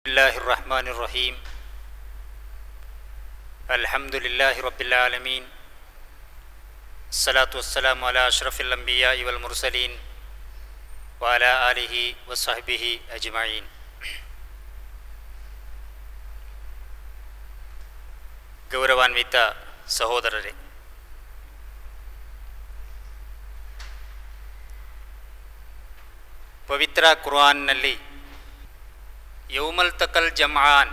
बिस्मिल्लाहिर्रहमानिर्रहीम अल्हम्दुलिल्लाहि रब्बिल आलमीन अस्सलातु वस्सलामु अला अशरफिल अंबियाइ वल मुरसलीन व अला आलिहि व सहबिहि अजमईन. ಗೌರವಾನ್ವಿತ ಸಹೋದರರೇ, ಪವಿತ್ರ ಕುರ್ಆನ್ನಲ್ಲಿ ಯೌಮಲ್ ತಕಲ್ ಜಮ್ಆನ್,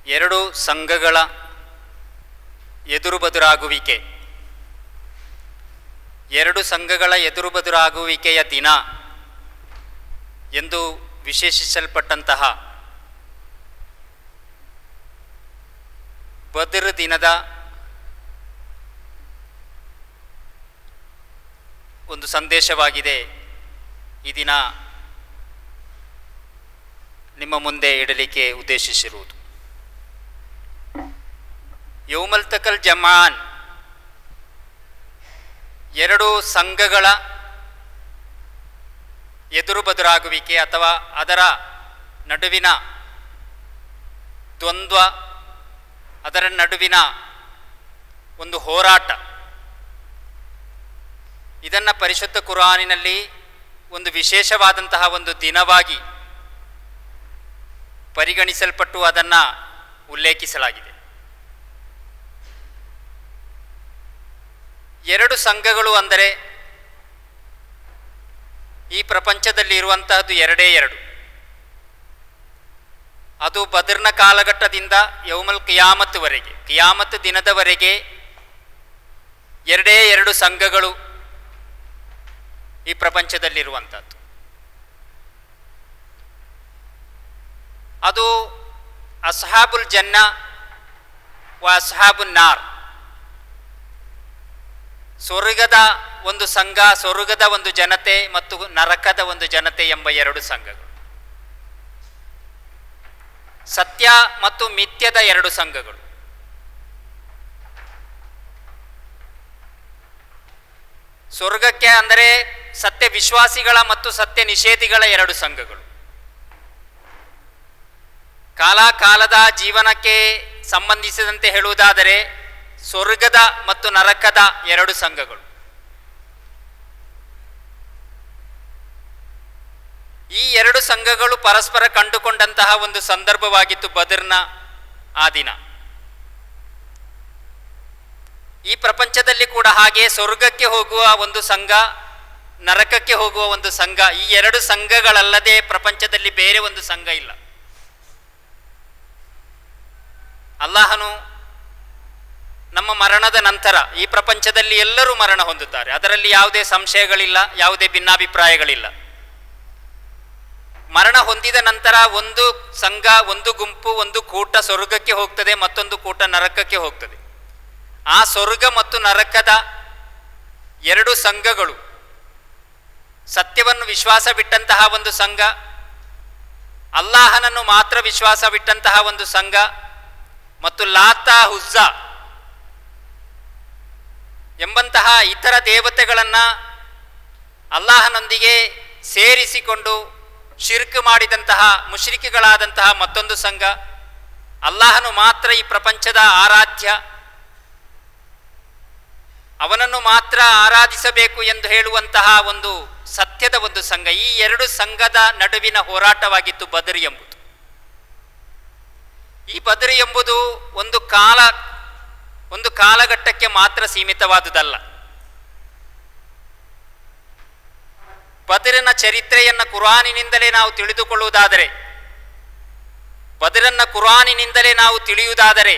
ಎರಡು ಸಂಘಗಳ ಎದುರುಬದುರಾಗುವಿಕೆ, ಎರಡು ಸಂಘಗಳ ಎದುರುಬದುರಾಗುವಿಕೆಯ ದಿನ ಎಂದು ವಿಶೇಷಿಸಲ್ಪಟ್ಟಂತಹ ಬದ್ರ್ ದಿನದ ಒಂದು ಸಂದೇಶವಾಗಿದೆ ಈ ದಿನ ನಿಮ್ಮ ಮುಂದೆ ಇಡಲಿಕ್ಕೆ ಉದ್ದೇಶಿಸಿರುವುದು. ಯೌಮಲ್ ತಕಲ್ ಜಮ್ಆನ್, ಎರಡು ಸಂಘಗಳ ಎದುರುಬದುರಾಗುವಿಕೆ ಅಥವಾ ಅದರ ನಡುವಿನ ದ್ವಂದ್ವ, ಅದರ ನಡುವಿನ ಒಂದು ಹೋರಾಟ, ಇದನ್ನು ಪರಿಶುದ್ಧ ಕುರ್ಆನಿನಲ್ಲಿ ಒಂದು ವಿಶೇಷವಾದಂತಹ ಒಂದು ದಿನವಾಗಿ ಪರಿಗಣಿಸಲ್ಪಟ್ಟು ಅದನ್ನು ಉಲ್ಲೇಖಿಸಲಾಗಿದೆ. ಎರಡು ಸಂಘಗಳು ಅಂದರೆ ಈ ಪ್ರಪಂಚದಲ್ಲಿ ಇರುವಂತಹದ್ದು ಎರಡೇ ಎರಡು. ಅದು ಬದ್ರ್ನ ಕಾಲಘಟ್ಟದಿಂದ ಯೌಮಲ್ ಕಿಯಾಮತ್ವರೆಗೆ, ಕಿಯಾಮತ್ ದಿನದವರೆಗೆ ಎರಡೇ ಎರಡು ಸಂಘಗಳು ಈ ಪ್ರಪಂಚದಲ್ಲಿರುವಂಥದ್ದು. ಅದು ಅಸ್ಹಾಬುಲ್ ಜನ್ನಾ ವ ಅಸ್ಹಾಬುನ್ ನಾರ್, ಸ್ವರ್ಗದ ಒಂದು ಸಂಘ, ಸ್ವರ್ಗದ ಒಂದು ಜನತೆ ಮತ್ತು ನರಕದ ಒಂದು ಜನತೆ ಎಂಬ ಎರಡು ಸಂಘಗಳು. ಸತ್ಯ ಮತ್ತು ಮಿಥ್ಯದ ಎರಡು ಸಂಘಗಳು. ಸ್ವರ್ಗಕ್ಕೆ ಅಂದರೆ ಸತ್ಯ ವಿಶ್ವಾಸಿಗಳ ಮತ್ತು ಸತ್ಯ ನಿಷೇಧಿಗಳ ಎರಡು ಸಂಘಗಳು. ಕಾಲಕಾಲದ ಜೀವನಕ್ಕೆ ಸಂಬಂಧಿಸಿದಂತೆ ಹೇಳುವುದಾದರೆ ಸ್ವರ್ಗದ ಮತ್ತು ನರಕದ ಎರಡು ಸಂಘಗಳು. ಈ ಎರಡು ಸಂಘಗಳು ಪರಸ್ಪರ ಕಂಡುಕೊಂಡಂತಹ ಒಂದು ಸಂದರ್ಭವಾಗಿತ್ತು ಬದ್ರ್ನ ಆ ದಿನ. ಈ ಪ್ರಪಂಚದಲ್ಲಿ ಕೂಡ ಹಾಗೆ ಸ್ವರ್ಗಕ್ಕೆ ಹೋಗುವ ಒಂದು ಸಂಘ, ನರಕಕ್ಕೆ ಹೋಗುವ ಒಂದು ಸಂಘ, ಈ ಎರಡು ಸಂಘಗಳಲ್ಲದೆ ಪ್ರಪಂಚದಲ್ಲಿ ಬೇರೆ ಒಂದು ಸಂಘ ಇಲ್ಲ. ಅಲ್ಲಾಹನು ನಮ್ಮ ಮರಣದ ನಂತರ ಈ ಪ್ರಪಂಚದಲ್ಲಿ ಎಲ್ಲರೂ ಮರಣ ಹೊಂದುತ್ತಾರೆ, ಅದರಲ್ಲಿ ಯಾವುದೇ ಸಂಶಯಗಳಿಲ್ಲ, ಯಾವುದೇ ಭಿನ್ನಾಭಿಪ್ರಾಯಗಳಿಲ್ಲ. ಮರಣ ಹೊಂದಿದ ನಂತರ ಒಂದು ಸಂಘ, ಒಂದು ಗುಂಪು, ಒಂದು ಕೂಟ ಸ್ವರ್ಗಕ್ಕೆ ಹೋಗ್ತದೆ, ಮತ್ತೊಂದು ಕೂಟ ನರಕಕ್ಕೆ ಹೋಗ್ತದೆ. ಆ ಸ್ವರ್ಗ ಮತ್ತು ನರಕದ ಎರಡು ಸಂಘಗಳು, ಸತ್ಯವನ್ನು ವಿಶ್ವಾಸವಿಟ್ಟಂತಹ ಒಂದು ಸಂಘ, ಅಲ್ಲಾಹನನ್ನು ಮಾತ್ರ ವಿಶ್ವಾಸವಿಟ್ಟಂತಹ ಒಂದು ಸಂಘ, ಮತ್ತು ಲಾತ ಹುಜ್ಜಾ ಎಂಬಂತಹ ಇತರ ದೇವತೆಗಳನ್ನು ಅಲ್ಲಾಹನೊಂದಿಗೆ ಸೇರಿಸಿಕೊಂಡು ಶಿರ್ಕ್ ಮಾಡಿದಂತಹ ಮುಶ್ರಿಕ್ಗಳಾದಂತಹ ಮತ್ತೊಂದು ಸಂಘ, ಅಲ್ಲಾಹನು ಮಾತ್ರ ಈ ಪ್ರಪಂಚದ ಆರಾಧ್ಯ, ಅವನನ್ನು ಮಾತ್ರ ಆರಾಧಿಸಬೇಕು ಎಂದು ಹೇಳುವಂತಹ ಒಂದು ಸತ್ಯದ ಒಂದು ಸಂಘ. ಈ ಎರಡು ಸಂಘದ ನಡುವಿನ ಹೋರಾಟವಾಗಿತ್ತು ಬದ್ರ್ ಎಂಬುದು. ಈ ಬದ್ರ್ ಎಂಬುದು ಒಂದು ಕಾಲಘಟ್ಟಕ್ಕೆ ಮಾತ್ರ ಸೀಮಿತವಾದುದಲ್ಲ. ಬದ್ರಿನ ಚರಿತ್ರೆಯನ್ನು ಕುರ್ಆನಿನಿಂದಲೇ ನಾವು ತಿಳಿದುಕೊಳ್ಳುವುದಾದರೆ, ಬದ್ರನ್ನ ಕುರ್ಆನಿನಿಂದಲೇ ನಾವು ತಿಳಿಯುವುದಾದರೆ,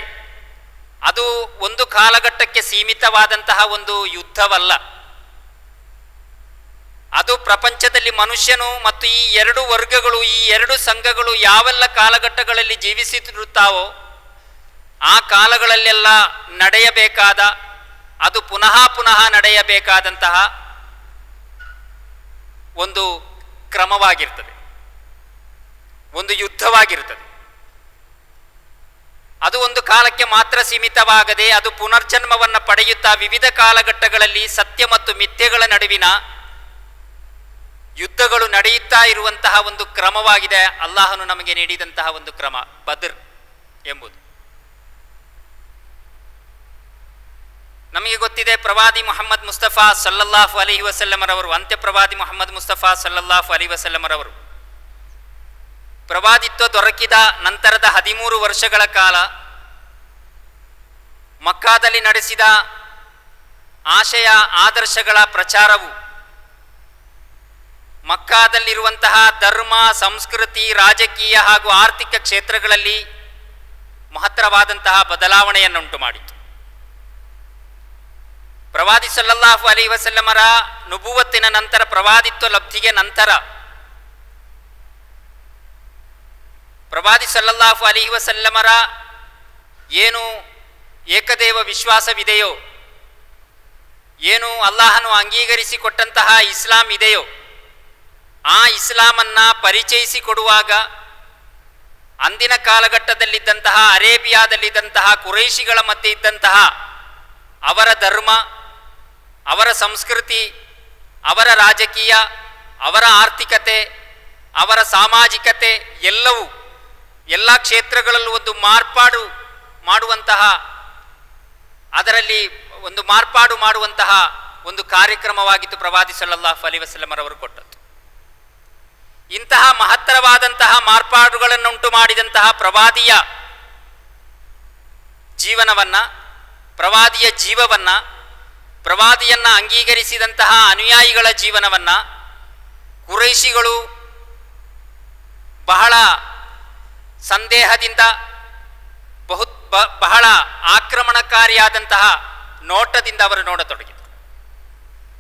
ಅದು ಒಂದು ಕಾಲಘಟ್ಟಕ್ಕೆ ಸೀಮಿತವಾದಂತಹ ಒಂದು ಯುದ್ಧವಲ್ಲ. ಅದು ಪ್ರಪಂಚದಲ್ಲಿ ಮನುಷ್ಯನು ಮತ್ತು ಈ ಎರಡು ವರ್ಗಗಳು, ಈ ಎರಡು ಸಂಘಗಳು ಯಾವೆಲ್ಲ ಕಾಲಘಟ್ಟಗಳಲ್ಲಿ ಜೀವಿಸುತ್ತಿರುತ್ತಾವೋ ಆ ಕಾಲಗಳಲ್ಲೆಲ್ಲ ನಡೆಯಬೇಕಾದ, ಅದು ಪುನಃ ಪುನಃ ನಡೆಯಬೇಕಾದಂತಹ ಒಂದು ಕ್ರಮವಾಗಿರ್ತದೆ, ಒಂದು ಯುದ್ಧವಾಗಿರ್ತದೆ. ಅದು ಒಂದು ಕಾಲಕ್ಕೆ ಮಾತ್ರ ಸೀಮಿತವಾಗದೆ ಅದು ಪುನರ್ಜನ್ಮವನ್ನು ಪಡೆಯುತ್ತಾ ವಿವಿಧ ಕಾಲಘಟ್ಟಗಳಲ್ಲಿ ಸತ್ಯ ಮತ್ತು ಮಿಥ್ಯೆಗಳ ನಡುವಿನ ಯುದ್ಧಗಳು ನಡೆಯುತ್ತಾ ಇರುವಂತಹ ಒಂದು ಕ್ರಮವಾಗಿದೆ ಅಲ್ಲಾಹನು ನಮಗೆ ನೀಡಿದಂತಹ ಒಂದು ಕ್ರಮ ಬದ್ರ್ ಎಂಬುದು. ನಮಗೆ ಗೊತ್ತಿದೆ ಪ್ರವಾದಿ ಮುಹಮ್ಮದ್ ಮುಸ್ತಫಾ ಸಲ್ಲಲ್ಲಾಹು ಅಲೈಹಿ ವಸಲ್ಲಮರವರು, ಅಂತ್ಯ ಪ್ರವಾದಿ ಮುಹಮ್ಮದ್ ಮುಸ್ತಫಾ ಸಲ್ಲಲ್ಲಾಹು ಅಲೈಹಿ ವಸಲ್ಲಮರವರು ಪ್ರವಾದಿತ್ವ ದೊರಕಿದ ನಂತರದ 13 ವರ್ಷಗಳ ಕಾಲ ಮಕ್ಕಾದಲ್ಲಿ ನಡೆಸಿದ ಆಶಯ ಆದರ್ಶಗಳ ಪ್ರಚಾರವು ಮಕ್ಕಾದಲ್ಲಿರುವಂತಹ ಧರ್ಮ, ಸಂಸ್ಕೃತಿ, ರಾಜಕೀಯ ಹಾಗೂ ಆರ್ಥಿಕ ಕ್ಷೇತ್ರಗಳಲ್ಲಿ ಮಹತ್ತರವಾದಂತಹ ಬದಲಾವಣೆಯನ್ನುಂಟು ಮಾಡಿತು. ಪ್ರವಾದಿ ಸಲ್ಲಲ್ಲಾಹು ಅಲೈಹಿ ವಸಲ್ಲಮರ ನುಬುವತ್ತಿನ ನಂತರ, ಪ್ರವಾದಿತ್ವ ಲಬ್ಧಿಗೆ ನಂತರ ಪ್ರವಾದಿ ಸಲ್ಲಲ್ಲಾಹು ಅಲೈಹಿ ವಸಲ್ಲಮರ ಏನು ಏಕದೇವ ವಿಶ್ವಾಸವಿದೆಯೋ, ಏನು ಅಲ್ಲಾಹನು ಅಂಗೀಕರಿಸಿಕೊಟ್ಟಂತಹ ಇಸ್ಲಾಂ ಇದೆಯೋ, ಆ ಇಸ್ಲಾಮನ್ನು ಪರಿಚಯಿಸಿಕೊಡುವಾಗ ಅಂದಿನ ಕಾಲಘಟ್ಟದಲ್ಲಿದ್ದಂತಹ ಅರೇಬಿಯಾದಲ್ಲಿದ್ದಂತಹ ಕುರೈಶಿಗಳ ಮಧ್ಯೆ ಇದ್ದಂತಹ ಅವರ ಧರ್ಮ, ಅವರ ಸಂಸ್ಕೃತಿ, ಅವರ ರಾಜಕೀಯ, ಅವರ ಆರ್ಥಿಕತೆ, ಅವರ ಸಾಮಾಜಿಕತೆ ಎಲ್ಲವೂ ಎಲ್ಲ ಕ್ಷೇತ್ರಗಳಲ್ಲೂ ಒಂದು ಮಾರ್ಪಾಡು ಮಾಡುವಂತಹ, ಅದರಲ್ಲಿ ಒಂದು ಮಾರ್ಪಾಡು ಮಾಡುವಂತಹ ಒಂದು ಕಾರ್ಯಕ್ರಮವಾಗಿತ್ತು ಪ್ರವಾದಿ ಸಲ್ಲಲ್ಲಾಹು ಅಲೈಹಿ ವಸಲ್ಲಮರವರು ಕೊಟ್ಟದ್ದು. ಇಂತಹ ಮಹತ್ತರವಾದಂತಹ ಮಾರ್ಪಾಡುಗಳನ್ನುಂಟು ಮಾಡಿದಂತಹ ಪ್ರವಾದಿಯ ಜೀವನವನ್ನು, ಪ್ರವಾದಿಯ ಜೀವವನ್ನು, ಪ್ರವಾದಿಯನ್ನು ಅಂಗೀಕರಿಸಿದಂತಹ ಅನುಯಾಯಿಗಳ ಜೀವನವನ್ನು ಕುರೈಶಿಗಳು ಬಹಳ ಸಂದೇಹದಿಂದ, ಬಹಳ ಆಕ್ರಮಣಕಾರಿಯಾದಂತಹ ನೋಟದಿಂದ ಅವರು ನೋಡತೊಡಗಿದರು.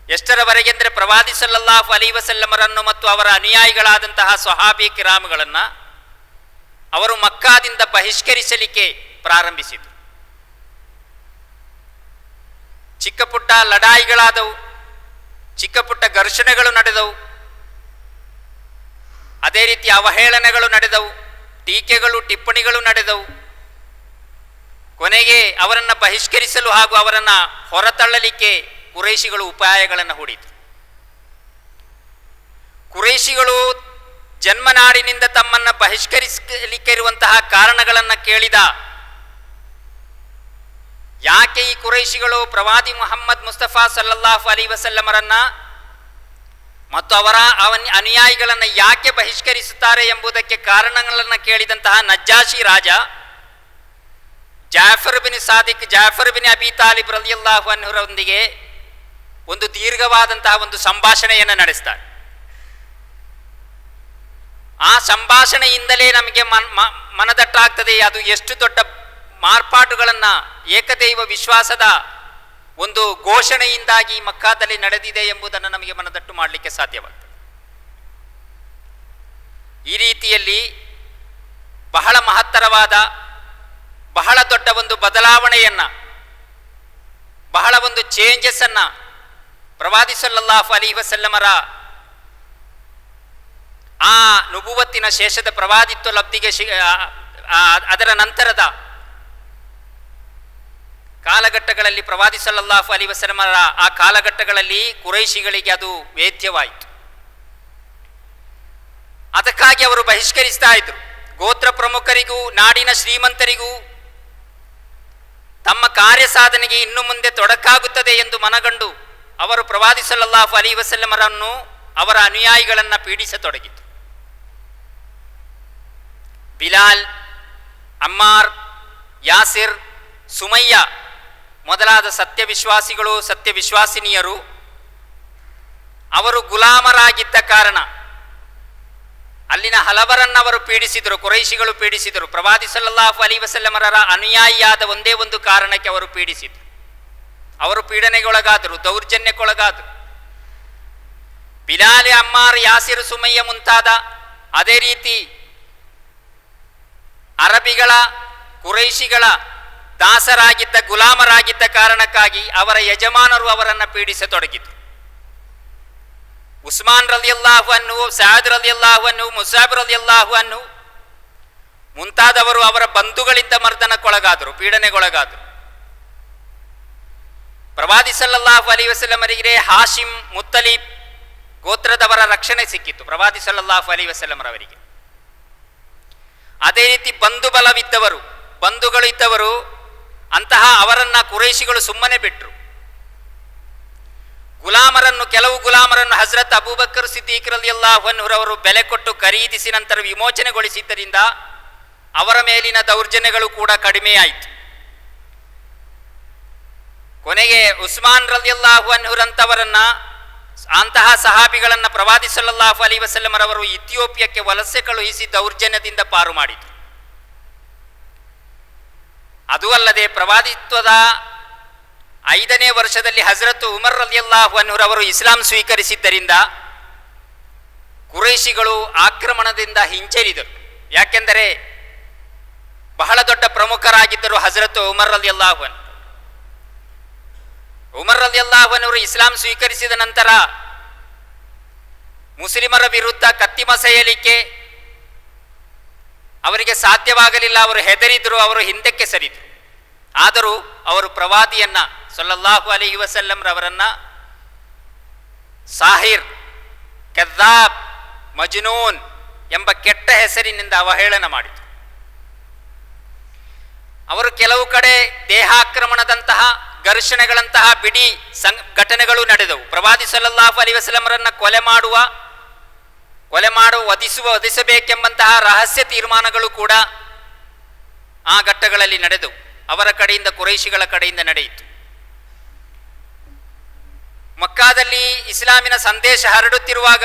ಎಷ್ಟರವರೆಗೆಂದರೆ ಪ್ರವಾದಿ ಸಲ್ಲಲ್ಲಾಹು ಅಲೈಹಿ ವಸಲ್ಲಮರನ್ನು ಮತ್ತು ಅವರ ಅನುಯಾಯಿಗಳಾದಂತಹ ಸ್ವಹಾಬಿ ಕಿರಾಮ್ಗಳನ್ನು ಅವರು ಮಕ್ಕಾದಿಂದ ಬಹಿಷ್ಕರಿಸಲಿಕ್ಕೆ ಪ್ರಾರಂಭಿಸಿದರು. ಚಿಕ್ಕ ಪುಟ್ಟ ಲಡಾಯಿಗಳಾದವು, ಚಿಕ್ಕ ಪುಟ್ಟ ಘರ್ಷಣೆಗಳು ನಡೆದವು, ಅದೇ ರೀತಿ ಅವಹೇಳನಗಳು ನಡೆದವು, ಟೀಕೆಗಳು ಟಿಪ್ಪಣಿಗಳು ನಡೆದವು. ಕೊನೆಗೆ ಅವರನ್ನು ಬಹಿಷ್ಕರಿಸಲು ಹಾಗೂ ಅವರನ್ನು ಹೊರತಳ್ಳಲಿಕ್ಕೆ ಕುರೈಶಿಗಳು ಉಪಾಯಗಳನ್ನು ಹೂಡಿದರು. ಕುರೈಶಿಗಳು ಜನ್ಮನಾಡಿನಿಂದ ತಮ್ಮನ್ನು ಬಹಿಷ್ಕರಿಸಲಿಕ್ಕೆ ಇರುವಂತಹ ಕಾರಣಗಳನ್ನು ಕೇಳಿದ. ಯಾಕೆ ಈ ಕುರೈಶಿಗಳು ಪ್ರವಾದಿ ಮುಹಮ್ಮದ್ ಮುಸ್ತಫಾ ಸಲ್ಲಲ್ಲಾಹು ಅಲೈಹಿ ವಸಲ್ಲಮರನ್ನ ಮತ್ತು ಅವರ ಅನುಯಾಯಿಗಳನ್ನು ಯಾಕೆ ಬಹಿಷ್ಕರಿಸುತ್ತಾರೆ ಎಂಬುದಕ್ಕೆ ಕಾರಣಗಳನ್ನು ಕೇಳಿದಂತಹ ನಜ್ಜಾಶಿ ರಾಜ Jafar bin Sadiq, Jafar bin Abi Talib ರಲಿಯಲ್ಲಾಹು ಅನ್ಹುರೊಂದಿಗೆ ಒಂದು ದೀರ್ಘವಾದಂತಹ ಒಂದು ಸಂಭಾಷಣೆಯನ್ನು ನಡೆಸ್ತಾರೆ. ಆ ಸಂಭಾಷಣೆಯಿಂದಲೇ ನಮಗೆ ಮನದಟ್ಟಾಗ್ತದೆ ಅದು ಎಷ್ಟು ದೊಡ್ಡ ಮಾರ್ಪಾಟುಗಳನ್ನು ಏಕದೈವ ವಿಶ್ವಾಸದ ಒಂದು ಘೋಷಣೆಯಿಂದಾಗಿ ಮಕ್ಕಾದಲ್ಲಿ ನಡೆದಿದೆ ಎಂಬುದನ್ನು ನಮಗೆ ಮನದಟ್ಟು ಮಾಡಲಿಕ್ಕೆ ಸಾಧ್ಯವಾಗ್ತದೆ. ಈ ರೀತಿಯಲ್ಲಿ ಬಹಳ ಮಹತ್ತರವಾದ, ಬಹಳ ದೊಡ್ಡ ಒಂದು ಬದಲಾವಣೆಯನ್ನು, ಬಹಳ ಒಂದು ಚೇಂಜಸ್ಸನ್ನು ಪ್ರವಾದಿ ಸಲ್ಲಲ್ಲಾಹು ಅಲೈಹಿ ವಸಲ್ಲಮರ ಆ ನುಬುವತ್ತಿನ ಶೇಷದ ಪ್ರವಾದಿತ್ವ ಲಬ್ಧಿಗೆ ಅದರ ನಂತರದ ಕಾಲಘಟ್ಟಗಳಲ್ಲಿ, ಪ್ರವಾದಿ ಸಲ್ಲಲ್ಲಾಹು ಅಲೈಹಿ ವಸಲ್ಲಮರ ಆ ಕಾಲಘಟ್ಟಗಳಲ್ಲಿ ಕುರೈಶಿಗಳಿಗೆ ಅದು ವೇದ್ಯವಾಯಿತು. ಅದಕ್ಕಾಗಿ ಅವರು ಬಹಿಷ್ಕರಿಸ್ತಾ ಇದ್ರು. ಗೋತ್ರ ಪ್ರಮುಖರಿಗೂ ನಾಡಿನ ಶ್ರೀಮಂತರಿಗೂ ತಮ್ಮ ಕಾರ್ಯ ಸಾಧನೆಗೆ ಇನ್ನು ಮುಂದೆ ತೊಡಕಾಗುತ್ತದೆ ಎಂದು ಮನಗಂಡು ಅವರು ಪ್ರವಾದಿ ಸಲ್ಲಲ್ಲಾಹು ಅಲೈಹಿ ವಸಲ್ಲಮರನ್ನು, ಅವರ ಅನುಯಾಯಿಗಳನ್ನು ಪೀಡಿಸತೊಡಗಿತು. ಬಿಲಾಲ್, ಅಮ್ಮಾರ್, ಯಾಸಿರ್, ಸುಮಯ್ಯ ಮೊದಲಾದ ಸತ್ಯವಿಶ್ವಾಸಿಗಳು, ಸತ್ಯವಿಶ್ವಾಸಿನಿಯರು ಅವರು ಗುಲಾಮರಾಗಿದ್ದ ಕಾರಣ ಅಲ್ಲಿನ ಹಲವರನ್ನು ಅವರು ಪೀಡಿಸಿದರು, ಕುರೈಶಿಗಳು ಪೀಡಿಸಿದರು. ಪ್ರವಾದಿ ಸಲ್ಲಲ್ಲಾಹು ಅಲೈಹಿ ವಸಲ್ಲಮರ ಅನುಯಾಯಿಯಾದ ಒಂದೇ ಒಂದು ಕಾರಣಕ್ಕೆ ಅವರು ಪೀಡಿಸಿದರು. ಅವರು ಪೀಡನೆಗೊಳಗಾದರು, ದೌರ್ಜನ್ಯಕ್ಕೊಳಗಾದರು. ಬಿಲಾಲ್, ಅಮ್ಮಾರ್, ಯಾಸಿರ್, ಸುಮಯ್ಯ ಮುಂತಾದ ಅದೇ ರೀತಿ ಅರಬಿಗಳ, ಕುರೈಶಿಗಳ ದಾಸರಾಗಿದ್ದ, ಗುಲಾಮರಾಗಿದ್ದ ಕಾರಣಕ್ಕಾಗಿ ಅವರ ಯಜಮಾನರು ಅವರನ್ನು ಪೀಡಿಸತೊಡಗಿದರು. ಉಸ್ಮಾನ್ ರಲಿಯಲ್ಲಾಹು ಅನ್ಹು, ಸಅದ್ ರಲಿಯಲ್ಲಾಹು ಅನ್ಹು, ಮುಸಾಬ್ ರಲಿಯಲ್ಲಾಹು ಅನ್ಹು ಮುಂತಾದವರು ಅವರ ಬಂಧುಗಳಿಂದ ಮರ್ದನಕ್ಕೊಳಗಾದರು, ಪೀಡನೆಗೊಳಗಾದರು. ಪ್ರವಾದಿ ಸಲ್ಲಲ್ಲಾಹು ಅಲೈಹಿ ವಸಲ್ಲಮರಿಗೆ ಹಾಶಿಮ್, ಮುತ್ತಲಿಬ್ ಗೋತ್ರದವರ ರಕ್ಷಣೆ ಸಿಕ್ಕಿತ್ತು ಪ್ರವಾದಿ ಸಲ್ಲಲ್ಲಾಹು ಅಲೈಹಿ ವಸಲ್ಲಮರವರಿಗೆ. ಅದೇ ರೀತಿ ಬಂಧು ಬಲವಿದ್ದವರು, ಬಂಧುಗಳು ಇದ್ದವರು, ಅಂತಹ ಅವರನ್ನ ಕುರೈಶಿಗಳು ಸುಮ್ಮನೆ ಬಿಟ್ಟರು. ಕೆಲವು ಗುಲಾಮರನ್ನು ಹಜರತ್ ಅಬೂಬಕರ್ ಸಿದ್ದೀಕ್ ರಲಿಯಲ್ಲಾಹು ಅನ್ಹುರವರು ಬೆಲೆ ಕೊಟ್ಟು ಖರೀದಿಸಿ ನಂತರ ವಿಮೋಚನೆಗೊಳಿಸಿದ್ದರಿಂದ ಅವರ ಮೇಲಿನ ದೌರ್ಜನ್ಯಗಳು ಕೂಡ ಕಡಿಮೆಯಾಯಿತು. ಕೊನೆಗೆ ಉಸ್ಮಾನ್ ರಲಿಯಲ್ಲಾಹು ಅನ್ಹುರಂತವರನ್ನ, ಅಂತಹ ಸಹಾಬಿಗಳನ್ನ ಪ್ರವಾದಿ ಸಲ್ಲಲ್ಲಾಹು ಅಲೈಹಿ ವಸಲ್ಲಮರವರು ಇಥಿಯೋಪಿಯಕ್ಕೆ ವಲಸೆ ಕಳುಹಿಸಿ ದೌರ್ಜನ್ಯದಿಂದ ಪಾರು ಮಾಡಿದರು. ಅದೂ ಅಲ್ಲದೆ ಪ್ರವಾದಿತ್ವದ 5ನೇ ವರ್ಷದಲ್ಲಿ ಹಜರತ್ ಉಮರ್ ರಲಿಯಲ್ಲಾಹು ಅನ್ಹುರವರು ಇಸ್ಲಾಂ ಸ್ವೀಕರಿಸಿದ್ದರಿಂದ ಕುರೈಶಿಗಳು ಆಕ್ರಮಣದಿಂದ ಹಿಂಜರಿದರು. ಯಾಕೆಂದರೆ ಬಹಳ ದೊಡ್ಡ ಪ್ರಮುಖರಾಗಿದ್ದರು ಹಜರತ್ ಉಮರ್ ರಲಿಯಲ್ಲಾಹು ಅನ್ಹು. ಉಮರ್ ರಲಿಯಲ್ಲಾಹು ಅನ್ಹು ಇಸ್ಲಾಂ ಸ್ವೀಕರಿಸಿದ ನಂತರ ಮುಸ್ಲಿಮರ ವಿರುದ್ಧ ಕತ್ತಿ ಮಸೆಯಲಿಕ್ಕೆ ಅವರಿಗೆ ಸಾಧ್ಯವಾಗಲಿಲ್ಲ. ಅವರು ಹೆದರಿದ್ರು, ಅವರು ಹಿಂದಕ್ಕೆ ಸರಿದರು. ಆದರೂ ಅವರು ಪ್ರವಾದಿಯನ್ನ ಸಲ್ಲಲ್ಲಾಹು ಅಲೈಹಿ ವಸಲ್ಲಂ ರವರನ್ನ ಸಾಹಿರ್, ಕದ್ದಾಬ್, ಮಜ್ನೂನ್ ಎಂಬ ಕೆಟ್ಟ ಹೆಸರಿನಿಂದ ಅವಹೇಳನ ಮಾಡಿದರು. ಅವರು ಕೆಲವು ಕಡೆ ದೇಹಾಕ್ರಮಣದಂತಹ, ಘರ್ಷಣೆಗಳಂತಹ ಬಿಡಿ ಘಟನೆಗಳು ನಡೆದವು. ಪ್ರವಾದಿ ಸಲ್ಲಲ್ಲಾಹು ಅಲೈಹಿ ವಸಲ್ಲಮರನ್ನ ಕೊಲೆ ವಧಿಸಬೇಕೆಂಬಂತಹ ರಹಸ್ಯ ತೀರ್ಮಾನಗಳು ಕೂಡ ಆ ಘಟ್ಟಗಳಲ್ಲಿ ನಡೆದವು. ಅವರ ಕಡೆಯಿಂದ, ಕುರೈಶಿಗಳ ಕಡೆಯಿಂದ ನಡೆಯಿತು. ಮಕ್ಕಾದಲ್ಲಿ ಇಸ್ಲಾಮಿನ ಸಂದೇಶ ಹರಡುತ್ತಿರುವಾಗ,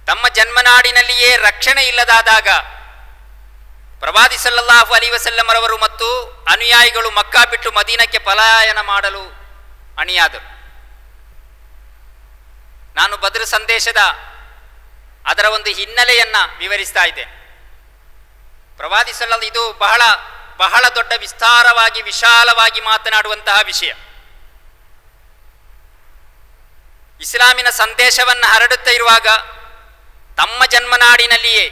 ತಮ್ಮ ಜನ್ಮನಾಡಿನಲ್ಲಿಯೇ ರಕ್ಷಣೆ ಇಲ್ಲದಾದಾಗ ಪ್ರವಾದಿ ಸಲ್ಲಲ್ಲಾಹು ಅಲೈಹಿ ವಸಲ್ಲಮರವರು ಮತ್ತು ಅನುಯಾಯಿಗಳು ಮಕ್ಕಾ ಬಿಟ್ಟು ಮದೀನಕ್ಕೆ ಪಲಾಯನ ಮಾಡಲು ಅಣಿಯಾದರು. ನಾನು ಬದ್ರ್ ಸಂದೇಶದ ಅದರ ಒಂದು ಹಿನ್ನೆಲೆಯನ್ನ ವಿವರಿಸ್ತಾ ಇದ್ದೇನೆ. ಪ್ರವಾದಿ ಇದು ಬಹಳ ಬಹಳ ದೊಡ್ಡ ವಿಸ್ತಾರವಾಗಿ, ವಿಶಾಲವಾಗಿ ಮಾತನಾಡುವಂತಹ ವಿಷಯ. ಇಸ್ಲಾಮಿನ ಸಂದೇಶವನ್ನು ಹರಡುತ್ತಾ ಇರುವಾಗ ತಮ್ಮ ಜನ್ಮನಾಡಿನಲ್ಲಿಯೇ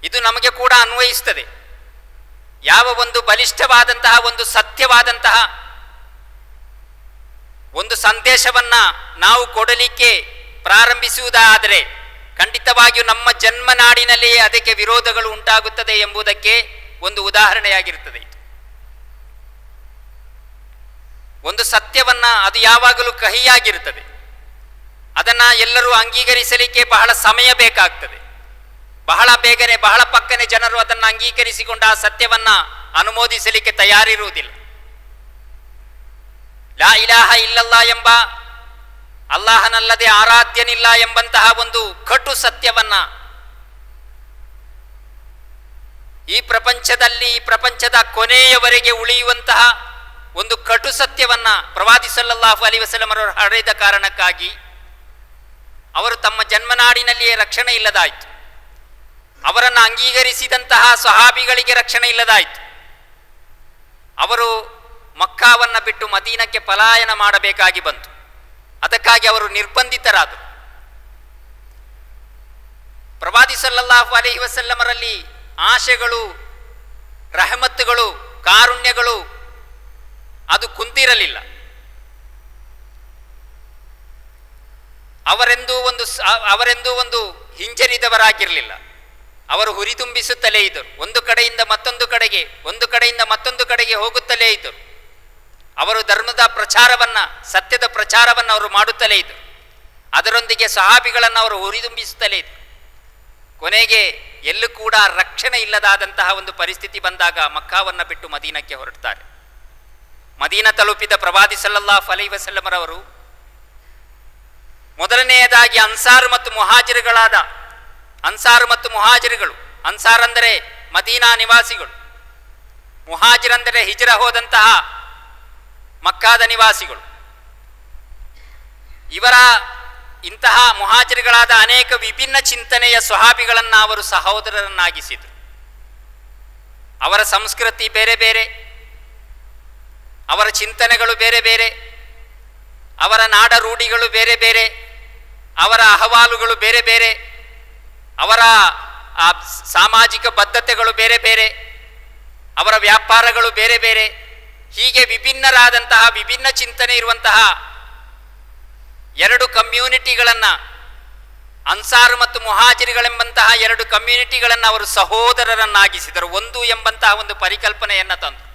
ಇದು ನಮಗೆ ಕೂಡ ಅನ್ವಯಿಸುತ್ತದೆ. ಯಾವ ಒಂದು ಬಲಿಷ್ಠವಾದಂತಹ, ಒಂದು ಸತ್ಯವಾದಂತಹ ಒಂದು ಸಂದೇಶವನ್ನ ನಾವು ಕೊಡಲಿಕ್ಕೆ ಪ್ರಾರಂಭಿಸುವುದಾದರೆ ಖಂಡಿತವಾಗಿಯೂ ನಮ್ಮ ಜನ್ಮನಾಡಿನಲ್ಲಿಯೇ ಅದಕ್ಕೆ ವಿರೋಧಗಳು ಉಂಟಾಗುತ್ತದೆ ಎಂಬುದಕ್ಕೆ ಒಂದು ಉದಾಹರಣೆಯಾಗಿರುತ್ತದೆ. ಒಂದು ಸತ್ಯವನ್ನ, ಅದು ಯಾವಾಗಲೂ ಕಹಿಯಾಗಿರುತ್ತದೆ. ಅದನ್ನ ಎಲ್ಲರೂ ಅಂಗೀಕರಿಸಲಿಕ್ಕೆ ಬಹಳ ಸಮಯ ಬೇಕಾಗ್ತದೆ. ಬಹಳ ಬೇಗನೆ, ಬಹಳ ಪಕ್ಕನೆ ಜನರು ಅದನ್ನು ಅಂಗೀಕರಿಸಿಕೊಂಡು ಆ ಸತ್ಯವನ್ನ ಅನುಮೋದಿಸಲಿಕ್ಕೆ ತಯಾರಿರುವುದಿಲ್ಲ. ಲಾ ಇಲಾಹ ಇಲ್ಲಲ್ಲಾ ಎಂಬ, ಅಲ್ಲಾಹನಲ್ಲದೆ ಆರಾಧ್ಯನಿಲ್ಲ ಎಂಬಂತಹ ಒಂದು ಕಟು ಸತ್ಯವನ್ನ ಈ ಪ್ರಪಂಚದಲ್ಲಿ, ಈ ಪ್ರಪಂಚದ ಕೊನೆಯವರೆಗೆ ಉಳಿಯುವಂತಹ ಒಂದು ಕಟು ಸತ್ಯವನ್ನ ಪ್ರವಾದಿ ಸಲ್ಲಲ್ಲಾಹು ಅಲೈಹಿ ವಸಲ್ಲಂ ಅವರು ಹರಡಿದ ಕಾರಣಕ್ಕಾಗಿ ಅವರು ತಮ್ಮ ಜನ್ಮನಾಡಿನಲ್ಲಿಯೇ ರಕ್ಷಣೆ ಇಲ್ಲದಾಯಿತು. ಅವರನ್ನು ಅಂಗೀಕರಿಸಿದಂತಹ ಸಹಾಬಿಗಳಿಗೆ ರಕ್ಷಣೆ ಇಲ್ಲದಾಯಿತು. ಅವರು ಮಕ್ಕಾವನ್ನ ಬಿಟ್ಟು ಮದೀನಕ್ಕೆ ಪಲಾಯನ ಮಾಡಬೇಕಾಗಿ ಬಂತು. ಅದಕ್ಕಾಗಿ ಅವರು ನಿರ್ಬಂಧಿತರಾದರು. ಪ್ರವಾದಿ ಸಲ್ಲಲ್ಲಾಹು ಅಲೈಹಿ ವಸಲ್ಲಮರಲ್ಲಿ ಆಶೆಗಳು, ರಹಮತ್ತುಗಳು, ಕಾರುಣ್ಯಗಳು ಅದು ಕುಂತಿರಲಿಲ್ಲ. ಅವರೆಂದೂ ಒಂದು ಹಿಂಜರಿದವರಾಗಿರಲಿಲ್ಲ. ಅವರು ಹುರಿದುಂಬಿಸುತ್ತಲೇ ಇದ್ದರು. ಒಂದು ಕಡೆಯಿಂದ ಮತ್ತೊಂದು ಕಡೆಗೆ ಹೋಗುತ್ತಲೇ ಇದ್ದರು. ಅವರು ಧರ್ಮದ ಪ್ರಚಾರವನ್ನ, ಸತ್ಯದ ಪ್ರಚಾರವನ್ನು ಅವರು ಮಾಡುತ್ತಲೇ ಇದ್ದರು. ಅದರೊಂದಿಗೆ ಸಹಾಬಿಗಳನ್ನು ಅವರು ಹುರಿದುಂಬಿಸುತ್ತಲೇ ಇದ್ದರು. ಕೊನೆಗೆ ಎಲ್ಲೂ ಕೂಡ ರಕ್ಷಣೆ ಇಲ್ಲದಾದಂತಹ ಒಂದು ಪರಿಸ್ಥಿತಿ ಬಂದಾಗ ಮಕ್ಕಾವನ್ನ ಬಿಟ್ಟು ಮದೀನಕ್ಕೆ ಹೊರಡ್ತಾರೆ. ಮದೀನ ತಲುಪಿದ ಪ್ರವಾದಿ ಸಲ್ಲಲ್ಲಾಹು ಅಲೈಹಿ ವಸಲ್ಲಮರವರು ಮೊದಲನೆಯದಾಗಿ ಅನ್ಸಾರ್ ಮತ್ತು ಮುಹಾಜಿರುಗಳು. ಅನ್ಸಾರ್ ಅಂದರೆ ಮದೀನಾ ನಿವಾಸಿಗಳು, ಮುಹಾಜಿರ್ ಅಂದರೆ ಹಿಜ್ರ ಹೋದಂತಹ ಮಕ್ಕಾದ ನಿವಾಸಿಗಳು. ಇಂತಹ ಮುಹಾಜಿರುಗಳಾದ ಅನೇಕ ವಿಭಿನ್ನ ಚಿಂತನೆಯ ಸ್ವಹಾಬಿಗಳನ್ನು ಅವರು ಸಹೋದರರನ್ನಾಗಿಸಿದರು. ಅವರ ಸಂಸ್ಕೃತಿ ಬೇರೆ ಬೇರೆ, ಅವರ ಚಿಂತನೆಗಳು ಬೇರೆ ಬೇರೆ, ಅವರ ನಾಡ ರೂಢಿಗಳು ಬೇರೆ ಬೇರೆ, ಅವರ ಅಹವಾಲುಗಳು ಬೇರೆ ಬೇರೆ, ಅವರ ಸಾಮಾಜಿಕ ಬದ್ಧತೆಗಳು ಬೇರೆ ಬೇರೆ, ಅವರ ವ್ಯಾಪಾರಗಳು ಬೇರೆ ಬೇರೆ. ಹೀಗೆ ವಿಭಿನ್ನರಾದಂತಹ, ವಿಭಿನ್ನ ಚಿಂತನೆ ಇರುವಂತಹ ಎರಡು ಕಮ್ಯುನಿಟಿಗಳನ್ನು, ಅನ್ಸಾರ್ ಮತ್ತು ಮುಹಾಜಿರಿಗಳೆಂಬಂತಹ ಎರಡು ಕಮ್ಯುನಿಟಿಗಳನ್ನು ಅವರು ಸಹೋದರರನ್ನಾಗಿಸಿದರು, ಒಂದು ಎಂಬಂತಹ ಒಂದು ಪರಿಕಲ್ಪನೆಯನ್ನು ತಂದರು.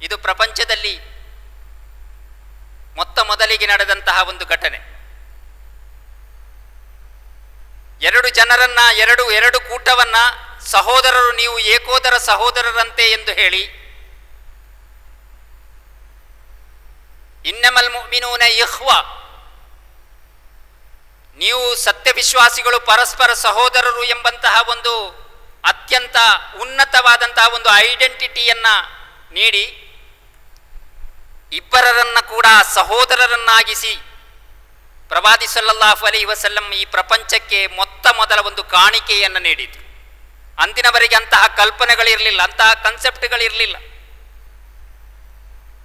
ಇದು ಪ್ರಪಂಚದಲ್ಲಿ ಮೊತ್ತ ಮೊದಲಿಗೆ ನಡೆದಂತಹ ಒಂದು ಘಟನೆ. ಎರಡು ಜನರನ್ನ, ಎರಡು ಕೂಟವನ್ನ ಸಹೋದರರು, ನೀವು ಏಕೋದರ ಸಹೋದರರಂತೆ ಎಂದು ಹೇಳಿ, ಇನ್ನಮಲ್ ಮುಅ್ಮಿನೂನ ಇಖ್ವಾ, ನೀವು ಸತ್ಯವಿಶ್ವಾಸಿಗಳು ಪರಸ್ಪರ ಸಹೋದರರು ಎಂಬಂತಹ ಒಂದು ಅತ್ಯಂತ ಉನ್ನತವಾದಂತಹ ಒಂದು ಐಡೆಂಟಿಟಿಯನ್ನ ನೀಡಿ ಇಬ್ಬರನ್ನ ಕೂಡ ಸಹೋದರರನ್ನಾಗಿಸಿ ಪ್ರವಾದಿ ಸಲ್ಲಲ್ಲಾಹು ಅಲೈಹಿ ವಸಲ್ಲಂ ಈ ಪ್ರಪಂಚಕ್ಕೆ ಮೊತ್ತ ಮೊದಲ ಒಂದು ಕಾಣಿಕೆಯನ್ನು ನೀಡಿತು. ಅಂದಿನವರೆಗೆ ಅಂತಹ ಕಲ್ಪನೆಗಳಿರಲಿಲ್ಲ, ಅಂತಹ ಕನ್ಸೆಪ್ಟ್ಗಳಿರಲಿಲ್ಲ.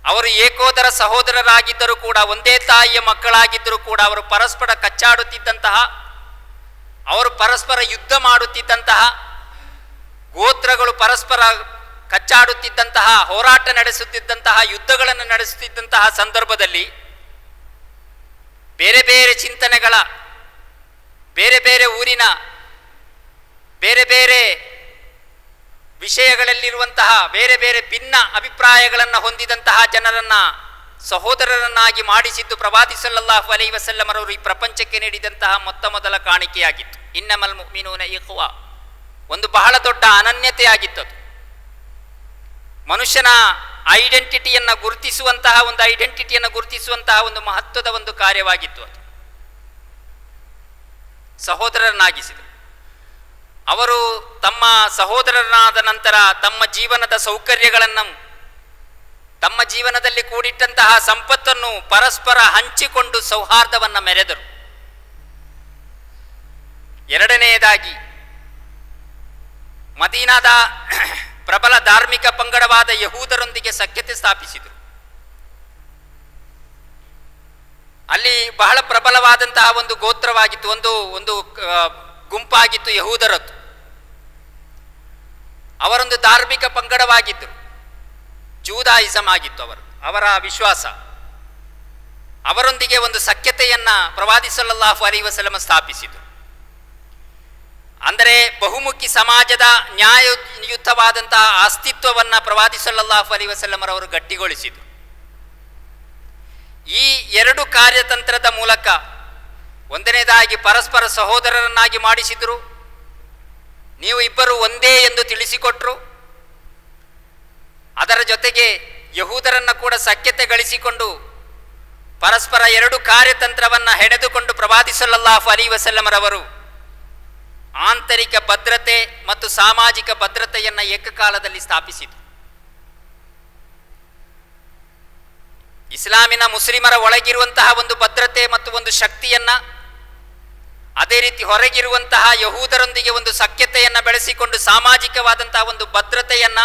ಅವರು ಏಕೋದರ ಸಹೋದರರಾಗಿದ್ದರೂ ಕೂಡ, ಒಂದೇ ತಾಯಿಯ ಮಕ್ಕಳಾಗಿದ್ದರೂ ಕೂಡ ಅವರು ಪರಸ್ಪರ ಕಚ್ಚಾಡುತ್ತಿದ್ದಂತಹ, ಅವರು ಪರಸ್ಪರ ಯುದ್ಧ ಮಾಡುತ್ತಿದ್ದಂತಹ, ಗೋತ್ರಗಳು ಪರಸ್ಪರ ಕಚ್ಚಾಡುತ್ತಿದ್ದಂತಹ, ಹೋರಾಟ ನಡೆಸುತ್ತಿದ್ದಂತಹ, ಯುದ್ಧಗಳನ್ನು ನಡೆಸುತ್ತಿದ್ದಂತಹ ಸಂದರ್ಭದಲ್ಲಿ ಬೇರೆ ಬೇರೆ ಚಿಂತನೆಗಳ, ಬೇರೆ ಬೇರೆ ಊರಿನ, ಬೇರೆ ಬೇರೆ ವಿಷಯಗಳಲ್ಲಿರುವಂತಹ ಬೇರೆ ಬೇರೆ ಭಿನ್ನ ಅಭಿಪ್ರಾಯಗಳನ್ನು ಹೊಂದಿದಂತಹ ಜನರನ್ನ ಸಹೋದರರನ್ನಾಗಿ ಮಾಡಿಸಿದ್ದು ಪ್ರವಾದಿ ಸಲ್ಲಲ್ಲಾಹು ಅಲೈಹಿ ವಸಲ್ಲಮರವರು ಈ ಪ್ರಪಂಚಕ್ಕೆ ನೀಡಿದಂತಹ ಮೊತ್ತ ಮೊದಲ ಕಾಣಿಕೆಯಾಗಿತ್ತು. ಇನ್ನಮಲ್ ಮುಅ್ಮಿನೂನ ಇಖ್ವಾ, ಒಂದು ಬಹಳ ದೊಡ್ಡ ಅನನ್ಯತೆಯಾಗಿತ್ತು. ಮನುಷ್ಯನ ಐಡೆಂಟಿಟಿಯನ್ನು ಗುರುತಿಸುವಂತಹ ಒಂದು ಮಹತ್ವದ ಒಂದು ಕಾರ್ಯವಾಗಿತ್ತು. ಅದು ಸಹೋದರರನ್ನಾಗಿಸಿದರು. ಅವರು ತಮ್ಮ ಸಹೋದರರಾದ ನಂತರ ತಮ್ಮ ಜೀವನದ ಸೌಕರ್ಯಗಳನ್ನು, ತಮ್ಮ ಜೀವನದಲ್ಲಿ ಕೂಡಿಟ್ಟಂತಹ ಸಂಪತ್ತನ್ನು ಪರಸ್ಪರ ಹಂಚಿಕೊಂಡು ಸೌಹಾರ್ದವನ್ನು ಮೆರೆದರು. ಎರಡನೆಯದಾಗಿ, ಮದೀನಾದ ಪ್ರಬಲ ಧಾರ್ಮಿಕ ಪಂಗಡವಾದ ಯಹೂದರೊಂದಿಗೆ ಸಖ್ಯತೆ ಸ್ಥಾಪಿಸಿದರು. ಅಲ್ಲಿ ಬಹಳ ಪ್ರಬಲವಾದಂತಹ ಒಂದು ಗೋತ್ರವಾಗಿತ್ತು, ಒಂದು ಗುಂಪಾಗಿತ್ತು ಯಹೂದರದ್ದು. ಅವರೊಂದು ಧಾರ್ಮಿಕ ಪಂಗಡವಾಗಿದ್ದರು. ಜೂದಾಯಿಸಮ್ ಆಗಿತ್ತು ಅವರ ವಿಶ್ವಾಸ. ಅವರೊಂದಿಗೆ ಒಂದು ಸಖ್ಯತೆಯನ್ನ ಪ್ರವಾದಿ ಸಲ್ಲಲ್ಲಾಹು ಅಲೈಹಿ ವಸಲ್ಲಂ ಸ್ಥಾಪಿಸಿದರು. ಅಂದರೆ ಬಹುಮುಖಿ ಸಮಾಜದ ನ್ಯಾಯಯುತವಾದಂತಹ ಅಸ್ತಿತ್ವವನ್ನು ಪ್ರವಾದಿ ಸಲ್ಲಲ್ಲಾಹು ಅಲೈಹಿ ವಸಲ್ಲಂ ಅವರು ಗಟ್ಟಿಗೊಳಿಸಿದರು. ಈ ಎರಡು ಕಾರ್ಯತಂತ್ರದ ಮೂಲಕ ಒಂದನೇದಾಗಿ ಪರಸ್ಪರ ಸಹೋದರರನ್ನಾಗಿ ಮಾಡಿಸಿದರು, ನೀವು ಇಬ್ಬರು ಒಂದೇ ಎಂದು ತಿಳಿಸಿಕೊಟ್ರು. ಅದರ ಜೊತೆಗೆ ಯಹೂದರನ್ನು ಕೂಡ ಸಖ್ಯತೆ ಗಳಿಸಿಕೊಂಡು ಪರಸ್ಪರ ಎರಡು ಕಾರ್ಯತಂತ್ರವನ್ನು ಹೆಣೆದುಕೊಂಡು ಪ್ರವಾದಿ ಸಲ್ಲಲ್ಲಾಹು ಅಲೈಹಿ ವಸಲ್ಲಮರವರು ಆಂತರಿಕ ಭದ್ರತೆ ಮತ್ತು ಸಾಮಾಜಿಕ ಭದ್ರತೆಯನ್ನು ಏಕಕಾಲದಲ್ಲಿ ಸ್ಥಾಪಿಸಿತು. ಇಸ್ಲಾಮಿನ ಮುಸ್ಲಿಮರ ಒಳಗಿರುವಂತಹ ಒಂದು ಭದ್ರತೆ ಮತ್ತು ಒಂದು ಶಕ್ತಿಯನ್ನ, ಅದೇ ರೀತಿ ಹೊರಗಿರುವಂತಹ ಯಹೂದರೊಂದಿಗೆ ಒಂದು ಸಖ್ಯತೆಯನ್ನು ಬೆಳೆಸಿಕೊಂಡು ಸಾಮಾಜಿಕವಾದಂತಹ ಒಂದು ಭದ್ರತೆಯನ್ನ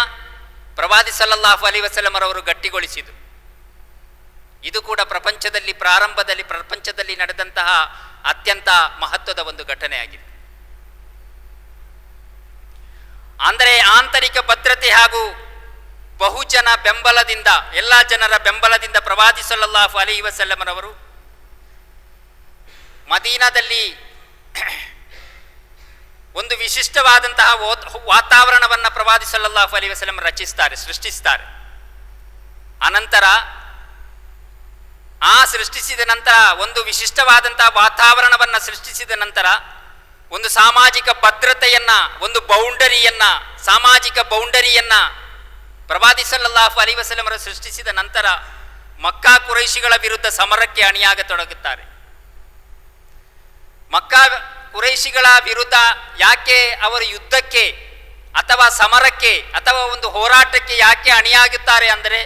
ಪ್ರವಾದಿ ಸಲ್ಲಲ್ಲಾಹು ಅಲೈಹಿ ವಸಲ್ಲಮರವರು ಗಟ್ಟಿಗೊಳಿಸಿದರು. ಇದು ಕೂಡ ಪ್ರಪಂಚದಲ್ಲಿ ನಡೆದಂತಹ ಅತ್ಯಂತ ಮಹತ್ವದ ಒಂದು ಘಟನೆಯಾಗಿದೆ. ಅಂದರೆ ಆಂತರಿಕ ಭದ್ರತೆ ಹಾಗೂ ಬಹುಜನ ಬೆಂಬಲದಿಂದ, ಎಲ್ಲ ಜನರ ಬೆಂಬಲದಿಂದ ಪ್ರವಾದಿ ಸಲ್ಲಲ್ಲಾಹು ಅಲೈಹಿ ವಸಲ್ಲಮರವರು ಮದೀನಾದಲ್ಲಿ ಒಂದು ವಿಶಿಷ್ಟವಾದಂತಹ ವಾತಾವರಣವನ್ನು ಪ್ರವಾದಿ ಸಲ್ಲಲ್ಲಾಹು ಅಲೈಹಿ ವಸಲ್ಲಂ ಸೃಷ್ಟಿಸ್ತಾರೆ. ಅನಂತರ ಸೃಷ್ಟಿಸಿದ ನಂತರ ಒಂದು ವಿಶಿಷ್ಟವಾದಂತಹ ವಾತಾವರಣವನ್ನು ಸೃಷ್ಟಿಸಿದ ನಂತರ ಒಂದು ಸಾಮಾಜಿಕ ಭದ್ರತೆಯನ್ನ, ಒಂದು ಸಾಮಾಜಿಕ ಬೌಂಡರಿಯನ್ನ ಪ್ರವಾದಿ ಸಲ್ಲಲ್ಲಾಹು ಅಲೈಹಿ ವಸಲ್ಲಂ ಸೃಷ್ಟಿಸಿದ ನಂತರ ಮಕ್ಕಾ ಕುರೈಶಿಗಳ ವಿರುದ್ಧ ಸಮರಕ್ಕೆ ಅಣಿಯಾಗತೊಡಗುತ್ತಾರೆ. ಮಕ್ಕಾ ಕುರೈಶಿಗಳ ವಿರುದ್ಧ ಯಾಕೆ ಅವರು ಯುದ್ಧಕ್ಕೆ ಅಥವಾ ಸಮರಕ್ಕೆ ಅಥವಾ ಒಂದು ಹೋರಾಟಕ್ಕೆ ಯಾಕೆ ಅಣಿಯಾಗುತ್ತಾರೆ ಅಂದರೆ,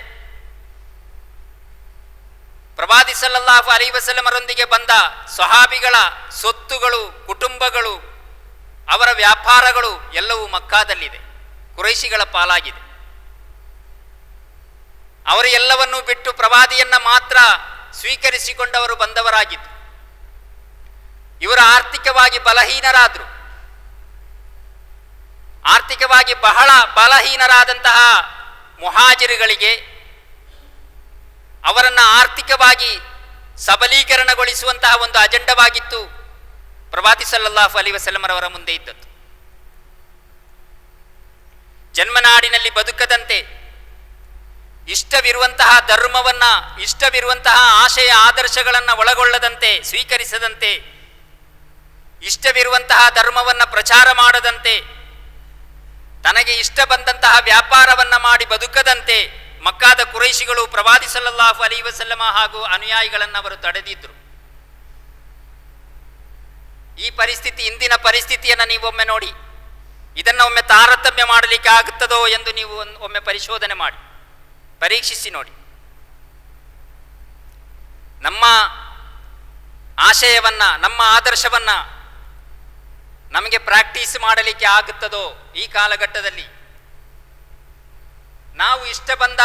ಪ್ರವಾದಿ ಸಲ್ಲಲ್ಲಾಹು ಅಲೈಹಿ ವಸಲ್ಲಮರೊಂದಿಗೆ ಬಂದ ಸ್ವಹಾಬಿಗಳ ಸೊತ್ತುಗಳು, ಕುಟುಂಬಗಳು, ಅವರ ವ್ಯಾಪಾರಗಳು ಎಲ್ಲವೂ ಮಕ್ಕಾದಲ್ಲಿದೆ, ಕುರೈಶಿಗಳ ಪಾಲಾಗಿದೆ. ಅವರು ಎಲ್ಲವನ್ನೂ ಬಿಟ್ಟು ಪ್ರವಾದಿಯನ್ನ ಮಾತ್ರ ಸ್ವೀಕರಿಸಿಕೊಂಡವರು ಬಂದವರಾಗಿದ್ದು, ಇವರು ಆರ್ಥಿಕವಾಗಿ ಬಲಹೀನರಾದರು. ಆರ್ಥಿಕವಾಗಿ ಬಹಳ ಬಲಹೀನರಾದಂತಹ ಮುಹಾಜಿರುಗಳಿಗೆ ಅವರನ್ನು ಆರ್ಥಿಕವಾಗಿ ಸಬಲೀಕರಣಗೊಳಿಸುವಂತಹ ಒಂದು ಅಜೆಂಡವಾಗಿತ್ತು ಪ್ರವಾದಿ ಸಲ್ಲಲ್ಲಾಹು ಅಲೈಹಿ ವಸಲ್ಲಮರವರ ಮುಂದೆ ಇದ್ದದ್ದು. ಜನ್ಮನಾಡಿನಲ್ಲಿ ಬದುಕದಂತೆ, ಇಷ್ಟವಿರುವಂತಹ ಧರ್ಮವನ್ನ, ಇಷ್ಟವಿರುವಂತಹ ಆಶಯ ಆದರ್ಶಗಳನ್ನು ಒಳಗೊಳ್ಳದಂತೆ, ಸ್ವೀಕರಿಸದಂತೆ, ಇಷ್ಟವಿರುವಂತಹ ಧರ್ಮವನ್ನು ಪ್ರಚಾರ ಮಾಡದಂತೆ, ತನಗೆ ಇಷ್ಟ ಬಂದಂತಹ ವ್ಯಾಪಾರವನ್ನ ಮಾಡಿ ಬದುಕದಂತೆ ಮಕ್ಕಾದ ಕುರೈಶಿಗಳು ಪ್ರವಾದಿ ಸಲ್ಲಲ್ಲಾಹು ಅಲೈಹಿ ವಸಲ್ಲಮ ಹಾಗೂ ಅನುಯಾಯಿಗಳನ್ನು ಅವರು ತಡೆದಿದ್ರು. ಈ ಪರಿಸ್ಥಿತಿ, ಇಂದಿನ ಪರಿಸ್ಥಿತಿಯನ್ನು ನೀವೊಮ್ಮೆ ನೋಡಿ. ಇದನ್ನು ಒಮ್ಮೆ ತಾರತಮ್ಯ ಮಾಡಲಿಕ್ಕೆ ಆಗುತ್ತದೋ ಎಂದು ನೀವು ಒಮ್ಮೆ ಪರಿಶೋಧನೆ ಮಾಡಿ, ಪರೀಕ್ಷಿಸಿ ನೋಡಿ. ನಮ್ಮ ಆಶಯವನ್ನ, ನಮ್ಮ ಆದರ್ಶವನ್ನ ನಮಗೆ ಪ್ರಾಕ್ಟೀಸ್ ಮಾಡಲಿಕ್ಕೆ ಆಗುತ್ತದೋ ಈ ಕಾಲಘಟ್ಟದಲ್ಲಿ? ನಾವು ಇಷ್ಟ ಬಂದ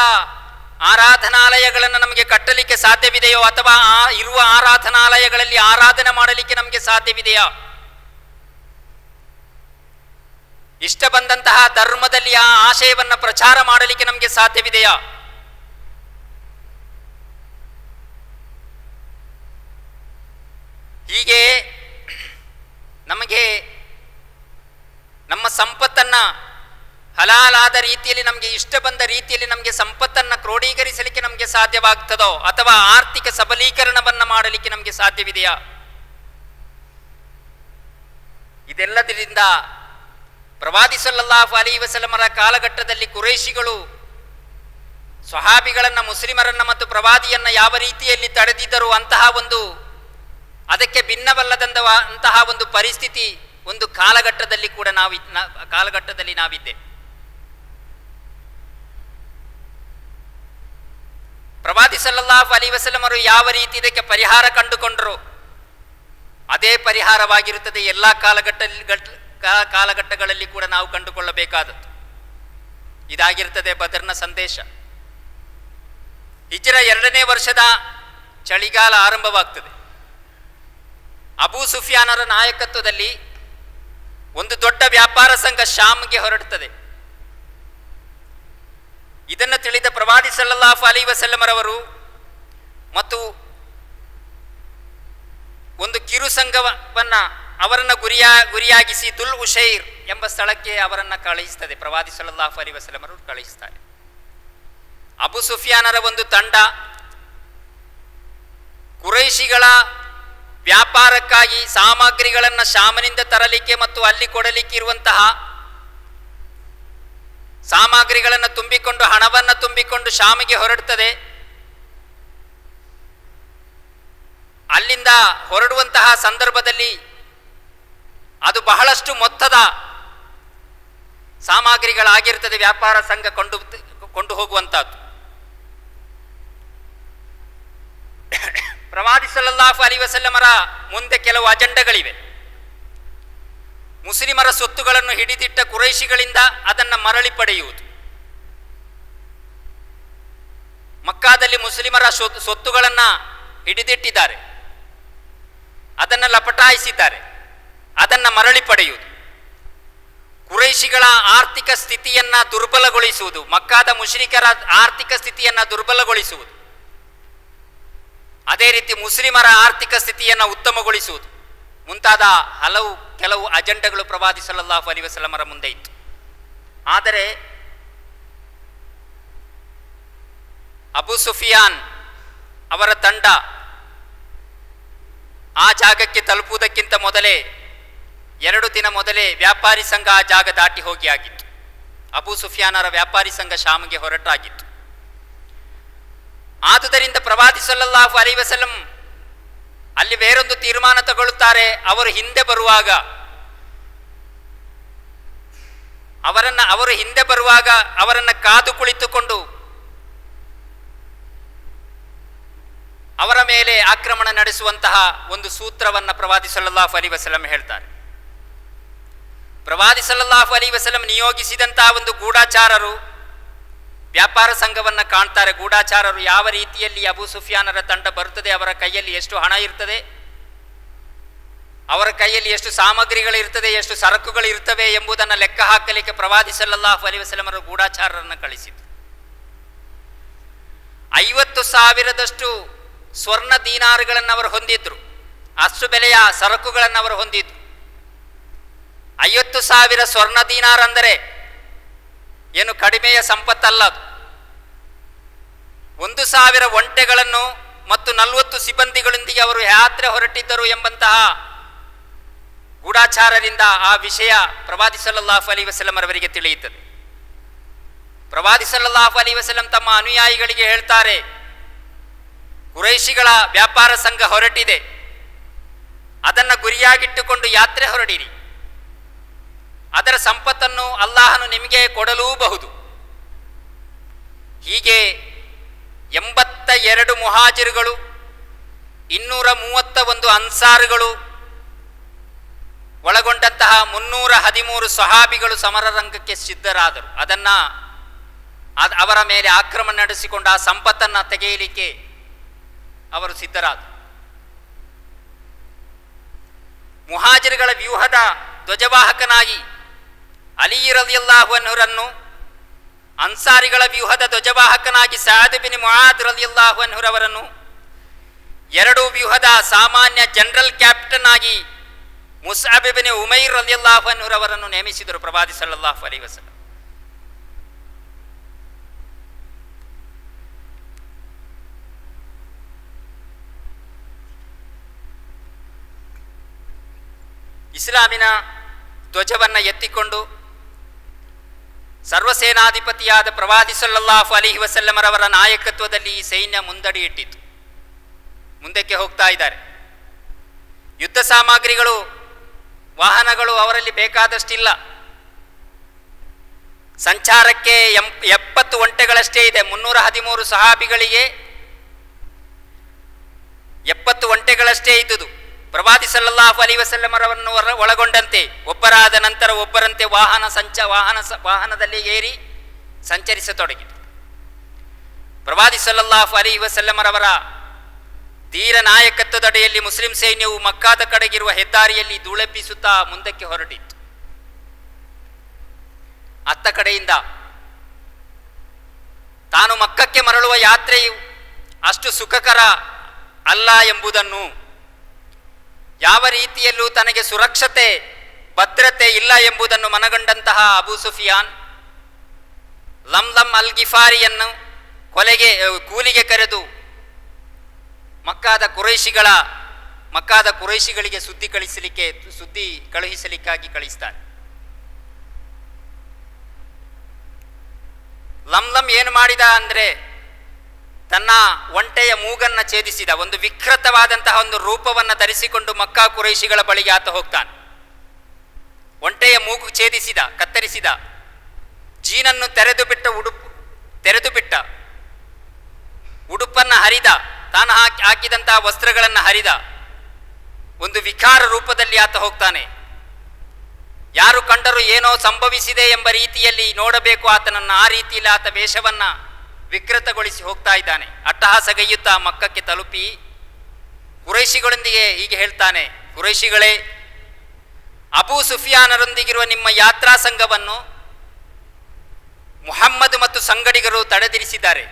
ಆರಾಧನಾಲಯಗಳನ್ನು ನಮಗೆ ಕಟ್ಟಲಿಕ್ಕೆ ಸಾಧ್ಯವಿದೆಯೋ, ಅಥವಾ ಇರುವ ಆರಾಧನಾಲಯಗಳಲ್ಲಿ ಆರಾಧನೆ ಮಾಡಲಿಕ್ಕೆ ನಮಗೆ ಸಾಧ್ಯವಿದೆಯಾ? ಇಷ್ಟ ಬಂದಂತಹ ಧರ್ಮದಲ್ಲಿ ಆ ಆಶಯವನ್ನು ಪ್ರಚಾರ ಮಾಡಲಿಕ್ಕೆ ನಮಗೆ ಸಾಧ್ಯವಿದೆಯಾ? ಹೀಗೆ ನಮಗೆ ನಮ್ಮ ಸಂಪತ್ತನ್ನ ಹಲಾಲಾದ ರೀತಿಯಲ್ಲಿ, ನಮಗೆ ಇಷ್ಟ ಬಂದ ರೀತಿಯಲ್ಲಿ ನಮಗೆ ಸಂಪತ್ತನ್ನು ಕ್ರೋಢೀಕರಿಸಲಿಕ್ಕೆ ನಮಗೆ ಸಾಧ್ಯವಾಗ್ತದೋ, ಅಥವಾ ಆರ್ಥಿಕ ಸಬಲೀಕರಣವನ್ನು ಮಾಡಲಿಕ್ಕೆ ನಮಗೆ ಸಾಧ್ಯವಿದೆಯಾ? ಇದೆಲ್ಲದರಿಂದ ಪ್ರವಾದಿ ಸಲ್ಲಲ್ಲಾಹು ಅಲೈಹಿ ವಸಲ್ಲಮರ ಕಾಲಘಟ್ಟದಲ್ಲಿ ಕುರೈಶಿಗಳು ಸ್ವಹಾಬಿಗಳನ್ನ, ಮುಸ್ಲಿಮರನ್ನ ಮತ್ತು ಪ್ರವಾದಿಯನ್ನ ಯಾವ ರೀತಿಯಲ್ಲಿ ತಡೆದಿದ್ದರು, ಅದಕ್ಕೆ ಭಿನ್ನವಲ್ಲದಂತಹ ಒಂದು ಪರಿಸ್ಥಿತಿ ಒಂದು ಕಾಲಘಟ್ಟದಲ್ಲಿ ಕೂಡ ನಾವಿದ್ದೆ. ಪ್ರವಾದಿ ಸಲ್ಲಲ್ಲಾಹು ಅಲೈಹಿ ವಸಲ್ಲಮರು ಯಾವ ರೀತಿ ಇದಕ್ಕೆ ಪರಿಹಾರ ಕಂಡುಕೊಂಡರು, ಅದೇ ಪರಿಹಾರವಾಗಿರುತ್ತದೆ ಎಲ್ಲ ಕಾಲಘಟ್ಟಗಳಲ್ಲಿ ಕೂಡ ನಾವು ಕಂಡುಕೊಳ್ಳಬೇಕಾದದ್ದು. ಇದಾಗಿರ್ತದೆ ಬದರ್ನ ಸಂದೇಶ. ಹಿಜ್ರ 2ನೇ ವರ್ಷದ ಚಳಿಗಾಲ ಆರಂಭವಾಗ್ತದೆ. ಅಬೂ ಸುಫಿಯಾನರ ನಾಯಕತ್ವದಲ್ಲಿ ಒಂದು ದೊಡ್ಡ ವ್ಯಾಪಾರ ಸಂಘ ಶಾಮ್ಗೆ ಹೊರಡುತ್ತದೆ. ಇದನ್ನು ತಿಳಿದ ಪ್ರವಾದಿ ಸಲ್ಲಲ್ಲಾಹು ಅಲೈಹಿ ವಸಲ್ಲಮರವರು ಮತ್ತು ಒಂದು ಕಿರು ಸಂಘವನ್ನ ಅವರನ್ನು ಗುರಿಯಾಗಿಸಿ ದುಲ್ ಉಶೈರ್ ಎಂಬ ಸ್ಥಳಕ್ಕೆ ಅವರನ್ನು ಕಳುಹಿಸ್ತದೆ. ಪ್ರವಾದಿ ಸಲ್ಲಲ್ಲಾಹು ಅಲೈಹಿ ವಸಲ್ಲಮರು ಕಳುಹಿಸ್ತಾರೆ. ಅಬು ಸುಫಿಯಾನರ ಒಂದು ತಂಡ ಕುರೈಶಿಗಳ ವ್ಯಾಪಾರಕ್ಕಾಗಿ ಸಾಮಗ್ರಿಗಳನ್ನು ಶಾಮನಿಂದ ತರಲಿಕ್ಕೆ ಮತ್ತು ಅಲ್ಲಿ ಕೊಡಲಿಕ್ಕೆ ಇರುವಂತಹ ಸಾಮಗ್ರಿಗಳನ್ನು ತುಂಬಿಕೊಂಡು, ಹಣವನ್ನು ತುಂಬಿಕೊಂಡು ಶಾಮಿಗೆ ಹೊರಡುತ್ತದೆ. ಅಲ್ಲಿಂದ ಹೊರಡುವಂತಹ ಸಂದರ್ಭದಲ್ಲಿ ಅದು ಬಹಳಷ್ಟು ಮೊತ್ತದ ಸಾಮಗ್ರಿಗಳಾಗಿರ್ತದೆ. ವ್ಯಾಪಾರ ಸಂಘ ಕೊಂಡು ಹೋಗುವಂತಹದ್ದು. ಪ್ರವಾದಿ ಸಲ್ಲಲ್ಲಾಹು ಅಲೈಹಿ ವಸಲ್ಲಮರ ಮುಂದೆ ಕೆಲವು ಅಜೆಂಡಗಳಿವೆ. ಮುಸ್ಲಿಮರ ಸೊತ್ತುಗಳನ್ನು ಹಿಡಿದಿಟ್ಟ ಕುರೈಶಿಗಳಿಂದ ಅದನ್ನು ಮರಳಿ ಪಡೆಯುವುದು. ಮಕ್ಕಾದಲ್ಲಿ ಮುಸ್ಲಿಮರ ಸೊತ್ತುಗಳನ್ನು ಹಿಡಿದಿಟ್ಟಿದ್ದಾರೆ, ಅದನ್ನು ಲಪಟಾಯಿಸಿದ್ದಾರೆ, ಅದನ್ನು ಮರಳಿ ಪಡೆಯುವುದು. ಕುರೈಶಿಗಳ ಆರ್ಥಿಕ ಸ್ಥಿತಿಯನ್ನ ದುರ್ಬಲಗೊಳಿಸುವುದು, ಮಕ್ಕಾದ ಮುಶ್ರಿಕರ ಆರ್ಥಿಕ ಸ್ಥಿತಿಯನ್ನ ದುರ್ಬಲಗೊಳಿಸುವುದು, ಅದೇ ರೀತಿ ಮುಸ್ಲಿಮರ ಆರ್ಥಿಕ ಸ್ಥಿತಿಯನ್ನು ಉತ್ತಮಗೊಳಿಸುವುದು ಮುಂತಾದ ಕೆಲವು ಅಜೆಂಡಗಳು ಪ್ರವಾದಿ ಸಲ್ಲಲ್ಲಾಹು ಅಲೈಹಿ ವಸಲ್ಲಮರ ಮುಂದೆ ಇತ್ತು. ಆದರೆ ಅಬು ಸುಫಿಯಾನ್ ಅವರ ತಂಡ ಆ ಜಾಗಕ್ಕೆ ತಲುಪುವುದಕ್ಕಿಂತ ಮೊದಲೇ 2 ದಿನ ಮೊದಲೇ ವ್ಯಾಪಾರಿ ಸಂಘ ಆ ಜಾಗ ದಾಟಿ ಹೋಗಿ ಆಗಿತ್ತು. ಅಬು ಸುಫಿಯಾನರ ವ್ಯಾಪಾರಿ ಸಂಘ ಶಾಮ್ಗೆ ಹೊರಟಾಗಿತ್ತು. ಆದುದರಿಂದ ಪ್ರವಾದಿ ಸಲ್ಲಲ್ಲಾಹು ಅಲೈಹಿ ವಸಲ್ಲಂ ಅಲ್ಲಿ ಬೇರೊಂದು ತೀರ್ಮಾನ ತಗೊಳ್ಳುತ್ತಾರೆ. ಅವರು ಹಿಂದೆ ಬರುವಾಗ ಅವರನ್ನ ಕಾದು ಕುಳಿತುಕೊಂಡು ಅವರ ಮೇಲೆ ಆಕ್ರಮಣ ನಡೆಸುವಂತಹ ಒಂದು ಸೂತ್ರವನ್ನ ಪ್ರವಾದಿ ಸಲ್ಲಲ್ಲಾಹು ಅಲೈಹಿ ವಸಲ್ಲಂ ಹೇಳ್ತಾರೆ. ಪ್ರವಾದಿ ಸಲ್ಲಲ್ಲಾಹು ಅಲೈಹಿ ವಸಲ್ಲಂ ನಿಯೋಗಿಸಿದಂತಹ ಒಂದು ಗೂಢಾಚಾರರು ವ್ಯಾಪಾರ ಸಂಘವನ್ನ ಕಾಣ್ತಾರೆ. ಗೂಢಾಚಾರರು ಯಾವ ರೀತಿಯಲ್ಲಿ ಅಬು ಸುಫಿಯಾನರ ತಂಡ ಬರುತ್ತದೆ, ಅವರ ಕೈಯಲ್ಲಿ ಎಷ್ಟು ಹಣ ಇರ್ತದೆ, ಅವರ ಕೈಯಲ್ಲಿ ಎಷ್ಟು ಸಾಮಗ್ರಿಗಳಿರ್ತದೆ, ಎಷ್ಟು ಸರಕುಗಳು ಇರ್ತವೆ ಎಂಬುದನ್ನು ಲೆಕ್ಕ ಹಾಕಲಿಕ್ಕೆ ಪ್ರವಾದಿ ಸಲ್ಲಲ್ಲಾಹು ಅಲೈಹಿ ವಸಲ್ಲಮರು ಗೂಢಾಚಾರರನ್ನು ಕಳಿಸಿದರು. 50,000ದಷ್ಟು ಸ್ವರ್ಣ ದೀನಾರುಗಳನ್ನು ಅವರು ಹೊಂದಿದ್ರು. ಅಷ್ಟು ಬೆಲೆಯ ಸರಕುಗಳನ್ನು ಅವರು ಹೊಂದಿದ್ರು. 50,000 ಸ್ವರ್ಣ ದೀನಾರ್ ಅಂದರೆ ಏನು ಕಡಿಮೆಯ ಸಂಪತ್ತಲ್ಲ. 1,000 ಒಂಟೆಗಳನ್ನು ಮತ್ತು 40 ಸಿಬ್ಬಂದಿಗಳೊಂದಿಗೆ ಅವರು ಯಾತ್ರೆ ಹೊರಟಿದ್ದರು ಎಂಬಂತಹ ಗೂಢಾಚಾರರಿಂದ ಆ ವಿಷಯ ಪ್ರವಾದಿ ಸಲ್ಲಲ್ಲಾಹು ಅಲೈಹಿ ವಸಲ್ಲಂ ಅವರಿಗೆ ತಿಳಿಯುತ್ತದೆ. ಪ್ರವಾದಿ ಸಲ್ಲಲ್ಲಾಹು ಅಲೈಹಿ ವಸಲ್ಲಂ ತಮ್ಮ ಅನುಯಾಯಿಗಳಿಗೆ ಹೇಳ್ತಾರೆ, ಕುರೈಶಿಗಳ ವ್ಯಾಪಾರ ಸಂಘ ಹೊರಟಿದೆ, ಅದನ್ನು ಗುರಿಯಾಗಿಟ್ಟುಕೊಂಡು ಯಾತ್ರೆ ಹೊರಡಿರಿ. ಅದರ ಸಂಪತ್ತನ್ನು ಅಲ್ಲಾಹನು ನಿಮಗೆ ಕೊಡಲೂಬಹುದು. ಹೀಗೆ 82 ಮುಹಾಜಿರುಗಳು, 231 ಅನ್ಸಾರುಗಳು ಒಳಗೊಂಡಂತಹ 313 ಸಹಾಬಿಗಳು ಸಮರ ರಂಗಕ್ಕೆ ಸಿದ್ಧರಾದರು. ಅವರ ಮೇಲೆ ಆಕ್ರಮಣ ನಡೆಸಿಕೊಂಡು ಆ ಸಂಪತ್ತನ್ನು ತೆಗೆಯಲಿಕ್ಕೆ ಅವರು ಸಿದ್ಧರಾದರು. ಮುಹಾಜಿರುಗಳ ವ್ಯೂಹದ ಧ್ವಜವಾಹಕನಾಗಿ ಅಲಿ ರಲಿಯಲ್ಲಾಹು ಅನ್ಹುರನ್ನು, ಅನ್ಸಾರಿಗಳ ವ್ಯೂಹದ ಧ್ವಜವಾಹಕನಾಗಿ ಸಅದ್ ಬಿನ್ ಮುಆದ್ ರಲಿಯಲ್ಲಾಹು ಅನ್ಹುರವರನ್ನು, ಎರಡೂ ವ್ಯೂಹದ ಸಾಮಾನ್ಯ ಜನರಲ್ ಕ್ಯಾಪ್ಟನ್ ಆಗಿ ಮುಸ್ಅಬ್ ಬಿನ್ ಉಮೈರ್ ರಲಿಯಲ್ಲಾಹು ಅನ್ಹುರವರನ್ನು ನೇಮಿಸಿದರು ಪ್ರವಾದಿ ಸಲ್ಲಲ್ಲಾಹು ಅಲೈಹಿ ವಸಲ್ಲಂ. ಇಸ್ಲಾಮಿನ ಧ್ವಜವನ್ನು ಎತ್ತಿಕೊಂಡು ಸರ್ವಸೇನಾಧಿಪತಿಯಾದ ಪ್ರವಾದಿ ಸಲ್ಲಲ್ಲಾಹು ಅಲೈಹಿ ವಸಲ್ಲಮರವರ ನಾಯಕತ್ವದಲ್ಲಿ ಈ ಸೈನ್ಯ ಮುಂದಡಿ ಇಟ್ಟಿತು. ಮುಂದಕ್ಕೆ ಹೋಗ್ತಾ ಇದ್ದಾರೆ. ಯುದ್ಧ ಸಾಮಗ್ರಿಗಳು, ವಾಹನಗಳು ಅವರಲ್ಲಿ ಬೇಕಾದಷ್ಟಿಲ್ಲ. ಸಂಚಾರಕ್ಕೆ 70 ಒಂಟೆಗಳಷ್ಟೇ ಇದೆ. 313 ಸಹಾಬಿಗಳಿಗೆ 70 ಒಂಟೆಗಳಷ್ಟೇ ಇದ್ದುದು. ಪ್ರವಾದಿ ಸಲ್ಲಲ್ಲಾಹು ಅಲೈಹಿ ವಸಲ್ಲಮರವನ್ನು ಒಳಗೊಂಡಂತೆ ಒಬ್ಬರಾದ ನಂತರ ಒಬ್ಬರಂತೆ ವಾಹನದಲ್ಲಿ ಏರಿ ಸಂಚರಿಸತೊಡಗಿತು. ಪ್ರವಾದಿ ಸಲ್ಲಲ್ಲಾಹು ಅಲೈಹಿ ವಸಲ್ಲಮರವರ ಧೀರ ನಾಯಕತ್ವದಡಿಯಲ್ಲಿ ಮುಸ್ಲಿಂ ಸೈನ್ಯವು ಮಕ್ಕಾದ ಕಡೆಗಿರುವ ಹೆದ್ದಾರಿಯಲ್ಲಿ ಧೂಳೆಬ್ಬಿಸುತ್ತಾ ಮುಂದಕ್ಕೆ ಹೊರಟಿತ್ತು. ಅತ್ತ ಕಡೆಯಿಂದ ತಾನು ಮಕ್ಕಕ್ಕೆ ಮರಳುವ ಯಾತ್ರೆಯು ಅಷ್ಟು ಸುಖಕರ ಅಲ್ಲ ಎಂಬುದನ್ನು, ಯಾವ ರೀತಿಯಲ್ಲೂ ತನಗೆ ಸುರಕ್ಷತೆ ಭದ್ರತೆ ಇಲ್ಲ ಎಂಬುದನ್ನು ಮನಗಂಡಂತಹ ಅಬೂ ಸುಫಿಯಾನ್ ಲಮ್ಲಮ್ ಅಲ್ ಗಿಫಾರಿಯನ್ನು ಕೂಲಿಗೆ ಕರೆದು ಮಕ್ಕಾದ ಕುರೈಶಿಗಳಿಗೆ ಸುದ್ದಿ ಕಳುಹಿಸಲಿಕ್ಕಾಗಿ ಕಳಿಸ್ತಾನೆ. ಲಮ್ಲಮ್ ಏನು ಮಾಡಿದ ಅಂದರೆ, ತನ್ನ ಒಂಟೆಯ ಮೂಗನ್ನು ಛೇದಿಸಿದ. ಒಂದು ವಿಕೃತವಾದಂತಹ ಒಂದು ರೂಪವನ್ನು ಧರಿಸಿಕೊಂಡು ಮಕ್ಕಾ ಕುರೈಶಿಗಳ ಬಳಿಗೆ ಆತ ಹೋಗ್ತಾನೆ. ಒಂಟೆಯ ಮೂಗು ಕತ್ತರಿಸಿದ. ಜೀನನ್ನು ತೆರೆದು ಬಿಟ್ಟ ಉಡುಪನ್ನು ಹರಿದ. ತಾನು ಹಾಕಿದಂತಹ ವಸ್ತ್ರಗಳನ್ನು ಹರಿದ. ಒಂದು ವಿಕಾರ ರೂಪದಲ್ಲಿ ಆತ ಹೋಗ್ತಾನೆ. ಯಾರು ಕಂಡರೂ ಏನೋ ಸಂಭವಿಸಿದೆ ಎಂಬ ರೀತಿಯಲ್ಲಿ ನೋಡಬೇಕು ಆತನನ್ನು. ಆ ರೀತಿಯಲ್ಲಿ ಆತ ವೇಷವನ್ನು ವಿಕೃತಗೊಳಿಸಿ ಹೋಗ್ತಾ ಇದ್ದಾನೆ. ಅಟ್ಟಹಾಸಗೈಯುತ್ತಾ ಮಕ್ಕಕ್ಕೆ ತಲುಪಿ ಕುರೈಶಿಗಳೊಂದಿಗೆ ಹೀಗೆ ಹೇಳ್ತಾನೆ, ಕುರೈಶಿಗಳೇ, ಅಬೂ ಸುಫಿಯಾನರೊಂದಿಗಿರುವ ನಿಮ್ಮ ಯಾತ್ರಾ ಸಂಘವನ್ನು ಮುಹಮ್ಮದ್ ಮತ್ತು ಸಂಗಡಿಗರು ತಡೆದಿರಿಸಿದ್ದಾರೆ.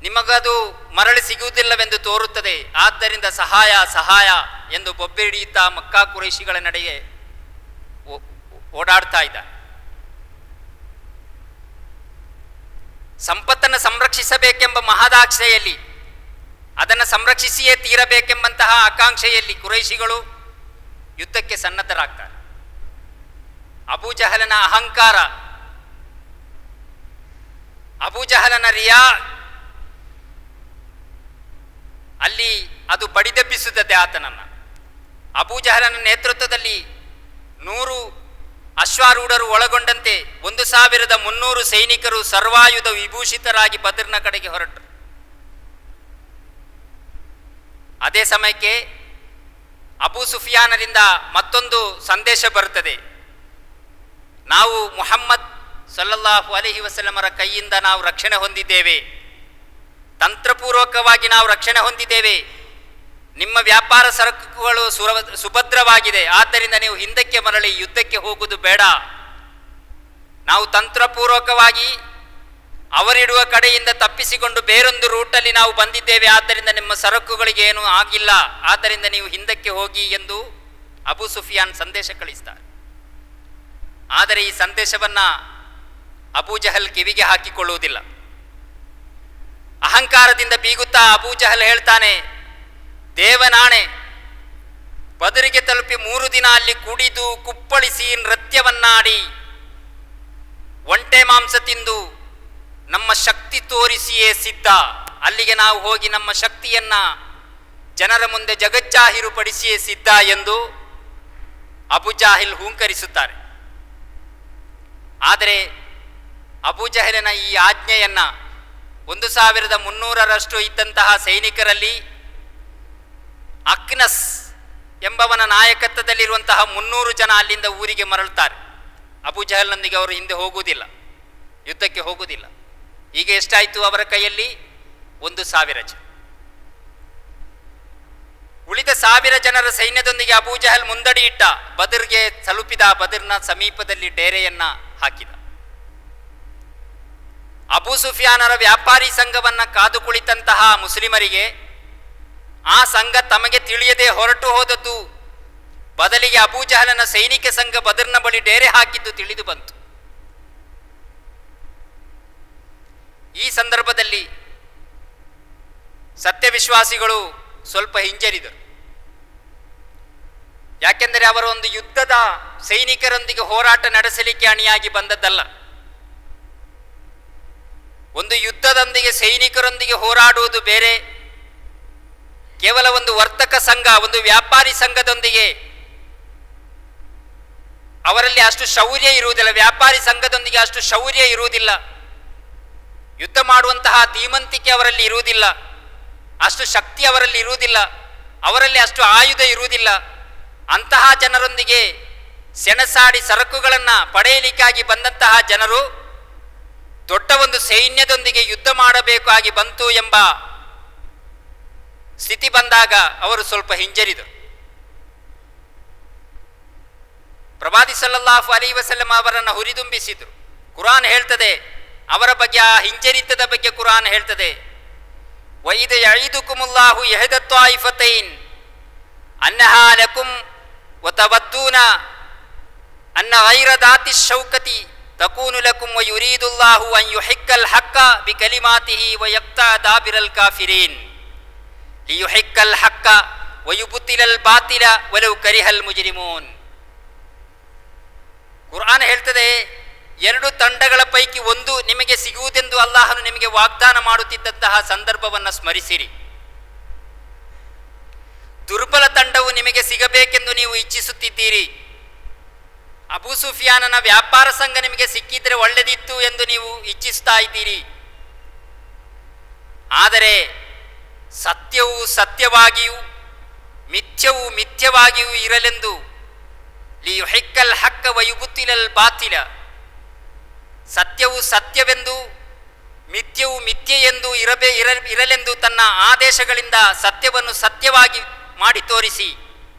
ನಿಮಗದು ಮರಳಿ ಸಿಗುವುದಿಲ್ಲವೆಂದು ತೋರುತ್ತದೆ. ಆದ್ದರಿಂದ ಸಹಾಯ ಎಂದು ಬೊಬ್ಬೆಹಿಡಿಯುತ್ತಾ ಮಕ್ಕಾ ಕುರೈಶಿಗಳ ನಡೆಗೆ ಓಡಾಡ್ತಾ ಇದ್ದ. ಸಂಪತ್ತನ್ನು ಸಂರಕ್ಷಿಸಬೇಕೆಂಬ ಮಹದಾಕ್ಷೆಯಲ್ಲಿ, ಅದನ್ನು ಸಂರಕ್ಷಿಸಿಯೇ ತೀರಬೇಕೆಂಬಂತಹ ಆಕಾಂಕ್ಷೆಯಲ್ಲಿ ಕುರೈಶಿಗಳು ಯುದ್ಧಕ್ಕೆ ಸನ್ನದ್ಧರಾಗ್ತಾರೆ. ಅಬೂಜಹಲನ ಅಹಂಕಾರ, ಅಬೂಜಹಲನ ರಿಯಾ ಅಲ್ಲಿ ಅದು ಬಡಿದೆಬ್ಬಿಸುತ್ತದೆ ಆತನನ್ನು. ಅಬೂಜಹಲನ ನೇತೃತ್ವದಲ್ಲಿ 100 ಅಶ್ವಾರೂಢರು ಒಳಗೊಂಡಂತೆ 1300 ಸೈನಿಕರು ಸರ್ವಾಯುಧ ವಿಭೂಷಿತರಾಗಿ ಬದ್ರನ ಕಡೆಗೆ ಹೊರಟರು. ಅದೇ ಸಮಯಕ್ಕೆ ಅಬೂ ಸುಫಿಯಾನರಿಂದ ಮತ್ತೊಂದು ಸಂದೇಶ ಬರುತ್ತದೆ. ನಾವು ಮುಹಮ್ಮದ್ ಸಲ್ಲಲ್ಲಾಹು ಅಲೈಹಿ ವಸಲ್ಲಮರ ಕೈಯಿಂದ ನಾವು ರಕ್ಷಣೆ ಹೊಂದಿದ್ದೇವೆ, ತಂತ್ರಪೂರ್ವಕವಾಗಿ ನಾವು ರಕ್ಷಣೆ ಹೊಂದಿದ್ದೇವೆ. ನಿಮ್ಮ ವ್ಯಾಪಾರ ಸರಕುಗಳು ಸುಭದ್ರವಾಗಿದೆ. ಆದ್ದರಿಂದ ನೀವು ಹಿಂದಕ್ಕೆ ಮರಳಿ ಯುದ್ಧಕ್ಕೆ ಹೋಗುವುದು ಬೇಡ. ನಾವು ತಂತ್ರಪೂರ್ವಕವಾಗಿ ಅವರಿಡುವ ಕಡೆಯಿಂದ ತಪ್ಪಿಸಿಕೊಂಡು ಬೇರೊಂದು ರೂಟಲ್ಲಿ ನಾವು ಬಂದಿದ್ದೇವೆ, ಆದ್ದರಿಂದ ನಿಮ್ಮ ಸರಕುಗಳಿಗೆ ಏನೂ ಆಗಿಲ್ಲ, ಆದ್ದರಿಂದ ನೀವು ಹಿಂದಕ್ಕೆ ಹೋಗಿ ಎಂದು ಅಬೂ ಸುಫಿಯಾನ್ ಸಂದೇಶ ಕಳಿಸ್ತಾರೆ. ಆದರೆ ಈ ಸಂದೇಶವನ್ನು ಅಬೂ ಜಹಲ್ ಕಿವಿಗೆ ಹಾಕಿಕೊಳ್ಳುವುದಿಲ್ಲ. ಅಹಂಕಾರದಿಂದ ಬೀಗುತ್ತಾ ಅಬೂ ಜಹಲ್ ಹೇಳ್ತಾನೆ, ದೇವನಾಣೆ, ಬದರಿಗೆ ತಲುಪಿ 3 ದಿನ ಅಲ್ಲಿ ಕುಡಿದು ಕುಪ್ಪಳಿಸಿ ನೃತ್ಯವನ್ನಾಡಿ ಒಂಟೆ ಮಾಂಸ ತಿಂದು ನಮ್ಮ ಶಕ್ತಿ ತೋರಿಸಿಯೇ ಸಿದ್ಧ, ಅಲ್ಲಿಗೆ ನಾವು ಹೋಗಿ ನಮ್ಮ ಶಕ್ತಿಯನ್ನ ಜನರ ಮುಂದೆ ಜಗಜ್ಜಾಹೀರುಪಡಿಸಿಯೇ ಸಿದ್ಧ ಎಂದು ಅಬೂ ಜಾಹಿಲ್ ಹೂಂಕರಿಸುತ್ತಾರೆ. ಆದರೆ ಅಬೂ ಜಹಲಿನ ಈ ಆಜ್ಞೆಯನ್ನ 1300ರಷ್ಟು ಇದ್ದಂತಹ ಸೈನಿಕರಲ್ಲಿ ಅಕ್ನಸ್ ಎಂಬವನ ನಾಯಕತ್ವದಲ್ಲಿರುವಂತಹ 300 ಜನ ಅಲ್ಲಿಂದ ಊರಿಗೆ ಮರಳುತ್ತಾರೆ. ಅಬೂ ಜಹಲ್ನೊಂದಿಗೆ ಅವರು ಹಿಂದೆ ಹೋಗುವುದಿಲ್ಲ, ಯುದ್ಧಕ್ಕೆ ಹೋಗುವುದಿಲ್ಲ. ಈಗ ಎಷ್ಟಾಯಿತು ಅವರ ಕೈಯಲ್ಲಿ? 1000 ಜನ. ಉಳಿದ 1000 ಜನರ ಸೈನ್ಯದೊಂದಿಗೆ ಅಬೂ ಜಹಲ್ ಮುಂದಡಿ ಇಟ್ಟ. ಬದರ್ಗೆ ತಲುಪಿದ. ಬದರ್ನ ಸಮೀಪದಲ್ಲಿ ಡೇರೆಯನ್ನ ಹಾಕಿದ. ಅಬೂ ಸುಫಿಯಾನರ ವ್ಯಾಪಾರಿ ಸಂಘವನ್ನ ಕಾದು ಕುಳಿತಂತಹ ಮುಸ್ಲಿಮರಿಗೆ ಆ ಸಂಘ ತಮಗೆ ತಿಳಿಯದೆ ಹೊರಟು ಹೋದದ್ದು, ಬದಲಿಗೆ ಅಬೂ ಜಹಲನ ಸೈನಿಕ ಸಂಘ ಬದರ್ನ ಬಳಿ ಡೇರೆ ಹಾಕಿದ್ದು ತಿಳಿದು ಬಂತು. ಈ ಸಂದರ್ಭದಲ್ಲಿ ಸತ್ಯವಿಶ್ವಾಸಿಗಳು ಸ್ವಲ್ಪ ಹಿಂಜರಿದರು. ಯಾಕೆಂದರೆ ಅವರ ಒಂದು ಯುದ್ಧದ ಸೈನಿಕರೊಂದಿಗೆ ಹೋರಾಟ ನಡೆಸಲಿಕ್ಕೆ ಅಣಿಯಾಗಿ ಬಂದದ್ದಲ್ಲ. ಒಂದು ಯುದ್ಧದೊಂದಿಗೆ ಸೈನಿಕರೊಂದಿಗೆ ಹೋರಾಡುವುದು ಬೇರೆ, ಕೇವಲ ಒಂದು ವರ್ತಕ ಸಂಘ, ಒಂದು ವ್ಯಾಪಾರಿ ಸಂಘದೊಂದಿಗೆ ಅವರಲ್ಲಿ ಅಷ್ಟು ಶೌರ್ಯ ಇರುವುದಿಲ್ಲ. ವ್ಯಾಪಾರಿ ಸಂಘದೊಂದಿಗೆ ಅಷ್ಟು ಶೌರ್ಯ ಇರುವುದಿಲ್ಲ. ಯುದ್ಧ ಮಾಡುವಂತಹ ಧೀಮಂತಿಕೆ ಅವರಲ್ಲಿ ಇರುವುದಿಲ್ಲ. ಅಷ್ಟು ಶಕ್ತಿ ಅವರಲ್ಲಿ ಇರುವುದಿಲ್ಲ. ಅವರಲ್ಲಿ ಅಷ್ಟು ಆಯುಧ ಇರುವುದಿಲ್ಲ. ಅಂತಹ ಜನರೊಂದಿಗೆ ಸೆಣಸಾಡಿ ಸರಕುಗಳನ್ನು ಪಡೆಯಲಿಕ್ಕಾಗಿ ಬಂದಂತಹ ಜನರು ದೊಡ್ಡ ಒಂದು ಸೈನ್ಯದೊಂದಿಗೆ ಯುದ್ಧ ಮಾಡಬೇಕಾಗಿ ಬಂತು ಎಂಬ ಸ್ಥಿತಿ ಬಂದಾಗ ಅವರು ಸ್ವಲ್ಪ ಹಿಂಜರಿದರು. ಪ್ರವಾದಿ ಸಲ್ಲಲ್ಲಾಹು ಅಲೈಹಿ ವಸಲ್ಲಂ ಅವರನ್ನು ಹುರಿದುಂಬಿಸಿದರು. ಕುರಾನ್ ಹೇಳ್ತದೆ ಅವರ ಬಗ್ಗೆ, ಆ ಹಿಂಜರಿತದ ಬಗ್ಗೆ ಕುರಾನ್ ಹೇಳ್ತದೆ, ವೈದ ಯঈದುಕುಮುಲ್ಲಾಹು ಯಹದ ತ್ವಾಯಿಫತೈನ್ ಅನ್ನಹಾ ಲಕುಂ ವತವದ್ದೂನ ಅನ್ನ ಗೈರ ದಾತಿ ಶೌಕತಿ ತಕೂನು ಲಕುಂ ವಯುರೀದುಲ್ಲಾಹು ಅನ್ ಯುಹಿಕ್ಕಲ್ ಹಕ್ಕ ಬಿಕಲಿಮಾತಿಹಿ ವಯಕ್ತಾ ದಾಬಿರಲ್ ಕಾಫಿರೀನ್ ಲಿಯುಹಿಕ್ಕಲ್ ಹಕ್ಕ ವಯುಬುತಿಲಲ್ ಬಾತಿಲ ವಲೌ ಕರಿಹಲ್ ಮುಜ್ರಿಮೂನ್. ಕುರ್ಆನ್ ಹೇಳ್ತದೆ, 2 ತಂಡಗಳ ಪೈಕಿ ಒಂದು ನಿಮಗೆ ಸಿಗುವುದೆಂದು ಅಲ್ಲಾಹನು ನಿಮಗೆ ವಾಗ್ದಾನ ಮಾಡುತ್ತಿದ್ದಂತಹ ಸಂದರ್ಭವನ್ನು ಸ್ಮರಿಸಿರಿ. ದುರ್ಬಲ ತಂಡವು ನಿಮಗೆ ಸಿಗಬೇಕೆಂದು ನೀವು ಇಚ್ಛಿಸುತ್ತಿದ್ದೀರಿ. ಅಬೂ ಸುಫಿಯಾನನ ವ್ಯಾಪಾರ ಸಂಘ ನಿಮಗೆ ಸಿಕ್ಕಿದ್ರೆ ಒಳ್ಳೆದಿತ್ತು ಎಂದು ನೀವು ಇಚ್ಛಿಸ್ತಾ ಇದ್ದೀರಿ. ಆದರೆ ಸತ್ಯವು ಸತ್ಯವಾಗಿಯೂ ಮಿಥ್ಯವು ಮಿಥ್ಯವಾಗಿಯೂ ಇರಲೆಂದು ಲಿಯುಹಿಕ್ಕಲ್ ಹಕ್ಕ ವಯುಬುತಿಲಲ್ ಬಾತಿಲ, ಸತ್ಯವು ಸತ್ಯವೆಂದು ಮಿಥ್ಯವು ಮಿಥ್ಯೆ ಎಂದು ಇರಲೆಂದು ತನ್ನ ಆದೇಶಗಳಿಂದ ಸತ್ಯವನ್ನು ಸತ್ಯವಾಗಿ ಮಾಡಿ ತೋರಿಸಿ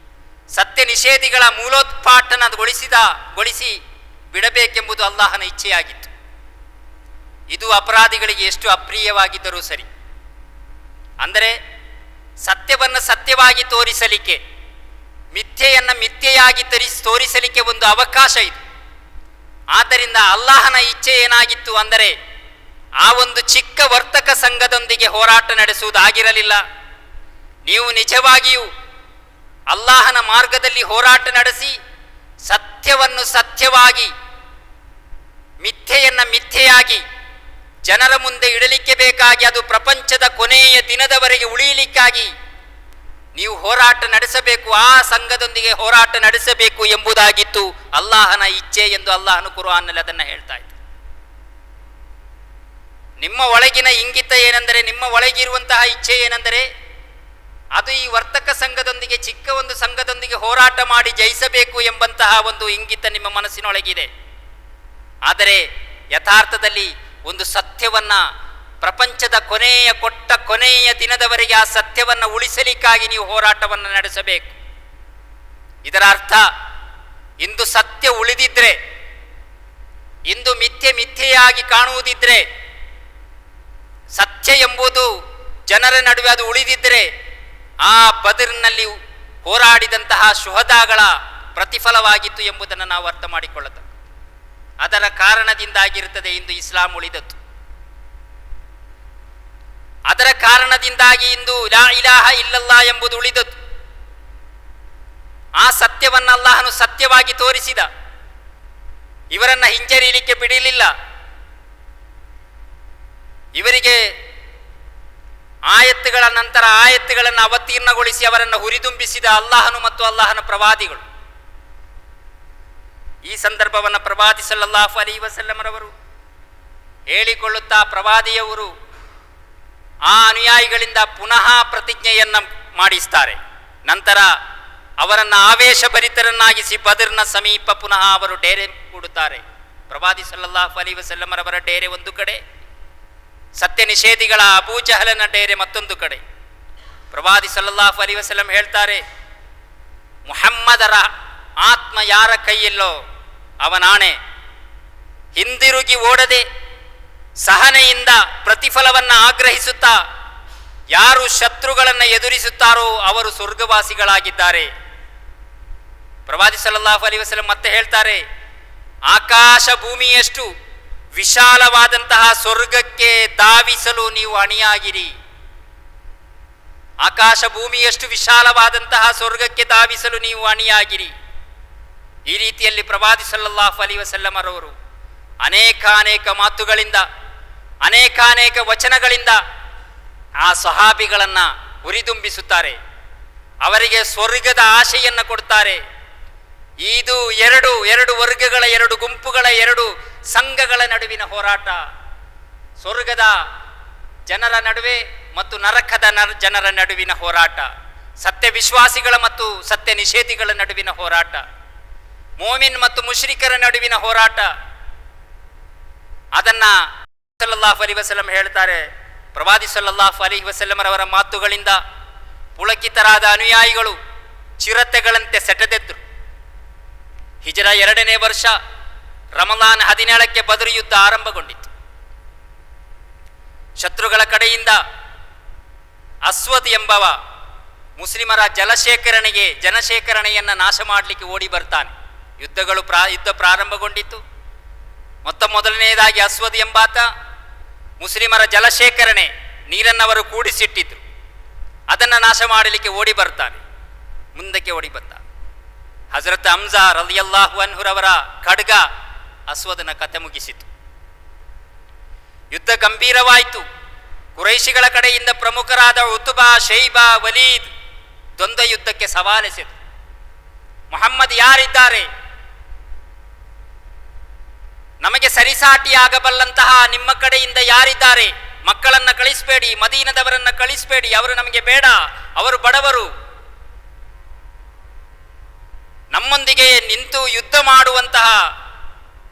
ಸತ್ಯ ನಿಷೇಧಿಗಳ ಮೂಲೋತ್ಪಾಟನಗೊಳಿಸಿ ಬಿಡಬೇಕೆಂಬುದು ಅಲ್ಲಾಹನ ಇಚ್ಛೆಯಾಗಿತ್ತು. ಇದು ಅಪರಾಧಿಗಳಿಗೆ ಎಷ್ಟು ಅಪ್ರಿಯವಾಗಿದ್ದರೂ ಸರಿ. ಅಂದರೆ ಸತ್ಯವನ್ನು ಸತ್ಯವಾಗಿ ತೋರಿಸಲಿಕ್ಕೆ, ಮಿಥ್ಯೆಯನ್ನು ಮಿಥ್ಯೆಯಾಗಿ ತೋರಿಸಲಿಕ್ಕೆ ಒಂದು ಅವಕಾಶ ಇದು. ಆದ್ದರಿಂದ ಅಲ್ಲಾಹನ ಇಚ್ಛೆ ಏನಾಗಿತ್ತು ಅಂದರೆ ಆ ಒಂದು ಚಿಕ್ಕ ವರ್ತಕ ಸಂಘದೊಂದಿಗೆ ಹೋರಾಟ ನಡೆಸುವುದಾಗಿರಲಿಲ್ಲ. ನೀವು ನಿಜವಾಗಿಯೂ ಅಲ್ಲಾಹನ ಮಾರ್ಗದಲ್ಲಿ ಹೋರಾಟ ನಡೆಸಿ ಸತ್ಯವನ್ನು ಸತ್ಯವಾಗಿ ಮಿಥ್ಯೆಯನ್ನು ಮಿಥ್ಯೆಯಾಗಿ ಜನರ ಮುಂದೆ ಇಡಲಿಕ್ಕೆ ಬೇಕಾಗಿ, ಅದು ಪ್ರಪಂಚದ ಕೊನೆಯ ದಿನದವರೆಗೆ ಉಳಿಯಲಿಕ್ಕಾಗಿ ನೀವು ಹೋರಾಟ ನಡೆಸಬೇಕು, ಆ ಸಂಘದೊಂದಿಗೆ ಹೋರಾಟ ನಡೆಸಬೇಕು ಎಂಬುದಾಗಿತ್ತು ಅಲ್ಲಾಹನ ಇಚ್ಛೆ ಎಂದು ಅಲ್ಲಾಹನು ಕುರ್ಆನ್ನಲ್ಲಿ ಅದನ್ನು ಹೇಳ್ತಾ ಇದ್ದ. ನಿಮ್ಮ ಒಳಗಿನ ಇಂಗಿತ ಏನೆಂದರೆ, ನಿಮ್ಮ ಒಳಗಿರುವಂತಹ ಇಚ್ಛೆ ಏನೆಂದರೆ ಅದು ಈ ವರ್ತಕ ಸಂಘದೊಂದಿಗೆ, ಚಿಕ್ಕ ಒಂದು ಸಂಘದೊಂದಿಗೆ ಹೋರಾಟ ಮಾಡಿ ಜಯಿಸಬೇಕು ಎಂಬಂತಹ ಒಂದು ಇಂಗಿತ ನಿಮ್ಮ ಮನಸ್ಸಿನೊಳಗಿದೆ. ಆದರೆ ಯಥಾರ್ಥದಲ್ಲಿ ಒಂದು ಸತ್ಯವನ್ನ ಪ್ರಪಂಚದ ಕೊನೆಯ ದಿನದವರೆಗೆ ಆ ಸತ್ಯವನ್ನು ಉಳಿಸಲಿಕ್ಕಾಗಿ ನೀವು ಹೋರಾಟವನ್ನು ನಡೆಸಬೇಕು. ಇದರ ಅರ್ಥ, ಇಂದು ಸತ್ಯ ಉಳಿದಿದ್ರೆ, ಇಂದು ಮಿಥ್ಯೆಯಾಗಿ ಕಾಣುವುದಿದ್ರೆ ಸತ್ಯ ಎಂಬುದು ಜನರ ನಡುವೆ ಅದು ಉಳಿದಿದ್ದರೆ ಆ ಬದರಿನಲ್ಲಿ ಹೋರಾಡಿದಂತಹ ಶುಹದಾಗಳ ಪ್ರತಿಫಲವಾಗಿತ್ತು ಎಂಬುದನ್ನು ನಾವು ಅರ್ಥ ಮಾಡಿಕೊಳ್ಳಬೇಕು. ಅದರ ಕಾರಣದಿಂದಾಗಿರುತ್ತದೆ ಇಂದು ಇಸ್ಲಾಂ ಉಳಿದದ್ದು. ಅದರ ಕಾರಣದಿಂದಾಗಿ ಇಂದು ಲಾ ಇಲಾಹ ಇಲ್ಲಲ್ಲಾ ಎಂಬುದು ಉಳಿದದ್ದು. ಆ ಸತ್ಯವನ್ನು ಅಲ್ಲಾಹನು ಸತ್ಯವಾಗಿ ತೋರಿಸಿದ. ಇವರನ್ನ ಹಿಂಜರಿಯಲಿಕ್ಕೆ ಬಿಡಲಿಲ್ಲ. ಇವರಿಗೆ ಆಯತ್ತುಗಳ ನಂತರ ಆಯತ್ತುಗಳನ್ನು ಅವತೀರ್ಣಗೊಳಿಸಿ ಅವರನ್ನು ಹುರಿದುಂಬಿಸಿದ ಅಲ್ಲಾಹನು ಮತ್ತು ಅಲ್ಲಾಹನ ಪ್ರವಾದಿಗಳು. ಈ ಸಂದರ್ಭವನ್ನು ಪ್ರವಾದಿ ಸಲ್ಲಲ್ಲಾಹು ಅಲೈಹಿ ವಸಲ್ಲಮರವರು ಹೇಳಿಕೊಳ್ಳುತ್ತಾ, ಪ್ರವಾದಿಯವರು ಆ ಅನುಯಾಯಿಗಳಿಂದ ಪುನಃ ಪ್ರತಿಜ್ಞೆಯನ್ನು ಮಾಡಿಸ್ತಾರೆ. ನಂತರ ಅವರನ್ನು ಆವೇಶಭರಿತರನ್ನಾಗಿಸಿ ಬದರ್ನ ಸಮೀಪ ಪುನಃ ಅವರು ಡೇರೆ ಹೂಡುತ್ತಾರೆ. ಪ್ರವಾದಿ ಸಲ್ಲಲ್ಲಾಹು ಅಲೈಹಿ ವಸಲ್ಲಮರವರ ಡೇರೆ ಒಂದು ಕಡೆ, ಸತ್ಯ ನಿಷೇಧಿಗಳ ಅಬೂಜಹಲನ ಡೇರೆ ಮತ್ತೊಂದು ಕಡೆ. ಪ್ರವಾದಿ ಸಲ್ಲಲ್ಲಾಹು ಅಲೈಹಿ ವಸಲ್ಲಂ ಹೇಳ್ತಾರೆ, ಮುಹಮ್ಮದರ ಆತ್ಮ ಯಾರ ಕೈಯಲ್ಲೋ ಅವನಾಣೆ, ಹಿಂದಿರುಗಿ ಓಡದೆ ಸಹನೆಯಿಂದ ಪ್ರತಿಫಲವನ್ನು ಆಗ್ರಹಿಸುತ್ತಾ ಯಾರು ಶತ್ರುಗಳನ್ನು ಎದುರಿಸುತ್ತಾರೋ ಅವರು ಸ್ವರ್ಗವಾಸಿಗಳಾಗಿದ್ದಾರೆ. ಪ್ರವಾದಿ ಸಲ್ಲಲ್ಲಾಹು ಅಲೈಹಿ ವಸಲ್ಲಂ ಮತ್ತೆ ಹೇಳ್ತಾರೆ, ಆಕಾಶ ಭೂಮಿಯಷ್ಟು ವಿಶಾಲವಾದಂತಹ ಸ್ವರ್ಗಕ್ಕೆ ಧಾವಿಸಲು ನೀವು ಅಣಿಯಾಗಿರಿ. ಆಕಾಶ ಭೂಮಿಯಷ್ಟು ವಿಶಾಲವಾದಂತಹ ಸ್ವರ್ಗಕ್ಕೆ ಧಾವಿಸಲು ನೀವು ಅಣಿಯಾಗಿರಿ. ಈ ರೀತಿಯಲ್ಲಿ ಪ್ರವಾದಿ ಸಲ್ಲಲ್ಲಾಹು ಅಲೈಹಿ ವಸಲ್ಲಮರವರು ಅನೇಕ ಮಾತುಗಳಿಂದ, ಅನೇಕ ವಚನಗಳಿಂದ ಆ ಸಹಾಬಿಗಳನ್ನು ಹುರಿದುಂಬಿಸುತ್ತಾರೆ. ಅವರಿಗೆ ಸ್ವರ್ಗದ ಆಶೆಯನ್ನು ಕೊಡ್ತಾರೆ. ಇದು ಎರಡು ವರ್ಗಗಳ, ಎರಡು ಗುಂಪುಗಳ, ಎರಡು ಸಂಘಗಳ ನಡುವಿನ ಹೋರಾಟ. ಸ್ವರ್ಗದ ಜನರ ನಡುವೆ ಮತ್ತು ನರಕದ ಜನರ ನಡುವಿನ ಹೋರಾಟ. ಸತ್ಯ ವಿಶ್ವಾಸಿಗಳ ಮತ್ತು ಸತ್ಯ ನಿಷೇಧಿಗಳ ನಡುವಿನ ಹೋರಾಟ. ಮೋಮಿನ್ ಮತ್ತು ಮುಶ್ರಿಕರ ನಡುವಿನ ಹೋರಾಟ. ಅದನ್ನ ಸಲ್ಲಲ್ಲಾಹು ಅಲೈಹಿ ವಸಲ್ಲಂ ಹೇಳ್ತಾರೆ. ಪ್ರವಾದಿ ಸಲ್ಲಲ್ಲಾಹು ಅಲೈಹಿ ವಸಲ್ಲಮರವರ ಮಾತುಗಳಿಂದ ಪುಳಕಿತರಾದ ಅನುಯಾಯಿಗಳು ಚಿರತೆಗಳಂತೆ ಸೆಟೆದೆದ್ರು. ಹಿಜರ 2ನೇ ವರ್ಷ ರಮಲಾನ್ 17ಕ್ಕೆ ಬದರ್ ಯುದ್ಧ ಆರಂಭಗೊಂಡಿತು. ಶತ್ರುಗಳ ಕಡೆಯಿಂದ ಅಸ್ವದ್ ಎಂಬವ ಮುಸ್ಲಿಮರ ಜನಶೇಖರಣೆಯನ್ನು ನಾಶ ಮಾಡಲಿಕ್ಕೆ ಓಡಿ ಬರ್ತಾನೆ. ಯುದ್ಧ ಪ್ರಾರಂಭಗೊಂಡಿತು. ಮೊದಲನೆಯದಾಗಿ ಅಸ್ವದ್ ಎಂಬಾತ ಮುಸ್ಲಿಮರ ಜಲಶೇಖರಣೆ, ನೀರನ್ನವರು ಕೂಡಿಸಿಟ್ಟಿದ್ರು, ಅದನ್ನು ನಾಶ ಮಾಡಲಿಕ್ಕೆ ಓಡಿ ಬರ್ತಾನೆ. ಮುಂದಕ್ಕೆ ಓಡಿ ಬಂದ ಹಜರತ್ ಹಮ್ಜಾ ರಲಿಯಲ್ಲಾಹು ಅನ್ಹುರವರ ಖಡ್ಗ ಅಸ್ವದನ ಕತೆ ಮುಗಿಸಿತು. ಯುದ್ಧ ಗಂಭೀರವಾಯಿತು. ಕುರೈಶಿಗಳ ಕಡೆಯಿಂದ ಪ್ರಮುಖರಾದ ಉತುಬಾ, ಶೈಬಾ, ವಲೀದ್ ದ್ವಂದ್ವ ಯುದ್ಧಕ್ಕೆ ಸವಾಲೆಸೆದು, ಮುಹಮ್ಮದ್ ಯಾರಿದ್ದಾರೆ, ನಮಗೆ ಸರಿಸಾಟಿಯಾಗಬಲ್ಲಂತಹ ನಿಮ್ಮ ಕಡೆಯಿಂದ ಯಾರಿದ್ದಾರೆ, ಮಕ್ಕಳನ್ನ ಕಳಿಸಬೇಡಿ, ಮದೀನದವರನ್ನ ಕಳಿಸಬೇಡಿ, ಅವರು ನಮಗೆ ಬೇಡ, ಅವರು ಬಡವರು, ನಮ್ಮೊಂದಿಗೆ ನಿಂತು ಯುದ್ಧ ಮಾಡುವಂತಹ,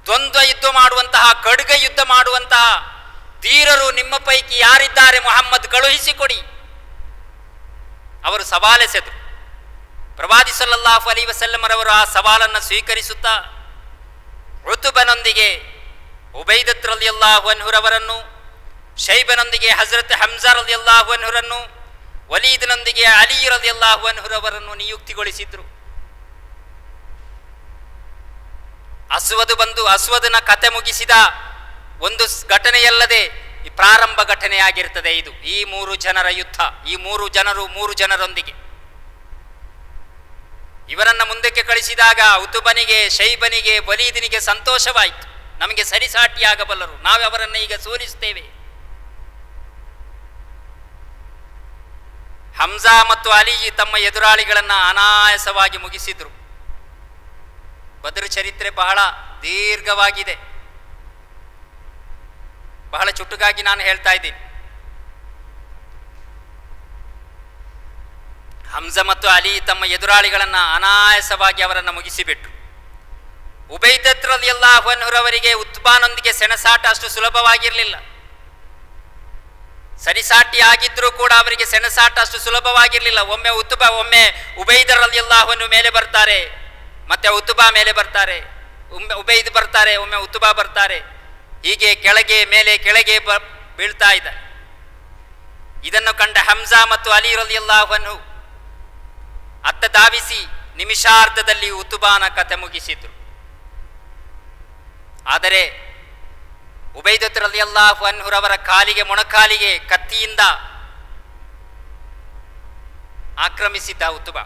ದ್ವಂದ್ವ ಯುದ್ಧ ಮಾಡುವಂತಹ, ಖಡ್ಗ ಯುದ್ಧ ಮಾಡುವಂತಹ ಧೀರರು ನಿಮ್ಮ ಪೈಕಿ ಯಾರಿದ್ದಾರೆ, ಮುಹಮ್ಮದ್ ಕಳುಹಿಸಿಕೊಡಿ. ಅವರು ಸವಾಲೆಸೆದರು. ಪ್ರವಾದಿ ಸಲ್ಲಲ್ಲಾಹು ಅಲೈಹಿ ವಸಲ್ಲಮರವರು ಆ ಸವಾಲನ್ನು ಸ್ವೀಕರಿಸುತ್ತಾ ಉತುಬನೊಂದಿಗೆ ಉಬೈದತ್ ರಲಿಯಲ್ಲಾಹು ಅನ್ಹುರವರನ್ನು, ಶೈಬನೊಂದಿಗೆ ಹಜರತ್ ಹಮ್ಜಾ ರಲಿಯಲ್ಲಾಹು ಅನ್ಹುರನ್ನು, ವಲೀದ್ನೊಂದಿಗೆ ಅಲಿ ರಲಿಯಲ್ಲಾಹು ಅನ್ಹುರವರನ್ನು ನಿಯುಕ್ತಿಗೊಳಿಸಿದ್ರು. ಅಸ್ವದನ ಕತೆ ಮುಗಿಸಿದ ಒಂದು ಘಟನೆಯಲ್ಲದೆ ಪ್ರಾರಂಭ ಘಟನೆಯಾಗಿರ್ತದೆ ಇದು. ಈ 3 ಜನರ ಯುದ್ಧ, ಈ 3 ಜನರೊಂದಿಗೆ ಇವರನ್ನ ಮುಂದಕ್ಕೆ ಕಳಿಸಿದಾಗ ಉತುಬನಿಗೆ, ಶೈಬನಿಗೆ, ವಲೀದನಿಗೆ ಸಂತೋಷವಾಯಿತು. ನಮಗೆ ಸರಿಸಾಟಿಯಾಗಬಲ್ಲರು, ನಾವು ಅವರನ್ನು ಈಗ ಸೋಲಿಸುತ್ತೇವೆ. ಹಮ್ಜಾ ಮತ್ತು ಅಲಿ ತಮ್ಮ ಎದುರಾಳಿಗಳನ್ನು ಅನಾಯಾಸವಾಗಿ ಮುಗಿಸಿದ್ರು. ಬದರ್ ಚರಿತ್ರೆ ಬಹಳ ದೀರ್ಘವಾಗಿದೆ. ಬಹಳ ಚುಟುಕಾಗಿ ನಾನು ಹೇಳ್ತಾ ಇದ್ದೀನಿ. ಹಮ್ಜಾ ಮತ್ತು ಅಲಿ ತಮ್ಮ ಎದುರಾಳಿಗಳನ್ನು ಅನಾಯಾಸವಾಗಿ ಅವರನ್ನು ಮುಗಿಸಿಬಿಟ್ರು. ಉಬೈದತ್ ರಲಿಯಲ್ಲಾಹು ಅನ್ಹುರವರಿಗೆ ಉತ್ಬಾನೊಂದಿಗೆ ಸೆಣಸಾಟ ಅಷ್ಟು ಸುಲಭವಾಗಿರಲಿಲ್ಲ. ಸರಿಸಾಟಿ ಆಗಿದ್ರೂ ಕೂಡ ಅವರಿಗೆ ಸೆಣಸಾಟ ಅಷ್ಟು ಸುಲಭವಾಗಿರಲಿಲ್ಲ. ಒಮ್ಮೆ ಒಮ್ಮೆ ಉಬೈದರ್ ರಲಿಯಲ್ಲಾಹು ಅನ್ಹು ಮೇಲೆ ಬರ್ತಾರೆ, ಮತ್ತೆ ಉತುಬಾ ಮೇಲೆ ಬರ್ತಾರೆ, ಒಮ್ಮೆ ಉಬೈದ್ ಬರ್ತಾರೆ, ಒಮ್ಮೆ ಉತುಬಾ ಬರ್ತಾರೆ. ಹೀಗೆ ಕೆಳಗೆ ಮೇಲೆ ಕೆಳಗೆ ಬೀಳ್ತಾ ಇದ್ದಾರೆ. ಇದನ್ನು ಕಂಡ ಹಮ್ಜಾ ಮತ್ತು ಅಲಿ ರಲಿಯಲ್ಲಾಹು ಅನ್ಹು ಅತ್ತ ಧಾವಿಸಿ ನಿಮಿಷಾರ್ಧದಲ್ಲಿ ಉತುಬಾನ ಕಥೆ ಮುಗಿಸಿದ್ರು. ಆದರೆ ಉಬೈದತ್ ರಲಿಯಲ್ಲಾಹು ಅನ್ಹುರವರ ಕಾಲಿಗೆ ಮೊಣಕಾಲಿಗೆ ಕತ್ತಿಯಿಂದ ಆಕ್ರಮಿಸಿದ್ದ ಉತುಬ.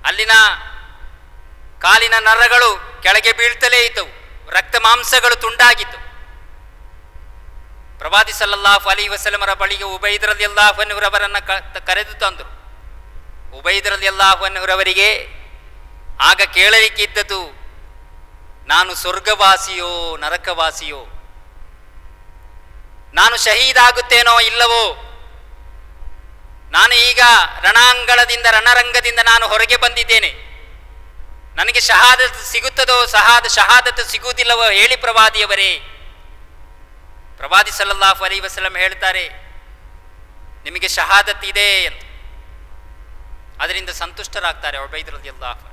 ಅಲ್ಲಿನ ಕಾಲಿನ ನರಗಳು ಕೆಳಗೆ ಬೀಳ್ತಲೇ ಇದ್ದವು, ರಕ್ತ ಮಾಂಸಗಳು ತುಂಡಾಗಿತ್ತು. ಪ್ರವಾದಿ ಸಲ್ಲಲ್ಲಾಹು ಅಲೈಹಿ ವಸಲ್ಲಮರ ಬಳಿಗೆ ಉಬೈದ್ ರಲಿಯಲ್ಲಾಹು ಅನ್ಹುರವರನ್ನು ಕರೆದು ತಂದರು. ಉಬೈದ್ ರಲಿಯಲ್ಲಾಹು ಅನ್ಹುರವರಿಗೆ ಆಗ ಕೇಳಲಿಕ್ಕಿದ್ದದ್ದು, ನಾನು ಸ್ವರ್ಗವಾಸಿಯೋ ನರಕವಾಸಿಯೋ, ನಾನು ಶಹೀದಾಗುತ್ತೇನೋ ಇಲ್ಲವೋ, ನಾನು ಈಗ ರಣರಂಗದಿಂದ ನಾನು ಹೊರಗೆ ಬಂದಿದ್ದೇನೆ, ನನಗೆ ಶಹಾದತ್ ಸಿಗುತ್ತದೋ ಶಹಾದತ್ ಸಿಗುವುದಿಲ್ಲವೋ ಹೇಳಿ ಪ್ರವಾದಿಯವರೇ. ಪ್ರವಾದಿ ಸಲ್ಲಲ್ಲಾಹು ಅಲೈಹಿ ವಸಲ್ಲಂ ಹೇಳ್ತಾರೆ, ನಿಮಗೆ ಶಹಾದತ್ ಇದೆ ಅಂತ. ಅದರಿಂದ ಸಂತುಷ್ಟರಾಗ್ತಾರೆ ಉಬೈದ್ ರಲಿಯಲ್ಲಾಹು.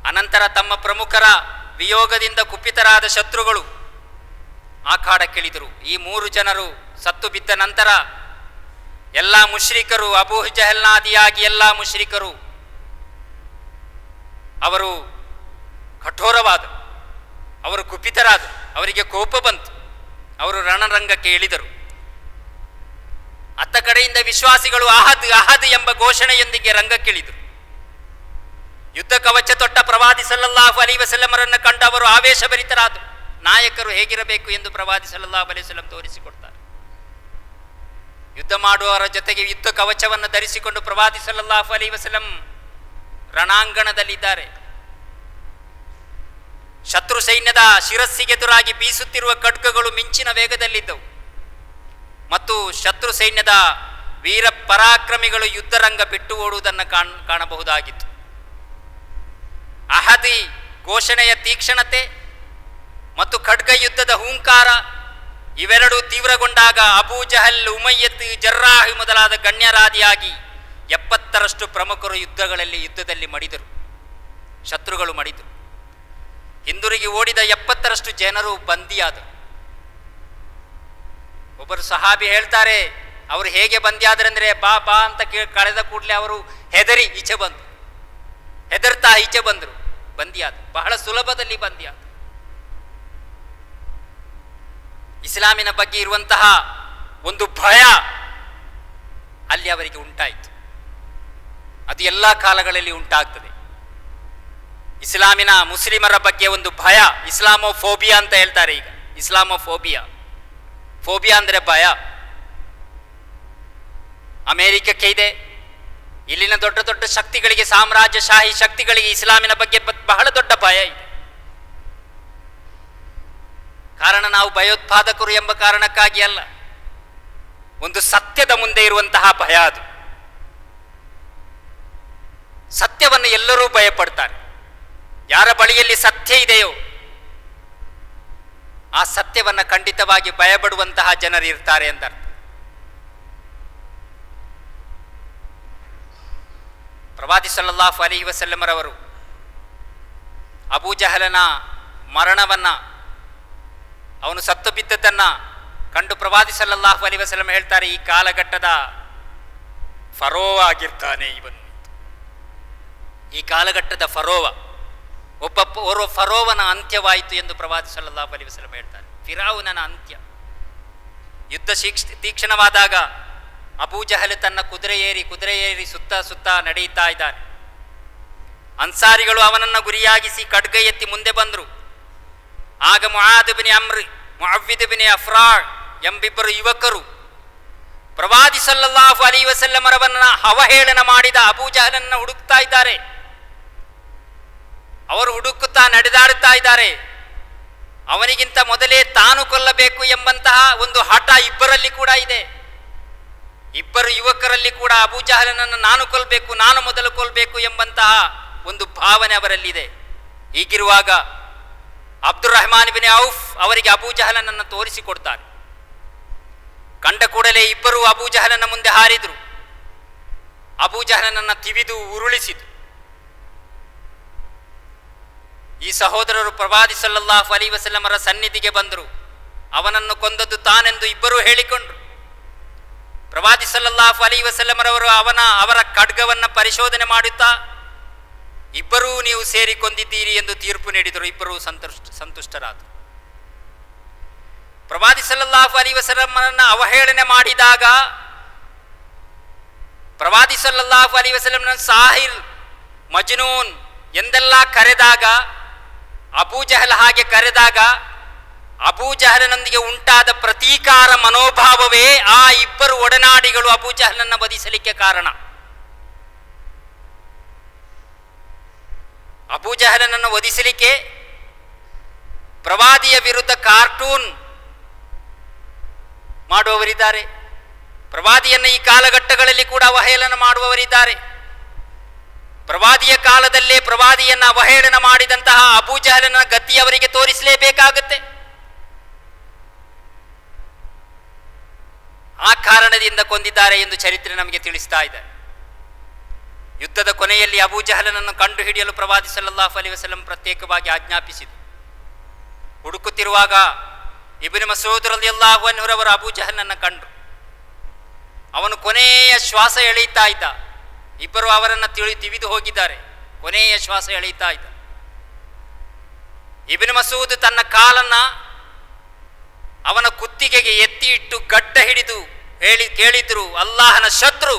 ಅನಂತರ ತಮ್ಮ ಪ್ರಮುಖರ ವಿಯೋಗದಿಂದ ಕುಪಿತರಾದ ಶತ್ರುಗಳು ಆಖಾಡಕ್ಕಿಳಿದರು. ಈ 3 ಜನರು ಸತ್ತು ಬಿದ್ದ ನಂತರ ಎಲ್ಲ ಮುಶ್ರಿಕರು, ಅಬೂ ಜಹಲ್ನಾದಿಯಾಗಿ ಎಲ್ಲ ಮುಶ್ರಿಕರು ಅವರು ಕಠೋರವಾದರು, ಅವರು ಕುಪಿತರಾದರು, ಅವರಿಗೆ ಕೋಪ ಬಂತು, ಅವರು ರಣರಂಗಕ್ಕೆ ಇಳಿದರು. ಅತ್ತ ಕಡೆಯಿಂದ ವಿಶ್ವಾಸಿಗಳು ಅಹದ್ ಅಹದ್ ಎಂಬ ಘೋಷಣೆಯೊಂದಿಗೆ ರಂಗಕ್ಕಿಳಿದರು. ಯುದ್ಧ ಕವಚ ತೊಟ್ಟ ಪ್ರವಾದಿ ಸಲ್ಲಲ್ಲಾಹು ಅಲೈಹಿ ವಸಲ್ಲಮರನ್ನು ಕಂಡು ಅವರು ಆವೇಶಭರಿತರಾದರು. ನಾಯಕರು ಹೇಗಿರಬೇಕು ಎಂದು ಪ್ರವಾದಿ ಸಲ್ಲಲ್ಲಾಹು ಅಲೈಹಿ ವಸಲ್ಲಂ ತೋರಿಸಿಕೊಡ್ತಾರೆ. ಯುದ್ಧ ಮಾಡುವವರ ಜೊತೆಗೆ ಯುದ್ಧ ಕವಚವನ್ನು ಧರಿಸಿಕೊಂಡು ಪ್ರವಾದಿ ಸಲ್ಲಲ್ಲಾಹು ಅಲೈಹಿ ವಸಲ್ಲಂ ರಣಾಂಗಣದಲ್ಲಿದ್ದಾರೆ. ಶತ್ರು ಸೈನ್ಯದ ಶಿರಸ್ಸಿಗೆದುರಾಗಿ ಬೀಸುತ್ತಿರುವ ಖಡ್ಗಗಳು ಮಿಂಚಿನ ವೇಗದಲ್ಲಿದ್ದವು ಮತ್ತು ಶತ್ರು ಸೈನ್ಯದ ವೀರ ಪರಾಕ್ರಮಿಗಳು ಯುದ್ಧರಂಗ ಬಿಟ್ಟು ಓಡುವುದನ್ನು ಕಾಣಬಹುದಾಗಿತ್ತು. ಅಹದಿ ಘೋಷಣೆಯ ತೀಕ್ಷ್ಣತೆ ಮತ್ತು ಖಡ್ಗ ಯುದ್ಧದ ಹೂಂಕಾರ ಇವೆರಡೂ ತೀವ್ರಗೊಂಡಾಗ ಅಬೂ ಜಹಲ್, ಉಮಯ್ಯತ್, ಜರ್ರಾಹ್ ಮೊದಲಾದ ಗಣ್ಯರಾದಿಯಾಗಿ 70ರಷ್ಟು ಪ್ರಮುಖರು ಯುದ್ಧದಲ್ಲಿ ಮಡಿದರು. ಶತ್ರುಗಳು ಮಡಿದರು. ಹಿಂದಿರುಗಿ ಓಡಿದ 70ರಷ್ಟು ಜನರು ಬಂದಿಯಾದರು. ಒಬ್ಬರು ಸಹಾಬಿ ಹೇಳ್ತಾರೆ, ಅವರು ಹೇಗೆ ಬಂದಿಯಾದರೆಂದರೆ ಬಾ ಬಾ ಅಂತ ಕಳೆದ ಕೂಡಲೇ ಅವರು ಹೆದರ್ತಾ ಈಚೆ ಬಂದರು. ಬಂದಿಯಾದ ಬಹಳ ಸುಲಭದಲ್ಲಿ ಬಂದಿಯಾದ. ಇಸ್ಲಾಮಿನ ಬಗ್ಗೆ ಇರುವಂತಹ ಒಂದು ಭಯ ಅಲ್ಲಿ ಅವರಿಗೆ ಉಂಟಾಯಿತು. ಅದು ಎಲ್ಲ ಕಾಲಗಳಲ್ಲಿ ಉಂಟಾಗ್ತದೆ. ಇಸ್ಲಾಮಿನ ಮುಸ್ಲಿಮರ ಬಗ್ಗೆ ಒಂದು ಭಯ, ಇಸ್ಲಾಮೋಫೋಬಿಯಾ ಅಂತ ಹೇಳ್ತಾರೆ. ಈಗ ಇಸ್ಲಾಮೋಫೋಬಿಯಾ, ಫೋಬಿಯಾ ಅಂದರೆ ಭಯ. ಅಮೇರಿಕಕ್ಕೆ ಇದೆ, ಇಲ್ಲಿನ ದೊಡ್ಡ ದೊಡ್ಡ ಶಕ್ತಿಗಳಿಗೆ, ಸಾಮ್ರಾಜ್ಯಶಾಹಿ ಶಕ್ತಿಗಳಿಗೆ ಇಸ್ಲಾಮಿನ ಬಗ್ಗೆ ಬಹಳ ದೊಡ್ಡ ಭಯ ಇದೆ. ಕಾರಣ ನಾವು ಭಯೋತ್ಪಾದಕರು ಎಂಬ ಕಾರಣಕ್ಕಾಗಿ ಅಲ್ಲ, ಒಂದು ಸತ್ಯದ ಮುಂದೆ ಇರುವಂತಹ ಭಯ. ಅದು ಸತ್ಯವನ್ನು ಎಲ್ಲರೂ ಭಯಪಡ್ತಾರೆ. ಯಾರ ಬಳಿಯಲ್ಲಿ ಸತ್ಯ ಇದೆಯೋ ಆ ಸತ್ಯವನ್ನು ಖಂಡಿತವಾಗಿ ಭಯಪಡುವಂತಹ ಜನರು ಇರ್ತಾರೆ ಎಂದರ್ಥ. ಪ್ರವಾದಿ ಸಲ್ಲಲ್ಲಾಹು ಅಲೈಹಿ ವಸಲ್ಲಮರವರು ಅಬೂ ಜಹಲನ ಮರಣವನ್ನ, ಅವನು ಸತ್ತು ಬಿದ್ದದ್ದನ್ನು ಕಂಡು ಪ್ರವಾದಿ ಸಲ್ಲಲ್ಲಾಹು ಅಲೈಹಿ ವಸಲ್ಲಂ ಹೇಳ್ತಾರೆ, ಈ ಕಾಲಘಟ್ಟದ ಫರೋವ ಆಗಿರ್ತಾನೆ ಇವನು. ಈ ಕಾಲಘಟ್ಟದ ಫರೋವ, ಓರ್ವ ಫರೋವನ ಅಂತ್ಯವಾಯಿತು ಎಂದು ಪ್ರವಾದಿ ಸಲ್ಲಲ್ಲಾಹು ಅಲೈಹಿ ವಸಲ್ಲಂ ಹೇಳ್ತಾರೆ. ಫಿರೌನನ ಅಂತ್ಯ. ಯುದ್ಧ ತೀಕ್ಷ್ಣವಾದಾಗ ಅಬೂ ಜಹಲ್ ತನ್ನ ಕುದುರೆ ಏರಿ ಸುತ್ತ ನಡೆಯುತ್ತಾ ಇದ್ದಾನೆ. ಅನ್ಸಾರಿಗಳು ಅವನನ್ನು ಗುರಿಯಾಗಿಸಿ ಖಡ್ಗ ಎತ್ತಿ ಮುಂದೆ ಬಂದರು. ಆಗ ಮುಆದ್ ಬಿನ್ ಅಮ್ರ್, ಮುಅವ್ವಿದ್ ಬಿನ್ ಅಫ್ರಾ ಎಂಬಿಬ್ಬರು ಯುವಕರು ಪ್ರವಾದಿ ಸಲ್ಲಲ್ಲಾಹು ಅಲೈಹಿ ವಸಲ್ಲಮರವನ್ನ ಅವಹೇಳನ ಮಾಡಿದ ಅಬೂ ಜಹಲನ್ನು ಹುಡುಕ್ತಾ ಇದ್ದಾರೆ. ಅವರು ಹುಡುಕುತ್ತಾ ನಡೆದಾಡುತ್ತಾ ಇದ್ದಾರೆ. ಅವನಿಗಿಂತ ಮೊದಲೇ ತಾನು ಕೊಲ್ಲಬೇಕು ಎಂಬಂತಹ ಒಂದು ಹಠ ಇಬ್ಬರಲ್ಲಿ ಕೂಡ ಇದೆ. ಇಬ್ಬರು ಯುವಕರಲ್ಲಿ ಕೂಡ ಅಬೂ ಜಹಲನನ್ನು ನಾನು ಕೊಲ್ಲಬೇಕು, ನಾನು ಮೊದಲು ಕೊಲ್ಲಬೇಕು ಎಂಬಂತಹ ಒಂದು ಭಾವನೆ ಅವರಲ್ಲಿದೆ. ಹೀಗಿರುವಾಗ ಅಬ್ದುರ್ ರಹಮಾನ್ ಬಿನ್ ಔಫ್ ಅವರಿಗೆ ಅಬೂ ಜಹಲನನ್ನು ತೋರಿಸಿಕೊಡ್ತಾರೆ. ಕಂಡ ಕೂಡಲೇ ಇಬ್ಬರು ಅಬೂ ಜಹಲನ ಮುಂದೆ ಹಾರಿದರು. ಅಬೂ ಜಹಲನನ್ನು ತಿವಿದು ಉರುಳಿಸಿತು. ಈ ಸಹೋದರರು ಪ್ರವಾದಿ ಸಲ್ಲಲ್ಲಾಹು ಅಲೈಹಿ ವಸಲ್ಲಮರ ಸನ್ನಿಧಿಗೆ ಬಂದರು. ಅವನನ್ನು ಕೊಂದದ್ದು ತಾನೆಂದು ಇಬ್ಬರೂ ಹೇಳಿಕೊಂಡ್ರು. ಪ್ರವಾದಿ ಸಲ್ಲಲ್ಲಾಹು ಅಲೈಹಿ ವಸಲ್ಲಮರವರು ಅವರ ಖಡ್ಗವನ್ನು ಪರಿಶೋಧನೆ ಮಾಡುತ್ತಾ ಇಬ್ಬರೂ ನೀವು ಸೇರಿ ಕೊಂದಿದ್ದೀರಿ ಎಂದು ತೀರ್ಪು ನೀಡಿದರು. ಇಬ್ಬರೂ ಸಂತುಷ್ಟರಾದರು. ಪ್ರವಾದಿ ಸಲ್ಲಲ್ಲಾಹು ಅಲೈಹಿ ವಸಲ್ಲಮರನ್ನು ಅವಹೇಳನೆ ಮಾಡಿದಾಗ, ಪ್ರವಾದಿ ಸಲ್ಲಲ್ಲಾಹು ಅಲೈಹಿ ವಸಲ್ಲಮರನ್ನು ಸಾಹಿರ್, ಮಜ್ನೂನ್ ಎಂದೆಲ್ಲ ಕರೆದಾಗ, ಅಬೂಜಹಲ್ ಹಾಗೆ ಕರೆದಾಗ, ಅಬೂಜಹಲನೊಂದಿಗೆ ಉಂಟಾದ ಪ್ರತೀಕಾರ ಮನೋಭಾವವೇ ಆ ಇಬ್ಬರು ಒಡನಾಡಿಗಳು ಅಬೂಜಹಲನನ್ನು ವಧಿಸಲಿಕ್ಕೆ ಕಾರಣ. ಅಬೂಜಹಲನನ್ನು ವಧಿಸಲಿಕ್ಕೆ ಪ್ರವಾದಿಯ ವಿರುದ್ಧ ಕಾರ್ಟೂನ್ ಮಾಡುವವರಿದ್ದಾರೆ. ಪ್ರವಾದಿಯನ್ನು ಈ ಕಾಲಘಟ್ಟಗಳಲ್ಲಿ ಕೂಡ ಅವಹೇಳನ ಮಾಡುವವರಿದ್ದಾರೆ. ಪ್ರವಾದಿಯ ಕಾಲದಲ್ಲೇ ಪ್ರವಾದಿಯನ್ನು ಅವಹೇಳನ ಮಾಡಿದಂತಹ ಅಬೂಜಹಲನ ಗತಿಯವರಿಗೆ ತೋರಿಸಲೇಬೇಕಾಗುತ್ತೆ. ಆ ಕಾರಣದಿಂದ ಕೊಂದಿದ್ದಾರೆ ಎಂದು ಚರಿತ್ರೆ ನಮಗೆ ತಿಳಿಸ್ತಾ ಇದೆ. ಯುದ್ಧದ ಕೊನೆಯಲ್ಲಿ ಅಬೂಜಹಲನನ್ನು ಕಂಡುಹಿಡಿಯಲು ಪ್ರವಾದಿ ಸಲ್ಲಲ್ಲಾಹು ಅಲೈಹಿ ವಸಲ್ಲಂ ಪ್ರತ್ಯೇಕವಾಗಿ ಆಜ್ಞಾಪಿಸಿದರು. ಹುಡುಕುತ್ತಿರುವಾಗ ಇಬ್ನ್ ಮಸೂದ್ ರಲಿಯಲ್ಲಾಹು ಅನ್ಹುರವರು ಅಬೂಜಹಲನನ್ನು ಕಂಡರು. ಅವನು ಕೊನೆಯ ಶ್ವಾಸ ಎಳೆಯುತ್ತಾ ಇದ್ದ. ಇಬ್ಬರು ಅವರನ್ನು ತಿವಿದು ಹೋಗಿದ್ದಾರೆ. ಕೊನೆಯ ಶ್ವಾಸ ಎಳೆಯುತ್ತಾ ಇದ್ದ. ಇಬ್ನ್ ಮಸೂದ್ ತನ್ನ ಕಾಲನ್ನು ಅವನ ಕುತ್ತಿಗೆಗೆ ಎತ್ತಿ ಇಟ್ಟು ಗಡ್ಡ ಹಿಡಿದು ಕೇಳಿದ್ರು, ಅಲ್ಲಾಹನ ಶತ್ರು,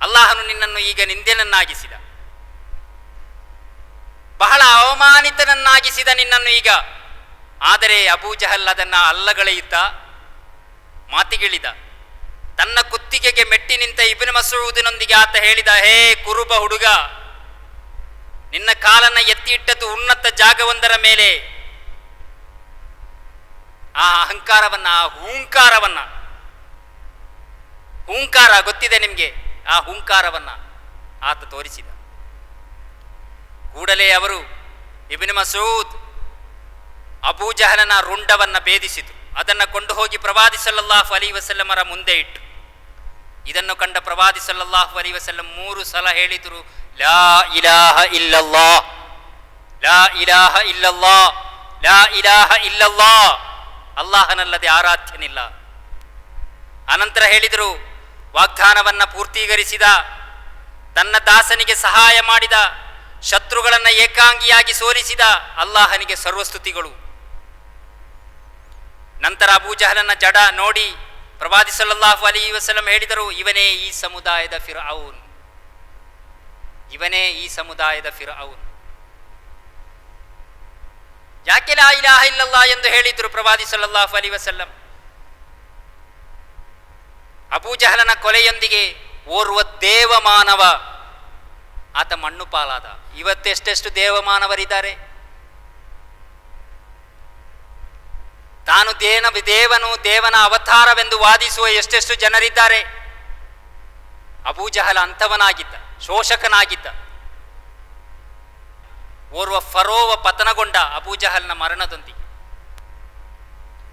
ಅಲ್ಲಾಹನು ನಿನ್ನನ್ನು ಈಗ ನಿಂದೆನನ್ನಾಗಿಸಿದ, ಬಹಳ ಅವಮಾನಿತನನ್ನಾಗಿಸಿದ ನಿನ್ನನ್ನು ಈಗ. ಆದರೆ ಅಬೂಜಹಲ್ ಅದನ್ನು ಅಲ್ಲಗಳೆಯುತ್ತ ಮಾತಿಗಿಳಿದ. ತನ್ನ ಕುತ್ತಿಗೆಗೆ ಮೆಟ್ಟಿ ನಿಂತ ಇಬ್ನ್ ಮಸೂದಿನೊಂದಿಗೆ ಆತ ಹೇಳಿದ, ಹೇ ಕುರುಬ ಹುಡುಗ, ನಿನ್ನ ಕಾಲನ್ನು ಎತ್ತಿ ಇಟ್ಟದ್ದು ಉನ್ನತ ಜಾಗವೊಂದರ ಮೇಲೆ. ಆ ಅಹಂಕಾರವನ್ನ, ಆ ಹೂಂಕಾರ ಗೊತ್ತಿದೆ ನಿಮಗೆ, ಆ ಹೂಂಕಾರವನ್ನ ಆತ ತೋರಿಸಿದ. ಕೂಡಲೇ ಅವರು ಇಬ್ನ್ ಮಸೂದ್ ಅಬೂಜಹಲನ ರುಂಡವನ್ನ ಭೇದಿಸಿತು. ಅದನ್ನು ಕೊಂಡು ಹೋಗಿ ಪ್ರವಾದಿ ಸಲ್ಲಲ್ಲಾಹು ಅಲೈಹಿ ವಸಲ್ಲಮರ ಮುಂದೆ ಇಟ್ಟು, ಇದನ್ನು ಕಂಡ ಪ್ರವಾದಿ ಸಲ್ಲಲ್ಲಾಹು ಅಲೈಹಿ ವಸಲ್ಲಂ 3 ಸಲ ಹೇಳಿದರು, ಲಾ ಇಲಾಹ ಇಲ್ಲಲ್ಲಾಹ್, ಲಾ ಇಲಾಹ ಇಲ್ಲಲ್ಲಾಹ್, ಲಾ ಇಲಾಹ ಇಲ್ಲಲ್ಲಾಹ್, ಅಲ್ಲಾಹನಲ್ಲದೆ ಆರಾಧ್ಯನಿಲ್ಲ. ಅನಂತರ ಹೇಳಿದರು, ವಾಗ್ದಾನವನ್ನು ಪೂರ್ತೀಕರಿಸಿದ, ತನ್ನ ದಾಸನಿಗೆ ಸಹಾಯ ಮಾಡಿದ, ಶತ್ರುಗಳನ್ನು ಏಕಾಂಗಿಯಾಗಿ ಸೋಲಿಸಿದ ಅಲ್ಲಾಹನಿಗೆ ಸರ್ವಸ್ತುತಿಗಳು. ನಂತರ ಅಬೂಜಹಲನ ಜಡ ನೋಡಿ ಪ್ರವಾದಿ ಸಲ್ಲಲ್ಲಾಹು ಅಲೈಹಿ ವಸಲ್ಲಂ ಹೇಳಿದರು, ಇವನೇ ಈ ಸಮುದಾಯದ ಫಿರ್ಔನ್, ಇವನೇ ಈ ಸಮುದಾಯದ ಫಿರ್ಔನ್. ಯಾಕೆ ಲಾ ಇಲಾಹ ಇಲ್ಲಲ್ಲಾಹ್ ಎಂದು ಹೇಳಿದ್ರು ಪ್ರವಾದಿ ಸಲ್ಲಲ್ಲಾಹು ಅಲೈಹಿ ವಸಲ್ಲಂ? ಅಬೂಜಹಲನ ಕೊಲೆಯೊಂದಿಗೆ ಓರ್ವ ದೇವಮಾನವ ಆತ ಮಣ್ಣು ಪಾಲಾದ. ಇವತ್ತೆಷ್ಟೆಷ್ಟು ದೇವಮಾನವರಿದ್ದಾರೆ. ತಾನು ದೇವನ ಅವತಾರವೆಂದು ವಾದಿಸುವ ಎಷ್ಟೆಷ್ಟು ಜನರಿದ್ದಾರೆ. ಅಬೂಜಹಲ ಅಂಥವನಾಗಿದ್ದ, ಶೋಷಕನಾಗಿದ್ದ. ಓರ್ವ ಫರೋವ ಪತನಗೊಂಡ ಅಬೂಜಹಲ್ನ ಮರಣದೊಂದಿಗೆ.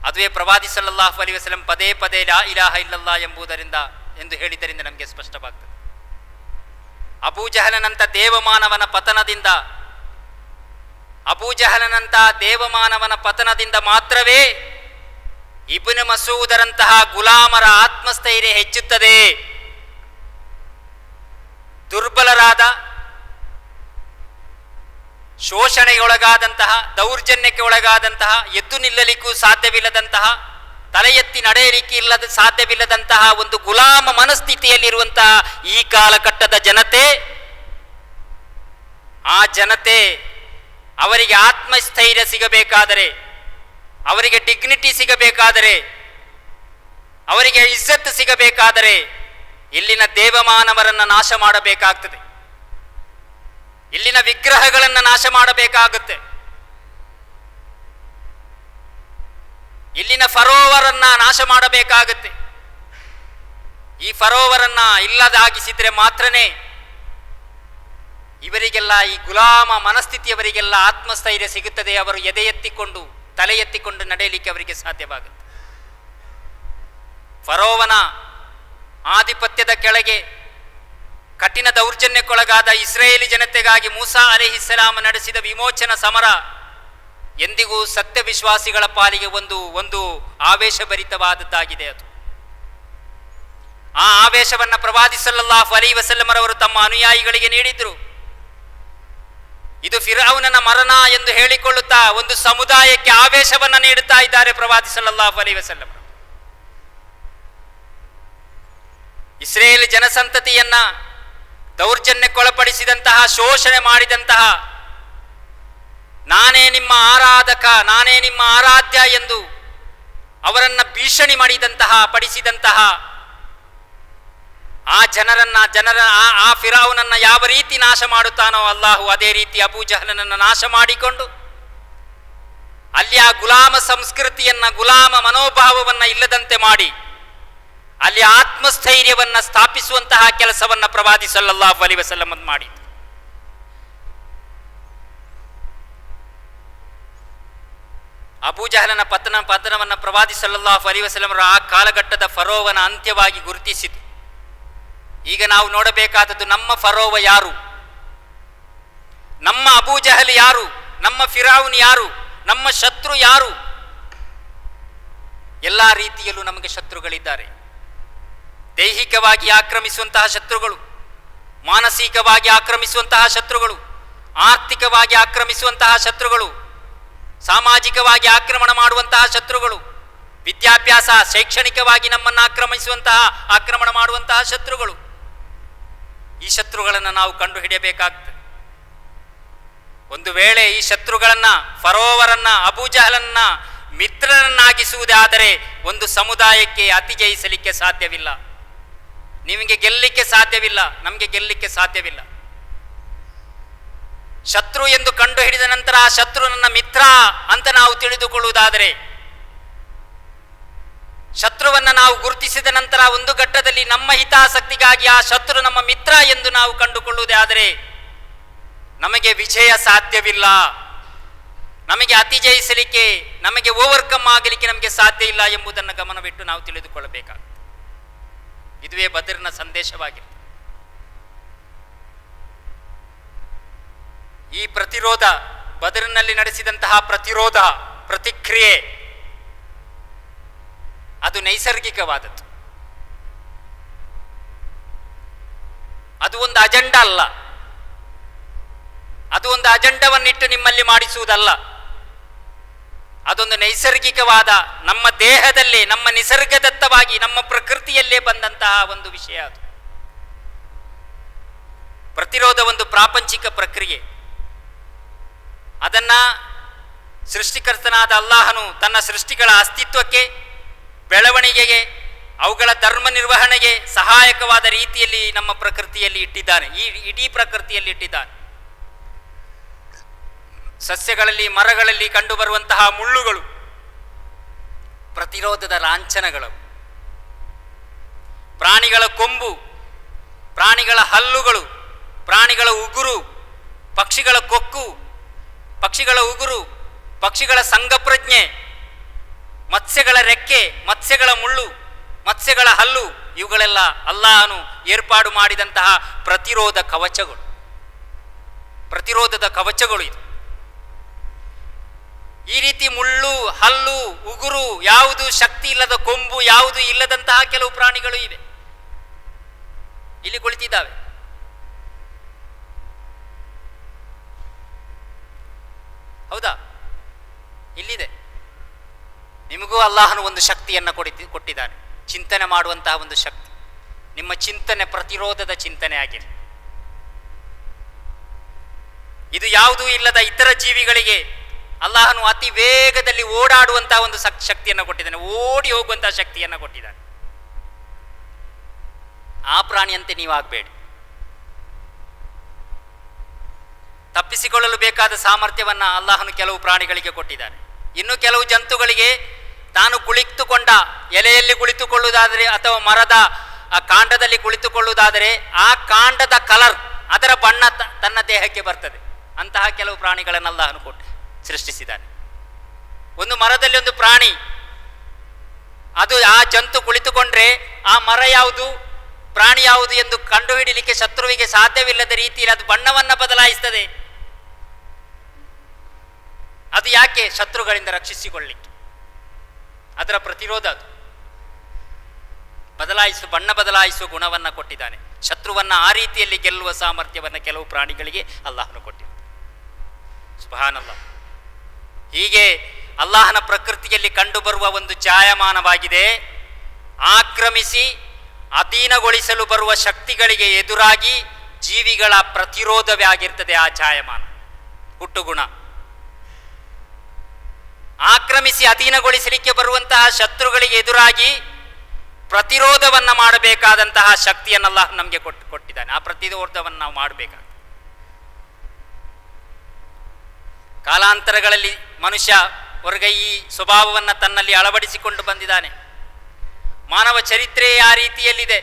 ಅದುವೇ ಪ್ರವಾದಿ ಸಲ್ಲಲ್ಲಾಹು ಅಲೈಹಿ ವಸಲ್ಲಂ ಪದೇ ಪದೇ ಲಾ ಇಲಾಹ ಇಲ್ಲಲ್ಲಾಹ್ ಎಂಬುದರಿಂದ ಎಂದು ಹೇಳಿದ್ದರಿಂದ ನಮಗೆ ಸ್ಪಷ್ಟವಾಗ್ತದೆ. ಅಬೂಜಹಲನಂತ ದೇವಮಾನವನ ಪತನದಿಂದ, ಅಬೂಜಹಲನಂತ ದೇವಮಾನವನ ಪತನದಿಂದ ಮಾತ್ರವೇ ಇಬ್ನ್ ಮಸೂದರಂತಹ ಗುಲಾಮರ ಆತ್ಮಸ್ಥೈರ್ಯ ಹೆಚ್ಚುತ್ತದೆ. ದುರ್ಬಲರಾದ, ಶೋಷಣೆಗೊಳಗಾದಂತಹ, ದೌರ್ಜನ್ಯಕ್ಕೆ ಒಳಗಾದಂತಹ, ಎದ್ದು ನಿಲ್ಲಲಿಕ್ಕೂ ಸಾಧ್ಯವಿಲ್ಲದಂತಹ, ತಲೆ ಎತ್ತಿ ನಡೆಯಲಿಕ್ಕೆ ಸಾಧ್ಯವಿಲ್ಲದಂತಹ ಒಂದು ಗುಲಾಮ ಮನಸ್ಥಿತಿಯಲ್ಲಿರುವಂತಹ ಈ ಕಾಲಘಟ್ಟದ ಜನತೆ, ಆ ಜನತೆ ಅವರಿಗೆ ಆತ್ಮಸ್ಥೈರ್ಯ ಸಿಗಬೇಕಾದರೆ, ಅವರಿಗೆ ಡಿಗ್ನಿಟಿ ಸಿಗಬೇಕಾದರೆ, ಅವರಿಗೆ ಇಜ್ಜತ್ ಸಿಗಬೇಕಾದರೆ ಇಲ್ಲಿನ ದೇವಮಾನವರನ್ನು ನಾಶ ಮಾಡಬೇಕಾಗ್ತದೆ. ಇಲ್ಲಿನ ವಿಗ್ರಹಗಳನ್ನು ನಾಶ ಮಾಡಬೇಕಾಗುತ್ತೆ. ಇಲ್ಲಿನ ಫರೋವರನ್ನ ನಾಶ ಮಾಡಬೇಕಾಗುತ್ತೆ. ಈ ಫರೋವರನ್ನ ಇಲ್ಲದಾಗಿಸಿದ್ರೆ ಮಾತ್ರನೇ ಇವರಿಗೆಲ್ಲ, ಈ ಗುಲಾಮ ಮನಸ್ಥಿತಿಯವರಿಗೆಲ್ಲ ಆತ್ಮಸ್ಥೈರ್ಯ ಸಿಗುತ್ತದೆ. ಅವರು ಎದೆ ಎತ್ತಿಕೊಂಡು, ತಲೆ ಎತ್ತಿಕೊಂಡು ನಡೆಯಲಿಕ್ಕೆ ಅವರಿಗೆ ಸಾಧ್ಯವಾಗುತ್ತೆ. ಫರೋವನ ಆಧಿಪತ್ಯದ ಕೆಳಗೆ ಕಠಿಣ ದೌರ್ಜನ್ಯಕ್ಕೊಳಗಾದ ಇಸ್ರೇಲಿ ಜನತೆಗಾಗಿ ಮೂಸಾ ಅಲೈಹಿಸ್ಸಲಾಂ ನಡೆಸಿದ ವಿಮೋಚನಾ ಸಮರ ಎಂದಿಗೂ ಸತ್ಯ ವಿಶ್ವಾಸಿಗಳ ಪಾಲಿಗೆ ಒಂದು ಆವೇಶಭರಿತವಾದದ್ದಾಗಿದೆ. ಅದು ಆ ಆವೇಶವನ್ನು ಪ್ರವಾದಿ ಸಲ್ಲಲ್ಲಾಹು ಅಲೈಹಿ ವಸಲ್ಲಮರವರು ತಮ್ಮ ಅನುಯಾಯಿಗಳಿಗೆ ನೀಡಿದ್ರು. ಇದು ಫಿರೌನನ ಮರಣ ಎಂದು ಹೇಳಿಕೊಳ್ಳುತ್ತಾ ಒಂದು ಸಮುದಾಯಕ್ಕೆ ಆವೇಶವನ್ನು ನೀಡುತ್ತಾ ಇದ್ದಾರೆ ಪ್ರವಾದಿ ಸಲ್ಲಲ್ಲಾಹು ಅಲೈಹಿ ವಸಲ್ಲಂ. ಇಸ್ರೇಲ್ ಜನಸಂತತಿಯನ್ನ ದೌರ್ಜನ್ಯಕ್ಕೊಳಪಡಿಸಿದಂತಹ, ಶೋಷಣೆ ಮಾಡಿದಂತಹ, ನಾನೇ ನಿಮ್ಮ ಆರಾಧಕ, ನಾನೇ ನಿಮ್ಮ ಆರಾಧ್ಯ ಎಂದು ಅವರನ್ನ ಭೀಷಣಿ ಪಡಿಸಿದಂತಹ ಆ ಜನರ ಆ ಫಿರೌನನ್ನ ಯಾವ ರೀತಿ ನಾಶ ಮಾಡುತ್ತಾನೋ ಅಲ್ಲಾಹು ಅದೇ ರೀತಿ ಅಬೂ ಜಹಲನನ್ನು ನಾಶ ಮಾಡಿಕೊಂಡು ಅಲ್ಲಿ ಆ ಗುಲಾಮ ಸಂಸ್ಕೃತಿಯನ್ನ, ಗುಲಾಮ ಮನೋಭಾವವನ್ನ ಇಲ್ಲದಂತೆ ಮಾಡಿ ಅಲ್ಲಿ ಆತ್ಮಸ್ಥೈರ್ಯವನ್ನ ಸ್ಥಾಪಿಸುವಂತಹ ಕೆಲಸವನ್ನ ಪ್ರವಾದಿ ಸಲ್ಲಲ್ಲಾಹು ಅಲೈಹಿ ವಸಲ್ಲಂ ಮಾಡಿ. ಅಬೂ ಜಹಲನ ಪತನವನ್ನ ಪ್ರವಾದಿ ಸಲ್ಲಲ್ಲಾಹು ಅಲೈಹಿ ವಸಲ್ಲಂ ಆ ಕಾಲಘಟ್ಟದ ಫರೋವನ ಅಂತ್ಯವಾಗಿ ಗುರುತಿಸಿತು. ಈಗ ನಾವು ನೋಡಬೇಕಾದದ್ದು ನಮ್ಮ ಫರೋವ ಯಾರು, ನಮ್ಮ ಅಬೂ ಜಹಲ್ ಯಾರು, ನಮ್ಮ ಫಿರೌನ್ ಯಾರು, ನಮ್ಮ ಶತ್ರು ಯಾರು. ಎಲ್ಲ ರೀತಿಯಲ್ಲೂ ನಮಗೆ ಶತ್ರುಗಳಿದ್ದಾರೆ. ದೈಹಿಕವಾಗಿ ಆಕ್ರಮಿಸುವಂತಹ ಶತ್ರುಗಳು, ಮಾನಸಿಕವಾಗಿ ಆಕ್ರಮಿಸುವಂತಹ ಶತ್ರುಗಳು, ಆರ್ಥಿಕವಾಗಿ ಆಕ್ರಮಿಸುವಂತಹ ಶತ್ರುಗಳು, ಸಾಮಾಜಿಕವಾಗಿ ಆಕ್ರಮಣ ಮಾಡುವಂತಹ ಶತ್ರುಗಳು, ವಿದ್ಯಾಭ್ಯಾಸ ಶೈಕ್ಷಣಿಕವಾಗಿ ನಮ್ಮನ್ನು ಆಕ್ರಮಣ ಮಾಡುವಂತಹ ಶತ್ರುಗಳು. ಈ ಶತ್ರುಗಳನ್ನು ನಾವು ಕಂಡು ಹಿಡಿಯಬೇಕಾಗ್ತದೆ. ಒಂದು ವೇಳೆ ಈ ಶತ್ರುಗಳನ್ನ, ಫರೋವರನ್ನ, ಅಬೂ ಜಹಲನ್ನ ಮಿತ್ರರನ್ನಾಗಿಸುವುದೇ ಆದರೆ ಒಂದು ಸಮುದಾಯಕ್ಕೆ ಅತಿಜಯಿಸಲಿಕ್ಕೆ ಸಾಧ್ಯವಿಲ್ಲ. ನಿಮಗೆ ಗೆಲ್ಲಲಿಕ್ಕೆ ಸಾಧ್ಯವಿಲ್ಲ, ನಮಗೆ ಗೆಲ್ಲಲಿಕ್ಕೆ ಸಾಧ್ಯವಿಲ್ಲ. ಶತ್ರು ಎಂದು ಕಂಡು ಹಿಡಿದ ನಂತರ ಆ ಶತ್ರು ನನ್ನ ಮಿತ್ರ ಅಂತ ನಾವು ತಿಳಿದುಕೊಳ್ಳುವುದಾದರೆ, ಶತ್ರುವನ್ನ ನಾವು ಗುರುತಿಸಿದ ನಂತರ ಒಂದು ಘಟ್ಟದಲ್ಲಿ ನಮ್ಮ ಹಿತಾಸಕ್ತಿಗಾಗಿ ಆ ಶತ್ರು ನಮ್ಮ ಮಿತ್ರ ಎಂದು ನಾವು ಕಂಡುಕೊಳ್ಳುವುದೇ ಆದರೆ ನಮಗೆ ವಿಜಯ ಸಾಧ್ಯವಿಲ್ಲ. ನಮಗೆ ಅತಿಜಯಿಸಲಿಕ್ಕೆ, ನಮಗೆ ಓವರ್ಕಮ್ ಆಗಲಿಕ್ಕೆ ನಮಗೆ ಸಾಧ್ಯ ಇಲ್ಲ ಎಂಬುದನ್ನು ಗಮನವಿಟ್ಟು ನಾವು ತಿಳಿದುಕೊಳ್ಳಬೇಕಾಗುತ್ತದೆ. ಇದುವೇ ಬದರಿನ ಸಂದೇಶವಾಗಿರುತ್ತೆ. ಈ ಪ್ರತಿರೋಧ, ಬದರಿನಲ್ಲಿ ನಡೆಸಿದಂತಹ ಪ್ರತಿಕ್ರಿಯೆ ಅದು ನೈಸರ್ಗಿಕವಾದದ್ದು. ಅದು ಒಂದು ಅಜೆಂಡಾ ಅಲ್ಲ, ಅದು ಒಂದು ಅಜೆಂಡವನ್ನಿಟ್ಟು ನಿಮ್ಮಲ್ಲಿ ಮಾಡಿಸುವುದಲ್ಲ. ಅದೊಂದು ನೈಸರ್ಗಿಕವಾದ, ನಮ್ಮ ದೇಹದಲ್ಲೇ, ನಮ್ಮ ನಿಸರ್ಗದತ್ತವಾಗಿ, ನಮ್ಮ ಪ್ರಕೃತಿಯಲ್ಲೇ ಬಂದಂತಹ ಒಂದು ವಿಷಯ. ಅದು ಪ್ರತಿರೋಧ ಒಂದು ಪ್ರಾಪಂಚಿಕ ಪ್ರಕ್ರಿಯೆ. ಅದನ್ನ ಸೃಷ್ಟಿಕರ್ತನಾದ ಅಲ್ಲಾಹನು ತನ್ನ ಸೃಷ್ಟಿಗಳ ಅಸ್ತಿತ್ವಕ್ಕೆ, ಬೆಳವಣಿಗೆಗೆ, ಅವುಗಳ ಧರ್ಮ ನಿರ್ವಹಣೆಗೆ ಸಹಾಯಕವಾದ ರೀತಿಯಲ್ಲಿ ನಮ್ಮ ಪ್ರಕೃತಿಯಲ್ಲಿ ಇಟ್ಟಿದ್ದಾನೆ, ಈ ಇಡೀ ಪ್ರಕೃತಿಯಲ್ಲಿ ಇಟ್ಟಿದ್ದಾನೆ. ಸಸ್ಯಗಳಲ್ಲಿ, ಮರಗಳಲ್ಲಿ ಕಂಡುಬರುವಂತಹ ಮುಳ್ಳುಗಳು ಪ್ರತಿರೋಧದ ಲಾಂಛನಗಳು. ಪ್ರಾಣಿಗಳ ಕೊಂಬು, ಪ್ರಾಣಿಗಳ ಹಲ್ಲುಗಳು, ಪ್ರಾಣಿಗಳ ಉಗುರು, ಪಕ್ಷಿಗಳ ಕೊಕ್ಕು, ಪಕ್ಷಿಗಳ ಉಗುರು, ಪಕ್ಷಿಗಳ ಸಂಘಪ್ರಜ್ಞೆ, ಮತ್ಸ್ಯಗಳ ರೆಕ್ಕೆ, ಮತ್ಸ್ಯಗಳ ಮುಳ್ಳು, ಮತ್ಸ್ಯಗಳ ಹಲ್ಲು, ಇವುಗಳೆಲ್ಲ ಅಲ್ಲಾಹನು ಏರ್ಪಾಡು ಮಾಡಿದಂತಹ ಪ್ರತಿರೋಧದ ಕವಚಗಳು ಇದು. ಈ ರೀತಿ ಮುಳ್ಳು, ಹಲ್ಲು, ಉಗುರು, ಯಾವುದು ಶಕ್ತಿ ಇಲ್ಲದ ಕೊಂಬು, ಯಾವುದು ಇಲ್ಲದಂತಹ ಕೆಲವು ಪ್ರಾಣಿಗಳು ಇವೆ, ಇಲ್ಲಿ ಕುಳಿತಿದ್ದಾವೆ. ಹೌದಾ? ಇಲ್ಲಿದೆ. ನಿಮಗೂ ಅಲ್ಲಾಹನು ಒಂದು ಶಕ್ತಿಯನ್ನು ಕೊಟ್ಟಿದ್ದಾನೆ, ಚಿಂತನೆ ಮಾಡುವಂತಹ ಒಂದು ಶಕ್ತಿ. ನಿಮ್ಮ ಚಿಂತನೆ ಪ್ರತಿರೋಧದ ಚಿಂತನೆ ಆಗಿರಲಿ. ಇದು ಯಾವುದೂ ಇಲ್ಲದ ಇತರ ಜೀವಿಗಳಿಗೆ ಅಲ್ಲಾಹನು ಅತಿ ವೇಗದಲ್ಲಿ ಓಡಾಡುವಂತಹ ಒಂದು ಶಕ್ತಿಯನ್ನು ಕೊಟ್ಟಿದ್ದಾನೆ, ಓಡಿ ಹೋಗುವಂತಹ ಶಕ್ತಿಯನ್ನು ಕೊಟ್ಟಿದ್ದಾನೆ. ಆ ಪ್ರಾಣಿಯಂತೆ ನೀವಾಗಬೇಡಿ. ತಪ್ಪಿಸಿಕೊಳ್ಳಲು ಬೇಕಾದ ಸಾಮರ್ಥ್ಯವನ್ನ ಅಲ್ಲಾಹನು ಕೆಲವು ಪ್ರಾಣಿಗಳಿಗೆ ಕೊಟ್ಟಿದ್ದಾನೆ. ಇನ್ನು ಕೆಲವು ಜಂತುಗಳಿಗೆ ತಾನು ಕುಳಿತುಕೊಂಡ ಎಲೆಯಲ್ಲಿ ಕುಳಿತುಕೊಳ್ಳುವುದಾದರೆ ಅಥವಾ ಮರದ ಕಾಂಡದಲ್ಲಿ ಕುಳಿತುಕೊಳ್ಳುವುದಾದರೆ ಆ ಕಾಂಡದ ಕಲರ್, ಅದರ ಬಣ್ಣ ತನ್ನ ದೇಹಕ್ಕೆ ಬರ್ತದೆ. ಅಂತಹ ಕೆಲವು ಪ್ರಾಣಿಗಳನ್ನು ಅಲ್ಲಾಹನು ಸೃಷ್ಟಿಸಿದ್ದಾನೆ. ಒಂದು ಮರದಲ್ಲಿ ಒಂದು ಪ್ರಾಣಿ, ಅದು ಆ ಜಂತು ಕುಳಿತುಕೊಂಡ್ರೆ ಆ ಮರ ಯಾವುದು, ಪ್ರಾಣಿ ಯಾವುದು ಎಂದು ಕಂಡುಹಿಡಿಯಲಿಕ್ಕೆ ಶತ್ರುವಿಗೆ ಸಾಧ್ಯವಿಲ್ಲದ ರೀತಿಯಲ್ಲಿ ಅದು ಬಣ್ಣವನ್ನು ಬದಲಾಯಿಸ್ತದೆ. ಅದು ಯಾಕೆ? ಶತ್ರುಗಳಿಂದ ರಕ್ಷಿಸಿಕೊಳ್ಳಿಕ್ಕೆ. ಅದರ ಪ್ರತಿರೋಧ ಅದು. ಬಣ್ಣ ಬದಲಾಯಿಸುವ ಗುಣವನ್ನು ಕೊಟ್ಟಿದ್ದಾನೆ. ಶತ್ರುವನ್ನು ಆ ರೀತಿಯಲ್ಲಿ ಗೆಲ್ಲುವ ಸಾಮರ್ಥ್ಯವನ್ನು ಕೆಲವು ಪ್ರಾಣಿಗಳಿಗೆ ಅಲ್ಲಾಹನು ಕೊಟ್ಟಿದ್ದಾನೆ. ಸುಬ್ಹಾನಲ್ಲಾಹ್. ಹೀಗೆ ಅಲ್ಲಾಹನ ಪ್ರಕೃತಿಯಲ್ಲಿ ಕಂಡುಬರುವ ಒಂದು ಜಾಯಮಾನವಾಗಿದೆ. ಆಕ್ರಮಿಸಿ ಅಧೀನಗೊಳಿಸಲು ಬರುವ ಶಕ್ತಿಗಳಿಗೆ ಎದುರಾಗಿ ಜೀವಿಗಳ ಪ್ರತಿರೋಧವೇ ಆಗಿರ್ತದೆ ಆ ಜಾಯಮಾನ, ಹುಟ್ಟುಗುಣ. ಆಕ್ರಮಿಸಿ ಅಧೀನಗೊಳಿಸಲಿಕ್ಕೆ ಬರುವಂತಹ ಶತ್ರುಗಳಿಗೆ ಎದುರಾಗಿ ಪ್ರತಿರೋಧವನ್ನು ಮಾಡಬೇಕಾದಂತಹ ಶಕ್ತಿಯನ್ನು ಅಲ್ಲಾಹ್ ನಮಗೆ ಕೊಟ್ಟಿದ್ದಾನೆ. ಆ ಪ್ರತಿರೋಧವನ್ನು ನಾವು ಮಾಡಬೇಕಾಗ್ತದೆ. ಕಾಲಾಂತರಗಳಲ್ಲಿ ಮನುಷ್ಯ ಈ ಸ್ವಭಾವವನ್ನು ತನ್ನಲ್ಲಿ ಅಳವಡಿಸಿಕೊಂಡು ಬಂದಿದ್ದಾನೆ. ಮಾನವ ಚರಿತ್ರೆಯೇ ಆ ರೀತಿಯಲ್ಲಿದೆ.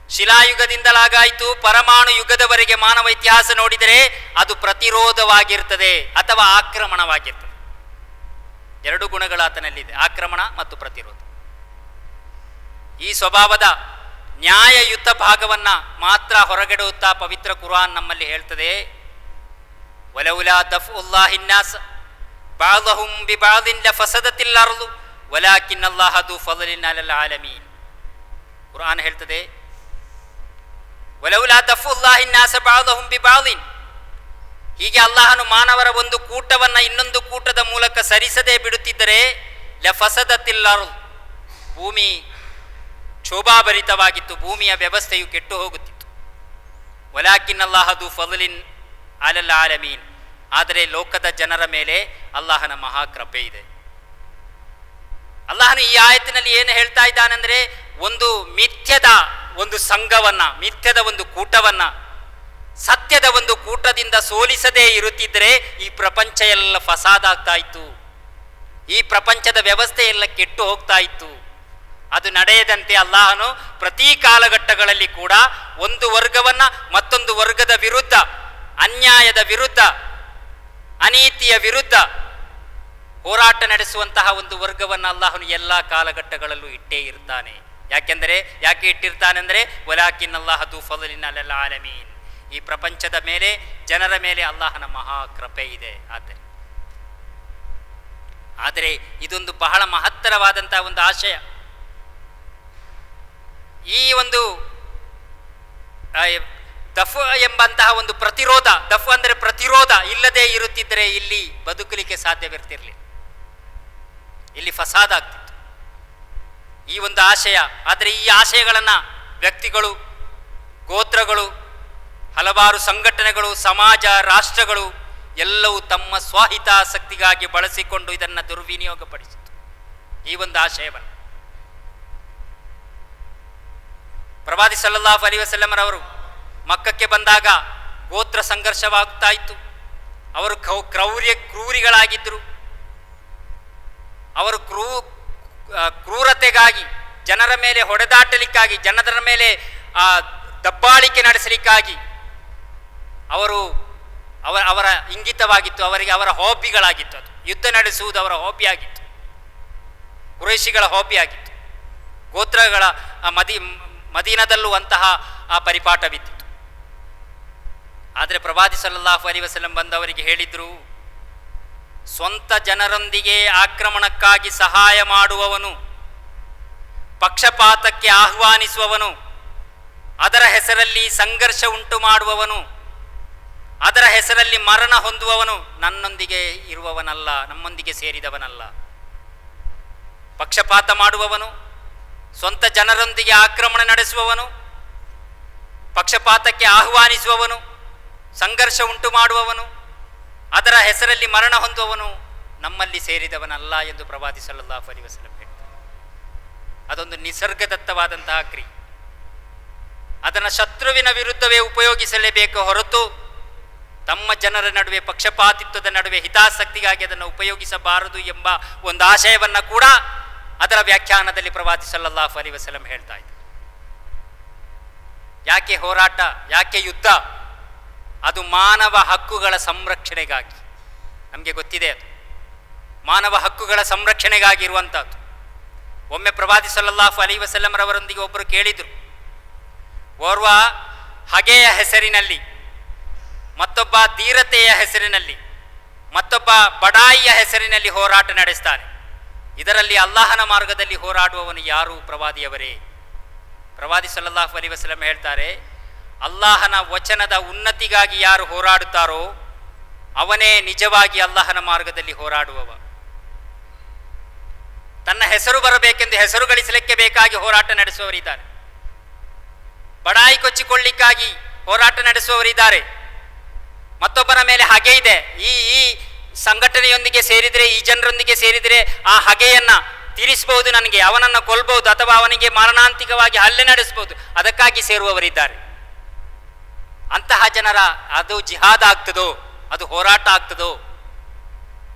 ಶಿಲಾಯುಗದಿಂದಲಾಗಾಯಿತು ಪರಮಾಣು ಯುಗದವರೆಗೆ ಮಾನವ ಇತಿಹಾಸ ನೋಡಿದರೆ ಅದು ಪ್ರತಿರೋಧವಾಗಿರ್ತದೆ ಅಥವಾ ಆಕ್ರಮಣವಾಗಿರ್ತದೆ. ಎರಡು ಗುಣಗಳು ಆತನಲ್ಲಿದೆ, ಆಕ್ರಮಣ ಮತ್ತು ಪ್ರತಿರೋಧ. ಈ ಸ್ವಭಾವದ ನ್ಯಾಯಯುತ ಭಾಗವನ್ನು ಮಾತ್ರ ಹೊರಗೆಡುತ್ತಾ ಪವಿತ್ರ ಕುರ್ಆನ್ ನಮ್ಮಲ್ಲಿ ಹೇಳ್ತದೆ, ವಲೌಲಾ ದಫ್ಉಲ್ಲಾಹಿ ನಾಸ್ ಬಅದಹುಂ ಬಿಬಅದಿನ್ ಲಫಸದತಿಲ್ ಅರ್ದು ವಲಾಕಿನ್ ಅಲ್ಲಾಹ ದು ಫضಲಿನ್ ಅಲಲ್ ಆಲಮೀನ್. ಕುರ್ಆನ್ ಹೇಳ್ತದೆ, ವಲೌಲಾ ದಫ್ಉಲ್ಲಾಹಿ ನಾಸ್ ಬಅದಹುಂ ಬಿಬಅದಿನ್. ಹೀಗೆ ಅಲ್ಲಾಹನು ಮಾನವರ ಒಂದು ಕೂಟವನ್ನು ಇನ್ನೊಂದು ಕೂಟದ ಮೂಲಕ ಸರಿಸದೇ ಬಿಡುತ್ತಿದ್ದರೆ ಲಫಸದತಿಲ್ ಅರ್ದು, ಭೂಮಿ ಶೋಭಾಭರಿತವಾಗಿತ್ತು, ಭೂಮಿಯ ವ್ಯವಸ್ಥೆಯು ಕೆಟ್ಟು ಹೋಗುತ್ತಿತ್ತು. ವಲಾಕಿನ್ ಅಲ್ಲಾಹ ದು ಫضಲಿನ್ ಅಲಲ್ ಆಲಮೀನ್. ಆದರೆ ಲೋಕದ ಜನರ ಮೇಲೆ ಅಲ್ಲಾಹನ ಮಹಾಕೃಪೆ ಇದೆ. ಅಲ್ಲಾಹನು ಈ ಆಯತ್ತಿನಲ್ಲಿ ಏನು ಹೇಳ್ತಾ ಇದ್ದಾನೆಂದರೆ, ಒಂದು ಮಿಥ್ಯದ ಒಂದು ಸಂಘವನ್ನ, ಮಿಥ್ಯದ ಒಂದು ಕೂಟವನ್ನ ಸತ್ಯದ ಒಂದು ಕೂಟದಿಂದ ಸೋಲಿಸದೇ ಇರುತ್ತಿದ್ದರೆ ಈ ಪ್ರಪಂಚ ಎಲ್ಲ ಫಸಾದಾಗ್ತಾ ಇತ್ತು, ಈ ಪ್ರಪಂಚದ ವ್ಯವಸ್ಥೆ ಎಲ್ಲ ಕೆಟ್ಟು ಹೋಗ್ತಾ ಇತ್ತು. ಅದು ನಡೆಯದಂತೆ ಅಲ್ಲಾಹನು ಪ್ರತಿ ಕಾಲಘಟ್ಟಗಳಲ್ಲಿ ಕೂಡ ಒಂದು ವರ್ಗವನ್ನ ಮತ್ತೊಂದು ವರ್ಗದ ವಿರುದ್ಧ, ಅನ್ಯಾಯದ ವಿರುದ್ಧ, ಅನೀತಿಯ ವಿರುದ್ಧ ಹೋರಾಟ ನಡೆಸುವಂತಹ ಒಂದು ವರ್ಗವನ್ನು ಅಲ್ಲಾಹನು ಎಲ್ಲ ಕಾಲಘಟ್ಟಗಳಲ್ಲೂ ಇಟ್ಟೇ ಇರ್ತಾನೆ. ಯಾಕೆ ಇಟ್ಟಿರ್ತಾನೆಂದರೆ ವಲಾಕಿನ್ ಅಲ್ಲಾಹ ದು ಫضಲಿನ್ ಅಲಲ್ ಆಲಮೀನ್. ಈ ಪ್ರಪಂಚದ ಮೇಲೆ, ಜನರ ಮೇಲೆ ಅಲ್ಲಾಹನ ಮಹಾಕೃಪೆ ಇದೆ. ಆದರೆ ಇದೊಂದು ಬಹಳ ಮಹತ್ತರವಾದಂತಹ ಒಂದು ಆಶಯ. ಈ ಒಂದು ದಫ್ ಎಂಬಂತಹ ಒಂದು ಪ್ರತಿರೋಧ, ದಫ್ ಅಂದರೆ ಪ್ರತಿರೋಧ ಇಲ್ಲದೆ ಇರುತ್ತಿದ್ದರೆ ಇಲ್ಲಿ ಬದುಕಲಿಕ್ಕೆ ಸಾಧ್ಯವಿರ್ತಿರಲಿಲ್ಲ, ಇಲ್ಲಿ ಫಸಾದ ಆಗ್ತಿತ್ತು. ಈ ಒಂದು ಆಶಯ. ಆದರೆ ಈ ಆಶಯಗಳನ್ನು ವ್ಯಕ್ತಿಗಳು, ಗೋತ್ರಗಳು, ಹಲವಾರು ಸಂಘಟನೆಗಳು, ಸಮಾಜ, ರಾಷ್ಟ್ರಗಳು ಎಲ್ಲವೂ ತಮ್ಮ ಸ್ವಹಿತಾಸಕ್ತಿಗಾಗಿ ಬಳಸಿಕೊಂಡು ಇದನ್ನು ದುರ್ವಿನಿಯೋಗಪಡಿಸಿತು, ಈ ಒಂದು ಆಶಯವನ್ನು. ಪ್ರವಾದಿ ಸಲ್ಲಲ್ಲಾಹು ಅಲೈಹಿ ವಸಲ್ಲಂ ರವರು ಮಕ್ಕಕ್ಕೆ ಬಂದಾಗ ಗೋತ್ರ ಸಂಘರ್ಷವಾಗ್ತಾ ಇತ್ತು. ಅವರು ಕ್ರೂರಿಗಳಾಗಿದ್ದರು. ಅವರು ಕ್ರೂರತೆಗಾಗಿ, ಜನರ ಮೇಲೆ ಹೊಡೆದಾಟಲಿಕ್ಕಾಗಿ, ಜನರ ಮೇಲೆ ದಬ್ಬಾಳಿಕೆ ನಡೆಸಲಿಕ್ಕಾಗಿ ಅವರ ಇಂಗಿತವಾಗಿತ್ತು, ಅವರಿಗೆ ಅವರ ಹಾಬಿಗಳಾಗಿತ್ತು. ಅದು ಯುದ್ಧ ನಡೆಸುವುದು ಅವರ ಹಾಬಿ ಆಗಿತ್ತು, ಕುರೈಶಿಗಳ ಹಾಬಿ ಆಗಿತ್ತು. ಗೋತ್ರಗಳ ಮದೀನದಲ್ಲೂ ಅಂತಹ ಆ ಪರಿಪಾಠವಿತ್ತು. ಆದರೆ ಪ್ರವಾದಿ ಸಲ್ಲಲ್ಲಾಹು ಅಲೈಹಿ ವಸಲ್ಲಂ ಬಂದವರಿಗೆ ಹೇಳಿದ್ರು, ಸ್ವಂತ ಜನರೊಂದಿಗೆ ಆಕ್ರಮಣಕ್ಕಾಗಿ ಸಹಾಯ ಮಾಡುವವನು, ಪಕ್ಷಪಾತಕ್ಕೆ ಆಹ್ವಾನಿಸುವವನು, ಅದರ ಹೆಸರಲ್ಲಿ ಸಂಘರ್ಷ ಉಂಟು ಮಾಡುವವನು, ಅದರ ಹೆಸರಲ್ಲಿ ಮರಣ ಹೊಂದುವವನು ನನ್ನೊಂದಿಗೆ ಇರುವವನಲ್ಲ, ನಮ್ಮೊಂದಿಗೆ ಸೇರಿದವನಲ್ಲ. ಪಕ್ಷಪಾತ ಮಾಡುವವನು, ಸ್ವಂತ ಜನರೊಂದಿಗೆ ಆಕ್ರಮಣ ನಡೆಸುವವನು, ಪಕ್ಷಪಾತಕ್ಕೆ ಆಹ್ವಾನಿಸುವವನು, ಸಂಘರ್ಷ ಉಂಟು ಮಾಡುವವನು, ಅದರ ಹೆಸರಲ್ಲಿ ಮರಣ ಹೊಂದುವವನು ನಮ್ಮಲ್ಲಿ ಸೇರಿದವನಲ್ಲ ಎಂದು ಪ್ರವಾದಿ ಸಲ್ಲಲ್ಲಾಹು ಅಲೈಹಿ ವಸಲ್ಲಂ ಹೇಳ್ತಾರೆ. ಅದೊಂದು ನಿಸರ್ಗದತ್ತವಾದಂತಹ ಕ್ರಿಯೆ. ಅದನ್ನು ಶತ್ರುವಿನ ವಿರುದ್ಧವೇ ಉಪಯೋಗಿಸಲೇಬೇಕು ಹೊರತು ತಮ್ಮ ಜನರ ನಡುವೆ, ಪಕ್ಷಪಾತಿತ್ವದ ನಡುವೆ ಹಿತಾಸಕ್ತಿಗಾಗಿ ಅದನ್ನು ಉಪಯೋಗಿಸಬಾರದು ಎಂಬ ಒಂದು ಆಶಯವನ್ನು ಕೂಡ ಅದರ ವ್ಯಾಖ್ಯಾನದಲ್ಲಿ ಪ್ರವಾದಿ ಸಲ್ಲಲ್ಲಾಹು ಅಲೈಹಿ ವಸಲ್ಲಂ ಹೇಳ್ತಾ ಇದ್ದಾರೆ. ಯಾಕೆ ಹೋರಾಟ, ಯಾಕೆ ಯುದ್ಧ? ಅದು ಮಾನವ ಹಕ್ಕುಗಳ ಸಂರಕ್ಷಣೆಗಾಗಿ. ನಮಗೆ ಗೊತ್ತಿದೆ, ಅದು ಮಾನವ ಹಕ್ಕುಗಳ ಸಂರಕ್ಷಣೆಗಾಗಿ ಇರುವಂಥದ್ದು. ಒಮ್ಮೆ ಪ್ರವಾದಿ ಸಲ್ಲಲ್ಲಾಹು ಅಲೈಹಿ ವಸಲ್ಲಂ ರವರೊಂದಿಗೆ ಒಬ್ಬರು ಕೇಳಿದರು, ಓರ್ವ ಹಗೆಯ ಹೆಸರಿನಲ್ಲಿ, ಮತ್ತೊಬ್ಬ ಧೀರತೆಯ ಹೆಸರಿನಲ್ಲಿ ಮತ್ತೊಬ್ಬ ಬಡಾಯಿಯ ಹೆಸರಿನಲ್ಲಿ ಹೋರಾಟ ನಡೆಸ್ತಾನೆ. ಇದರಲ್ಲಿ ಅಲ್ಲಾಹನ ಮಾರ್ಗದಲ್ಲಿ ಹೋರಾಡುವವನು ಯಾರು? ಪ್ರವಾದಿಯವರೇ. ಪ್ರವಾದಿ ಸಲ್ಲಲ್ಲಾಹು ಅಲೈಹಿ ವಸಲ್ಲಂ ಹೇಳ್ತಾರೆ, ಅಲ್ಲಾಹನ ವಚನದ ಉನ್ನತಿಗಾಗಿ ಯಾರು ಹೋರಾಡುತ್ತಾರೋ ಅವನೇ ನಿಜವಾಗಿ ಅಲ್ಲಾಹನ ಮಾರ್ಗದಲ್ಲಿ ಹೋರಾಡುವವ. ತನ್ನ ಹೆಸರು ಬರಬೇಕೆಂದು ಹೆಸರು ಗಳಿಸಲಿಕ್ಕೆ ಬೇಕಾಗಿ ಹೋರಾಟ ನಡೆಸುವವರಿದ್ದಾರೆ, ಬಡಾಯಿ ಕೊಚ್ಚಿಕೊಳ್ಳಿಕ್ಕಾಗಿ ಹೋರಾಟ ನಡೆಸುವವರಿದ್ದಾರೆ. ಮತ್ತೊಬ್ಬರ ಮೇಲೆ ಹಗೆ ಇದೆ, ಈ ಸಂಘಟನೆಯೊಂದಿಗೆ ಸೇರಿದರೆ, ಈ ಜನರೊಂದಿಗೆ ಸೇರಿದರೆ ಆ ಹಗೆಯನ್ನ ತೀರಿಸಬಹುದು, ನನಗೆ ಅವನನ್ನು ಕೊಲ್ಲಬಹುದು ಅಥವಾ ಅವನಿಗೆ ಮಾರಣಾಂತಿಕವಾಗಿ ಹಲ್ಲೆ ನಡೆಸಬಹುದು, ಅದಕ್ಕಾಗಿ ಸೇರುವವರಿದ್ದಾರೆ. ಅಂತಹ ಜನರ ಅದು ಜಿಹಾದ್ ಆಗ್ತದೋ, ಅದು ಹೋರಾಟ ಆಗ್ತದೋ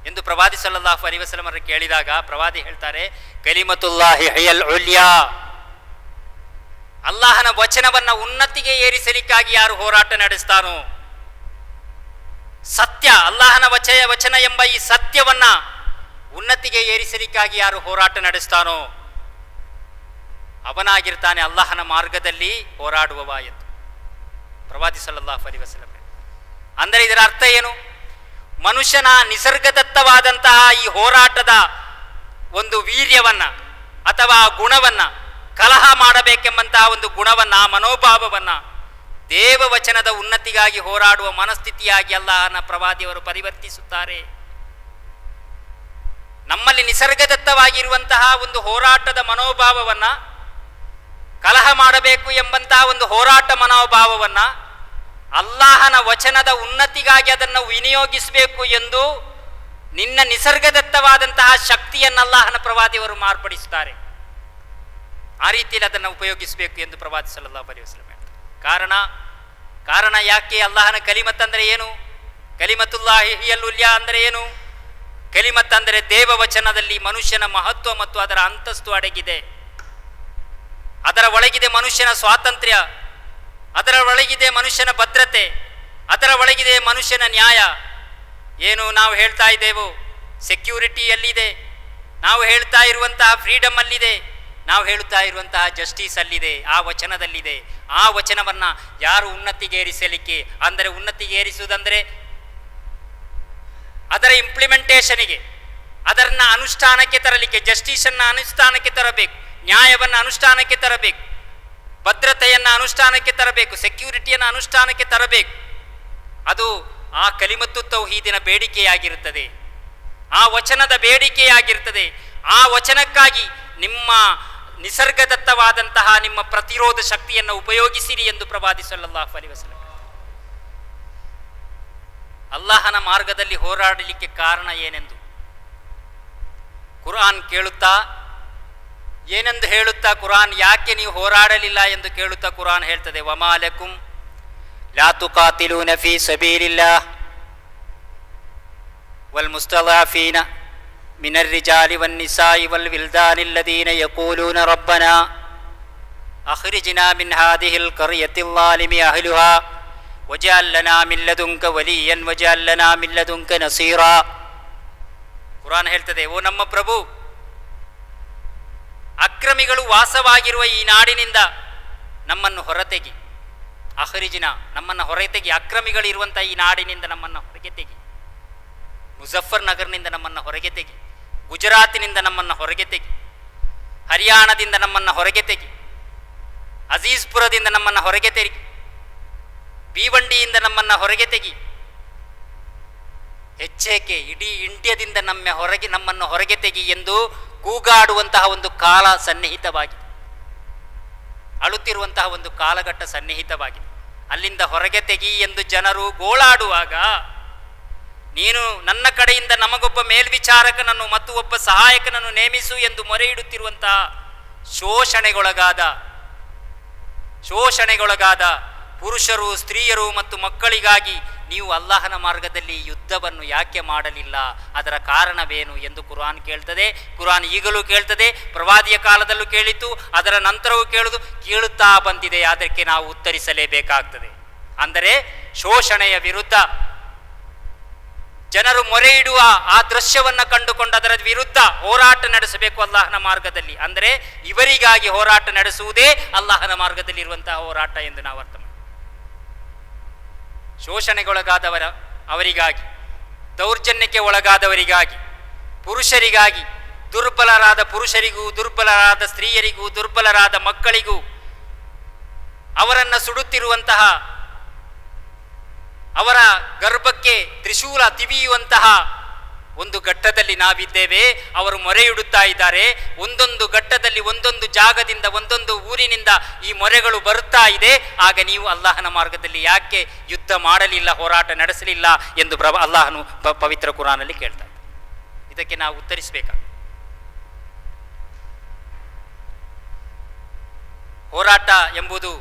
ಎಂದು ಪ್ರವಾದಿ ಸಲ್ಲಲ್ಲಾಹು ಅಲೈಹಿ ವಸಲ್ಲಂ ಅವರು ಕೇಳಿದಾಗ ಪ್ರವಾದಿ ಹೇಳ್ತಾರೆ, ಕಲಿಮತುಲ್ಲಾಹಿ ಹಿಯಲ್ ಉಲ್ಯಾ, ಅಲ್ಲಾಹನ ವಚನವನ್ನ ಉನ್ನತಿಗೆ ಏರಿಸಲಿಕ್ಕಾಗಿ ಯಾರು ಹೋರಾಟ ನಡೆಸ್ತಾನೋ, ಸತ್ಯ ಅಲ್ಲಾಹನ ವಚನ ಎಂಬ ಈ ಸತ್ಯವನ್ನ ಉನ್ನತಿಗೆ ಏರಿಸಲಿಕ್ಕಾಗಿ ಯಾರು ಹೋರಾಟ ನಡೆಸ್ತಾನೋ ಅವನಾಗಿರ್ತಾನೆ ಅಲ್ಲಾಹನ ಮಾರ್ಗದಲ್ಲಿ ಹೋರಾಡುವವ ಎಂದು ಪ್ರವಾದಿ ಸಲ್ಲಲ್ಲಾಹು ಅಲೈಹಿ ವಸಲ್ಲಂ. ಅಂದರೆ ಇದರ ಅರ್ಥ ಏನು? ಮನುಷ್ಯನ ನಿಸರ್ಗದತ್ತವಾದಂತಹ ಈ ಹೋರಾಟದ ಒಂದು ವೀರ್ಯವನ್ನ ಅಥವಾ ಗುಣವನ್ನ, ಕಲಹ ಮಾಡಬೇಕೆಂಬಂತಹ ಒಂದು ಗುಣವನ್ನ, ಮನೋಭಾವವನ್ನ ದೇವವಚನದ ಉನ್ನತಿಗಾಗಿ ಹೋರಾಡುವ ಮನಸ್ಥಿತಿಯಾಗಿ ಅಲ್ಲಾಹನ ಪ್ರವಾದಿಯವರು ಪರಿವರ್ತಿಸುತ್ತಾರೆ. ನಮ್ಮಲ್ಲಿ ನಿಸರ್ಗದತ್ತವಾಗಿರುವಂತಹ ಒಂದು ಹೋರಾಟದ ಮನೋಭಾವವನ್ನ, ಕಲಹ ಮಾಡಬೇಕು ಎಂಬಂತಹ ಒಂದು ಹೋರಾಟ ಮನೋಭಾವವನ್ನ ಅಲ್ಲಾಹನ ವಚನದ ಉನ್ನತಿಗಾಗಿ ಅದನ್ನು ವಿನಿಯೋಗಿಸಬೇಕು ಎಂದು ನಿನ್ನ ನಿಸರ್ಗದತ್ತವಾದಂತಹ ಶಕ್ತಿಯನ್ನು ಅಲ್ಲಾಹನ ಪ್ರವಾದಿಯವರು ಮಾರ್ಪಡಿಸುತ್ತಾರೆ. ಆ ರೀತಿಯಲ್ಲಿ ಅದನ್ನು ಉಪಯೋಗಿಸಬೇಕು ಎಂದು ಪ್ರವಾದಿ ಸಲ್ಲಲ್ಲಾಹು ಅಲೈಹಿ ವಸಲ್ಲಂ ಹೇಳ್ತಾರೆ. ಕಾರಣ ಯಾಕೆ? ಅಲ್ಲಾಹನ ಕಲಿಮತ್ ಅಂದರೆ ಏನು? ಕಲಿಮತುಲ್ಲಾಹಿ ಹಿಯಲ್ ಉಲ್ಯಾ ಅಂದರೆ ಏನು? ಕಲಿಮತ್ ಅಂದರೆ ದೇವವಚನದಲ್ಲಿ ಮನುಷ್ಯನ ಮಹತ್ವ ಮತ್ತು ಅದರ ಅಂತಸ್ತು ಅಡಗಿದೆ. ಅದರ ಒಳಗಿದೆ ಮನುಷ್ಯನ ಸ್ವಾತಂತ್ರ್ಯ, ಅದರ ಒಳಗಿದೆ ಮನುಷ್ಯನ ಭದ್ರತೆ, ಅದರ ಒಳಗಿದೆ ಮನುಷ್ಯನ ನ್ಯಾಯ. ಏನು ನಾವು ಹೇಳ್ತಾ ಇದ್ದೇವೋ, ಸೆಕ್ಯೂರಿಟಿ ಎಲ್ಲಿದೆ? ನಾವು ಹೇಳ್ತಾ ಇರುವಂತಹ ಫ್ರೀಡಮ್ ಅಲ್ಲಿದೆ, ನಾವು ಹೇಳುತ್ತಾ ಇರುವಂತಹ ಜಸ್ಟಿಸ್ ಅಲ್ಲಿದೆ, ಆ ವಚನದಲ್ಲಿದೆ. ಆ ವಚನವನ್ನು ಯಾರು ಉನ್ನತಿಗೇರಿಸಲಿಕ್ಕೆ, ಅಂದರೆ ಉನ್ನತಿಗೇರಿಸುವುದಂದರೆ ಅದರ ಇಂಪ್ಲಿಮೆಂಟೇಷನಿಗೆ, ಅದನ್ನು ಅನುಷ್ಠಾನಕ್ಕೆ ತರಲಿಕ್ಕೆ, ಜಸ್ಟಿಸನ್ನು ಅನುಷ್ಠಾನಕ್ಕೆ ತರಬೇಕು, ನ್ಯಾಯವನ್ನು ಅನುಷ್ಠಾನಕ್ಕೆ ತರಬೇಕು, ಭದ್ರತೆಯನ್ನು ಅನುಷ್ಠಾನಕ್ಕೆ ತರಬೇಕು, ಸೆಕ್ಯೂರಿಟಿಯನ್ನು ಅನುಷ್ಠಾನಕ್ಕೆ ತರಬೇಕು. ಅದು ಆ ಕಲಿಮತ್ತು ತೌಹೀದಿನ ಬೇಡಿಕೆಯಾಗಿರುತ್ತದೆ, ಆ ವಚನದ ಬೇಡಿಕೆಯಾಗಿರುತ್ತದೆ. ಆ ವಚನಕ್ಕಾಗಿ ನಿಮ್ಮ ನಿಸರ್ಗದತ್ತವಾದಂತಹ ನಿಮ್ಮ ಪ್ರತಿರೋಧ ಶಕ್ತಿಯನ್ನು ಉಪಯೋಗಿಸಿರಿ ಎಂದು ಪ್ರವಾದಿ ಸಲ್ಲಲ್ಲಾಹು ಅಲೈಹಿ ವಸಲ್ಲಂ. ಅಲ್ಲಾಹನ ಮಾರ್ಗದಲ್ಲಿ ಹೋರಾಡಲಿಕ್ಕೆ ಕಾರಣ ಏನೆಂದು ಕುರ್ಆನ್ ಕೇಳುತ್ತಾ, ಏನೆಂದು ಹೇಳುತ್ತಾ ಕುರ್ಆನ್ ಯಾಕೆ ನೀವು ಹೋರಾಡಲಿಲ್ಲ ಎಂದು ಕೇಳುತ್ತಾ ಕುರ್ಆನ್ ಹೇಳ್ತದೆ, ವಮಾ ಲಕುಂ ಲಾ ತುಕಾತಿಲೂನ ಫೀ ಸಬೀಲಿಲ್ಲಾಹ್ ವಲ್ ಮುಸ್ತದಾಫೀನ ಮಿನರ್ ರಿಜಾಲಿ ವನ್ ನಿಸಾಯಿ ವಲ್ ವಿಲ್ದಾನಿ ಅಲ್ಲದೀನ ಯಕೂಲೂನ ರಬ್ಬನಾ ಅಖ್ರಿಜ್ನಾ ಮಿನ್ ಹಾದಿಹಿಲ್ ಕರ್ಯತಿಲ್ ಲಾಲಿಮಿ ಅಹ್ಲುಹಾ ವಜಅಲ್ ಲನಾ ಮಿನ್ ಲದುನ್ಕ ವಲಿಯನ್ ವಜಅಲ್ ಲನಾ ಮಿನ್ ಲದುನ್ಕ ನಸೀರಾ. ಕುರ್ಆನ್ ಹೇಳ್ತದೆ, ಓ ನಮ್ಮ ಪ್ರಭು, ಅಕ್ರಮಿಗಳು ವಾಸವಾಗಿರುವ ಈ ನಾಡಿನಿಂದ ನಮ್ಮನ್ನು ಹೊರತೆಗಿ. ಅಖ್ರಿಜ್ನಾ, ನಮ್ಮನ್ನು ಹೊರತೆಗಿ. ಅಕ್ರಮಿಗಳಿರುವಂಥ ಈ ನಾಡಿನಿಂದ ನಮ್ಮನ್ನು ಹೊರಗೆ ತೆಗಿ. ಮುಜಫರ್ ನಗರ್ನಿಂದ ನಮ್ಮನ್ನು ಹೊರಗೆ ತೆಗಿ, ಗುಜರಾತಿನಿಂದ ನಮ್ಮನ್ನು ಹೊರಗೆ ತೆಗಿ, ಹರಿಯಾಣದಿಂದ ನಮ್ಮನ್ನು ಹೊರಗೆ ತೆಗಿ, ಅಜೀಜ್ಪುರದಿಂದ ನಮ್ಮನ್ನು ಹೊರಗೆ ತೆಗಿ, ಭೀವಂಡಿಯಿಂದ ನಮ್ಮನ್ನು ಹೊರಗೆ ತೆಗಿ. ಹೆಚ್ಚೇಕೆ ಇಡೀ ಇಂಡಿಯಾದಿಂದ ನಮ್ಮನ್ನು ಹೊರಗೆ ತೆಗಿ ಎಂದು ಕೂಗಾಡುವಂತಹ ಒಂದು ಕಾಲ ಸನ್ನಿಹಿತವಾಗಿದೆ, ಅಳುತ್ತಿರುವಂತಹ ಒಂದು ಕಾಲಘಟ್ಟ ಸನ್ನಿಹಿತವಾಗಿದೆ. ಅಲ್ಲಿಂದ ಹೊರಗೆ ತೆಗಿ ಎಂದು ಜನರು ಗೋಳಾಡುವಾಗ ನೀನು ನನ್ನ ಕಡೆಯಿಂದ ನಮಗೊಬ್ಬ ಮೇಲ್ವಿಚಾರಕನನ್ನು ಮತ್ತು ಒಬ್ಬ ಸಹಾಯಕನನ್ನು ನೇಮಿಸು ಎಂದು ಮೊರೆ ಇಡುತ್ತಿರುವಂತಹ ಶೋಷಣೆಗೊಳಗಾದ ಪುರುಷರು, ಸ್ತ್ರೀಯರು ಮತ್ತು ಮಕ್ಕಳಿಗಾಗಿ ನೀವು ಅಲ್ಲಾಹನ ಮಾರ್ಗದಲ್ಲಿ ಯುದ್ಧವನ್ನು ಯಾಕೆ ಮಾಡಲಿಲ್ಲ? ಅದರ ಕಾರಣವೇನು ಎಂದು ಕುರ್ಆನ್ ಕೇಳ್ತದೆ. ಕುರ್ಆನ್ ಈಗಲೂ ಕೇಳ್ತದೆ, ಪ್ರವಾದಿಯ ಕಾಲದಲ್ಲೂ ಕೇಳಿತು, ಅದರ ನಂತರವೂ ಕೇಳುತ್ತಾ ಬಂದಿದೆ. ಅದಕ್ಕೆ ನಾವು ಉತ್ತರಿಸಲೇಬೇಕಾಗ್ತದೆ. ಅಂದರೆ ಶೋಷಣೆಯ ವಿರುದ್ಧ ಜನರು ಮೊರೆ ಇಡುವ ಆ ದೃಶ್ಯವನ್ನು ಕಂಡುಕೊಂಡು ಅದರ ವಿರುದ್ಧ ಹೋರಾಟ ನಡೆಸಬೇಕು ಅಲ್ಲಾಹನ ಮಾರ್ಗದಲ್ಲಿ. ಅಂದರೆ ಇವರಿಗಾಗಿ ಹೋರಾಟ ನಡೆಸುವುದೇ ಅಲ್ಲಾಹನ ಮಾರ್ಗದಲ್ಲಿ ಇರುವಂತಹ ಹೋರಾಟ ಎಂದು ನಾವು ಅರ್ಥ ಮಾಡಿ, ಶೋಷಣೆಗೊಳಗಾದವರಿಗಾಗಿ, ದೌರ್ಜನ್ಯಕ್ಕೆ ಒಳಗಾದವರಿಗಾಗಿ, ಪುರುಷರಿಗಾಗಿ, ದುರ್ಬಲರಾದ ಪುರುಷರಿಗೂ, ದುರ್ಬಲರಾದ ಸ್ತ್ರೀಯರಿಗೂ, ದುರ್ಬಲರಾದ ಮಕ್ಕಳಿಗೂ, ಅವರನ್ನು ಸುಡುತ್ತಿರುವಂತಹ, ಅವರ ಗರ್ಭಕ್ಕೆ ತ್ರಿಶೂಲ ತಿವಿಯುವಂತಹ ಒಂದು ಘಟ್ಟದಲ್ಲಿ ನಾವಿದ್ದೇವೆ. ಅವರು ಮೊರೆಯಿಡುತ್ತಾ ಇದ್ದಾರೆ. ಒಂದೊಂದು ಘಟ್ಟದಲ್ಲಿ, ಒಂದೊಂದು ಜಾಗದಿಂದ, ಒಂದೊಂದು ಊರಿನಿಂದ ಈ ಮೊರೆಗಳು ಬರುತ್ತಾ ಇದೆ. ಆಗ ನೀವು ಅಲ್ಲಾಹನ ಮಾರ್ಗದಲ್ಲಿ ಯಾಕೆ ಯುದ್ಧ ಮಾಡಲಿಲ್ಲ, ಹೋರಾಟ ನಡೆಸಲಿಲ್ಲ ಎಂದು ಅಲ್ಲಾಹನು ಪವಿತ್ರ ಕುರಾನಲ್ಲಿ ಕೇಳ್ತಾರೆ. ಇದಕ್ಕೆ ನಾವು ಉತ್ತರಿಸಬೇಕಾಗ, ಹೋರಾಟ ಎಂಬುದು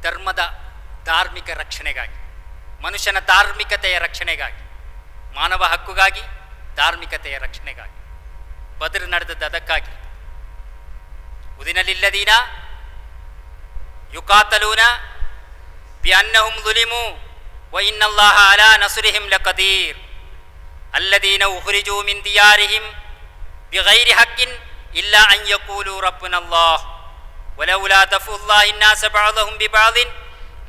ಧರ್ಮದ ಧಾರ್ಮಿಕ ರಕ್ಷಣೆಗಾಗಿ, ಮನುಷ್ಯನ ಧಾರ್ಮಿಕತೆಯ ರಕ್ಷಣೆಗಾಗಿ, ಮಾನವ ಹಕ್ಕುಗಾಗಿ, ಧಾರ್ಮಿಕತೆಯ ರಕ್ಷಣೆಗಾಗಿ. ಬದ್ರ್ ನಡೆದದ್ದು ಅದಕ್ಕಾಗಿ. ಉದಿನಲಿಲ್ಲದೀನ ಯುಕಾತಲೂನ ಬಿಅನ್ನಹುಂ ದುಲಿಮು ವ ಇನ್ನಲ್ಲಾಹ ಅಲಾ ನಸ್ರಿಹಿಂ ಲಕದೀರ್ ಅಲ್ಲದೀನ ಉಖ್ರಿಜೂ ಮಿನ್ ದಿಯಾರಿಹಿಂ ಬಿಗೈರಿ ಹಕ್ಕಿನ್ ಇಲ್ಲಾ ಅನ್ ಯಕೂಲು ರಬ್ಬುನಲ್ಲಾಹ್ ವಲೌಲಾ ದಫುಲ್ಲಾಹಿ الناس بعضهم ببعض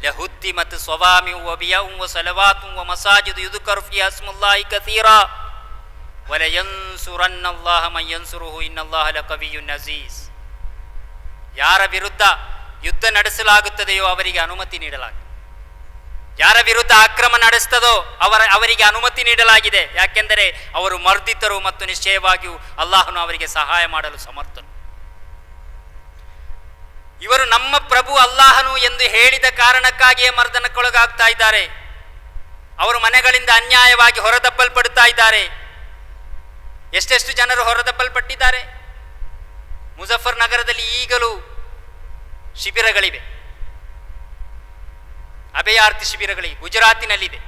لهدمت صوامع وبيع وصلوات ومساجد يذكر فيها اسم الله كثيرا ولينصرن الله من ينصره إن الله لقوي عزيز. ಯಾರ ವಿರುದ್ಧ ಯುದ್ಧ ನಡೆಸಲಾಗುತ್ತದೆಯೋ ಅವರಿಗೆ ಅನುಮತಿ ನೀಡಲಾಗಿದೆ. ಯಾರ ವಿರುದ್ಧ ಆಕ್ರಮ ನಡೆಸ್ತದೋ ಅವರಿಗೆ ಅನುಮತಿ ನೀಡಲಾಗಿದೆ. ಯಾಕೆಂದರೆ ಅವರು ಮರ್ದಿತರು ಮತ್ತು ನಿಶ್ಚಯವಾಗಿಯೂ ಅಲ್ಲಾಹನು ಅವರಿಗೆ ಸಹಾಯ ಮಾಡಲು ಸಮರ್ಥನು. ಇವರು ನಮ್ಮ ಪ್ರಭು ಅಲ್ಲಾಹನು ಎಂದು ಹೇಳಿದ ಕಾರಣಕ್ಕಾಗಿಯೇ ಮರ್ದನಕ್ಕೊಳಗಾಗ್ತಾ ಇದ್ದಾರೆ. ಅವರು ಮನೆಗಳಿಂದ ಅನ್ಯಾಯವಾಗಿ ಹೊರದಬ್ಬಲ್ಪಡುತ್ತಾ ಇದ್ದಾರೆ. ಎಷ್ಟೆಷ್ಟು ಜನರು ಹೊರದಬ್ಬಲ್ಪಟ್ಟಿದ್ದಾರೆ. ಮುಜಫರ್ ನಗರದಲ್ಲಿ ಈಗಲೂ ಶಿಬಿರಗಳಿವೆ, ಅಭಯಾರ್ಥಿ ಶಿಬಿರಗಳಿಗೆ. ಗುಜರಾತಿನಲ್ಲಿದೆ,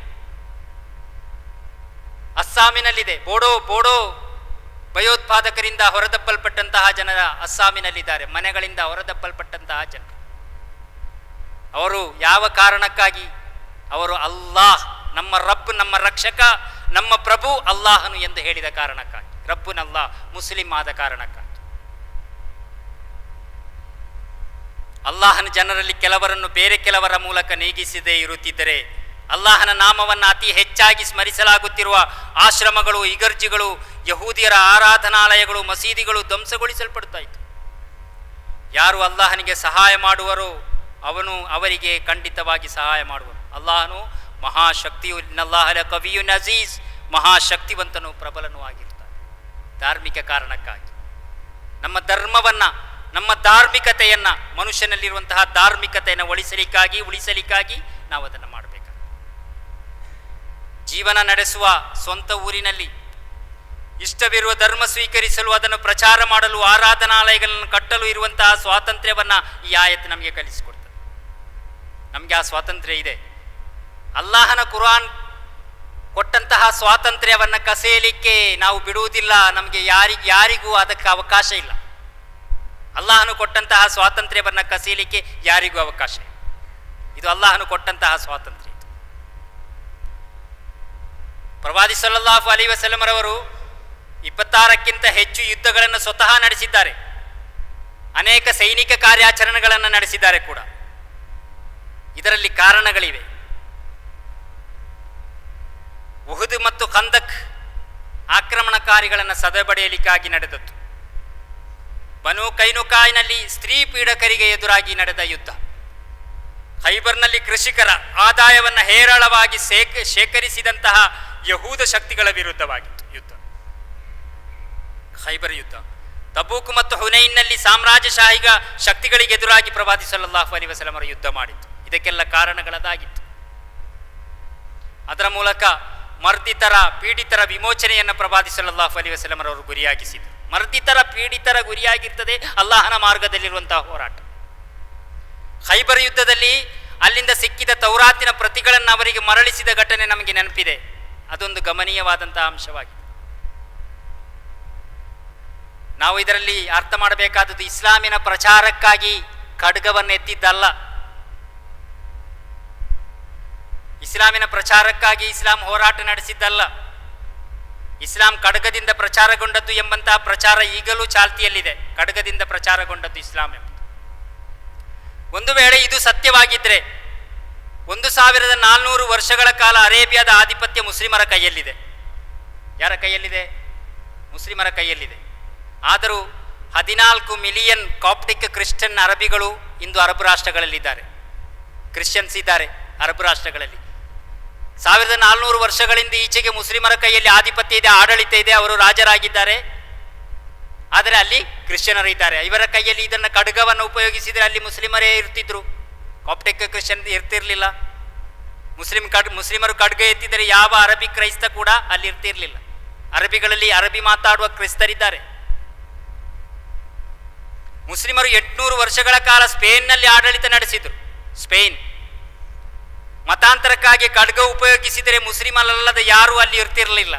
ಅಸ್ಸಾಮಿನಲ್ಲಿದೆ. ಬೋಡೋ ಭಯೋತ್ಪಾದಕರಿಂದ ಹೊರದಬ್ಬಲ್ಪಟ್ಟಂತಹ ಜನರ ಅಸ್ಸಾಮಿನಲ್ಲಿದ್ದಾರೆ, ಮನೆಗಳಿಂದ ಹೊರದಬ್ಬಲ್ಪಟ್ಟಂತಹ ಜನರು. ಅವರು ಯಾವ ಕಾರಣಕ್ಕಾಗಿ? ಅವರು ಅಲ್ಲಾಹ್, ನಮ್ಮ ರಬ್, ನಮ್ಮ ರಕ್ಷಕ, ನಮ್ಮ ಪ್ರಭು ಅಲ್ಲಾಹನು ಎಂದು ಹೇಳಿದ ಕಾರಣಕ್ಕಾಗಿ, ರಬ್ಬುನಲ್ಲಾಹ್, ಮುಸ್ಲಿಂ ಆದ ಕಾರಣಕ್ಕಾಗಿ. ಅಲ್ಲಾಹನ ಜನರಲ್ಲಿ ಕೆಲವರನ್ನು ಬೇರೆ ಕೆಲವರ ಮೂಲಕ ನೀಗಿಸದೇ ಇರುತ್ತಿದ್ದರೆ, ಅಲ್ಲಾಹನ ನಾಮವನ್ನು ಅತಿ ಹೆಚ್ಚಾಗಿ ಸ್ಮರಿಸಲಾಗುತ್ತಿರುವ ಆಶ್ರಮಗಳು, ಇಗರ್ಜಿಗಳು, ಯಹೂದಿಯರ ಆರಾಧನಾಲಯಗಳು, ಮಸೀದಿಗಳು ಧ್ವಂಸಗೊಳಿಸಲ್ಪಡ್ತಾ ಇತ್ತು. ಯಾರು ಅಲ್ಲಾಹನಿಗೆ ಸಹಾಯ ಮಾಡುವರೋ ಅವನು ಅವರಿಗೆ ಖಂಡಿತವಾಗಿ ಸಹಾಯ ಮಾಡುವನು. ಅಲ್ಲಾಹನು ಮಹಾಶಕ್ತಿಯು, ಇನ್ನಲ್ಲಾಹ ಲಕವಿಯುನ್ ಅಜೀಜ್, ಮಹಾಶಕ್ತಿವಂತನು, ಪ್ರಬಲನೂ ಆಗಿರ್ತಾನೆ. ಧಾರ್ಮಿಕ ಕಾರಣಕ್ಕಾಗಿ ನಮ್ಮ ಧರ್ಮವನ್ನು, ನಮ್ಮ ಧಾರ್ಮಿಕತೆಯನ್ನು, ಮನುಷ್ಯನಲ್ಲಿರುವಂತಹ ಧಾರ್ಮಿಕತೆಯನ್ನು ಉಳಿಸಲಿಕ್ಕಾಗಿ ನಾವು ಅದನ್ನು ಮಾಡಬೇಕು. ಜೀವನ ನಡೆಸುವ ಸ್ವಂತ ಊರಿನಲ್ಲಿ ಇಷ್ಟವಿರುವ ಧರ್ಮ ಸ್ವೀಕರಿಸಲು, ಅದನ್ನು ಪ್ರಚಾರ ಮಾಡಲು, ಆರಾಧನಾಲಯಗಳನ್ನು ಕಟ್ಟಲು ಇರುವಂತಹ ಸ್ವಾತಂತ್ರ್ಯವನ್ನು ಈ ಆಯತ್ತು ನಮಗೆ ಕಲಿಸಿಕೊಡ್ತದೆ. ನಮಗೆ ಆ ಸ್ವಾತಂತ್ರ್ಯ ಇದೆ. ಅಲ್ಲಾಹನ ಕುರಾನ್ ಕೊಟ್ಟಂತಹ ಸ್ವಾತಂತ್ರ್ಯವನ್ನು ಕಸಿಯಲಿಕ್ಕೆ ನಾವು ಬಿಡುವುದಿಲ್ಲ. ನಮಗೆ ಯಾರಿಗೂ ಅದಕ್ಕೆ ಅವಕಾಶ ಇಲ್ಲ. ಅಲ್ಲಾಹನು ಕೊಟ್ಟಂತಹ ಸ್ವಾತಂತ್ರ್ಯವನ್ನು ಕಸಿಯಲಿಕ್ಕೆ ಯಾರಿಗೂ ಅವಕಾಶ ಇಲ್ಲ. ಇದು ಅಲ್ಲಾಹನು ಕೊಟ್ಟಂತಹ ಸ್ವಾತಂತ್ರ್ಯ. ಪ್ರವಾದಿ ಸಲ್ಲಲ್ಲಾಹು ಅಲೈಹಿ ವಸಲ್ಲಂ ರವರು 26ಕ್ಕಿಂತ ಹೆಚ್ಚು ಯುದ್ಧಗಳನ್ನು ಸ್ವತಃ ನಡೆಸಿದ್ದಾರೆ. ಅನೇಕ ಸೈನಿಕ ಕಾರ್ಯಾಚರಣೆಗಳನ್ನು ನಡೆಸಿದ್ದಾರೆ ಕೂಡ. ಇದರಲ್ಲಿ ಕಾರಣಗಳಿವೆ. ಉಹುದ್ ಮತ್ತು ಖಂದಕ್ ಆಕ್ರಮಣಕಾರಿಗಳನ್ನು ಸದೆಬಡಿಯಲಿಕ್ಕಾಗಿ ನಡೆದದ್ದು. ಬನು ಕೈನುಕಾಯಿನಲ್ಲಿ ಸ್ತ್ರೀ ಪೀಡಕರಿಗೆ ಎದುರಾಗಿ ನಡೆದ ಯುದ್ಧ. ಖೈಬರ್ನಲ್ಲಿ ಕೃಷಿಕರ ಆದಾಯವನ್ನು ಹೇರಳವಾಗಿ ಶೇಖರಿಸಿದಂತಹ ಯಹೂದ ಶಕ್ತಿಗಳ ವಿರುದ್ಧವಾಗಿತ್ತು ಯುದ್ಧ, ಖೈಬರ್ ಯುದ್ಧ. ತಬೂಕ್ ಮತ್ತು ಹುನೈನ್ನಲ್ಲಿ ಸಾಮ್ರಾಜ್ಯಶಾಹಿಗ ಶಕ್ತಿಗಳಿಗೆ ಎದುರಾಗಿ ಪ್ರವಾದಿ ಸಲ್ಲಲ್ಲಾಹು ಅಲೈಹಿ ವಸಲ್ಲಂ ಅವರು ಯುದ್ಧ ಮಾಡಿತ್ತು. ಇದಕ್ಕೆಲ್ಲ ಕಾರಣಗಳದಾಗಿತ್ತು. ಅದರ ಮೂಲಕ ಮರ್ದಿತರ, ಪೀಡಿತರ ವಿಮೋಚನೆಯನ್ನು ಪ್ರವಾದಿ ಸಲ್ಲಲ್ಲಾಹು ಅಲೈಹಿ ವಸಲ್ಲಂ ಅವರು ಗುರಿಯಾಗಿಸಿದರು. ಮರ್ದಿತರ, ಪೀಡಿತರ ಗುರಿಯಾಗಿರ್ತದೆ ಅಲ್ಲಾಹನ ಮಾರ್ಗದಲ್ಲಿರುವಂತಹ ಹೋರಾಟ. ಖೈಬರ್ ಯುದ್ಧದಲ್ಲಿ ಅಲ್ಲಿಂದ ಸಿಕ್ಕಿದ ತೌರಾತಿನ ಪ್ರತಿಗಳನ್ನು ಅವರಿಗೆ ಮರಳಿಸಿದ ಘಟನೆ ನಮಗೆ ನೆನಪಿದೆ. ಅದೊಂದು ಗಮನೀಯವಾದಂತಹ ಅಂಶವಾಗಿದೆ. ನಾವು ಇದರಲ್ಲಿ ಅರ್ಥ ಮಾಡಬೇಕಾದದ್ದು, ಇಸ್ಲಾಮಿನ ಪ್ರಚಾರಕ್ಕಾಗಿ ಖಡ್ಗವನ್ನು ಎತ್ತಿದ್ದಲ್ಲ. ಇಸ್ಲಾಮಿನ ಪ್ರಚಾರಕ್ಕಾಗಿ ಇಸ್ಲಾಂ ಹೋರಾಟ ನಡೆಸಿದ್ದಲ್ಲ. ಇಸ್ಲಾಂ ಖಡ್ಗದಿಂದ ಪ್ರಚಾರಗೊಂಡದ್ದು ಎಂಬಂತಹ ಪ್ರಚಾರ ಈಗಲೂ ಚಾಲ್ತಿಯಲ್ಲಿದೆ. ಖಡ್ಗದಿಂದ ಪ್ರಚಾರಗೊಂಡದ್ದು ಇಸ್ಲಾಂ ಎಂಬುದು. ಒಂದು ವೇಳೆ ಇದು ಸತ್ಯವಾಗಿದ್ದರೆ 1400 ವರ್ಷಗಳ ಕಾಲ ಅರೇಬಿಯಾದ ಆಧಿಪತ್ಯ ಮುಸ್ಲಿಮರ ಕೈಯಲ್ಲಿದೆ. ಯಾರ ಕೈಯಲ್ಲಿದೆ? ಮುಸ್ಲಿಮರ ಕೈಯಲ್ಲಿದೆ. ಆದರೂ 14 ಮಿಲಿಯನ್ ಕಾಪ್ಟಿಕ್ ಕ್ರಿಶ್ಚಿಯನ್ ಅರಬಿಗಳು ಇಂದು ಅರಬ್ ರಾಷ್ಟ್ರಗಳಲ್ಲಿದ್ದಾರೆ. ಕ್ರಿಶ್ಚಿಯನ್ಸ್ ಇದ್ದಾರೆ ಅರಬ್ ರಾಷ್ಟ್ರಗಳಲ್ಲಿ. 1400 ವರ್ಷಗಳಿಂದ ಈಚೆಗೆ ಮುಸ್ಲಿಮರ ಕೈಯಲ್ಲಿ ಆಧಿಪತ್ಯ ಇದೆ, ಆಡಳಿತ ಇದೆ, ಅವರು ರಾಜರಾಗಿದ್ದಾರೆ. ಆದರೆ ಅಲ್ಲಿ ಕ್ರಿಶ್ಚಿಯನರು ಇದ್ದಾರೆ. ಇವರ ಕೈಯಲ್ಲಿ ಇದನ್ನು ಖಡ್ಗವನ್ನು ಉಪಯೋಗಿಸಿದರೆ ಅಲ್ಲಿ ಮುಸ್ಲಿಮರೇ ಇರ್ತಿದ್ರು, ಕಾಪ್ಟಿಕ್ ಕ್ರಿಶ್ಚಿಯನ್ ಇರ್ತಿರ್ಲಿಲ್ಲ. ಮುಸ್ಲಿಮರು ಖಡ್ಗ ಎತ್ತಿದರೆ ಯಾವ ಅರಬಿ ಕ್ರೈಸ್ತ ಕೂಡ ಅಲ್ಲಿ ಇರ್ತಿರ್ಲಿಲ್ಲ. ಅರಬಿಗಳಲ್ಲಿ ಅರಬಿ ಮಾತಾಡುವ ಕ್ರೈಸ್ತರಿದ್ದಾರೆ. ಮುಸ್ಲಿಮರು 800 ವರ್ಷಗಳ ಕಾಲ ಸ್ಪೇನ್ನಲ್ಲಿ ಆಡಳಿತ ನಡೆಸಿದರು. ಸ್ಪೇನ್ ಮತಾಂತರಕ್ಕಾಗಿ ಖಡ್ಗ ಉಪಯೋಗಿಸಿದರೆ ಮುಸ್ಲಿಮರಲ್ಲದ ಯಾರೂ ಅಲ್ಲಿ ಇರ್ತಿರಲಿಲ್ಲ.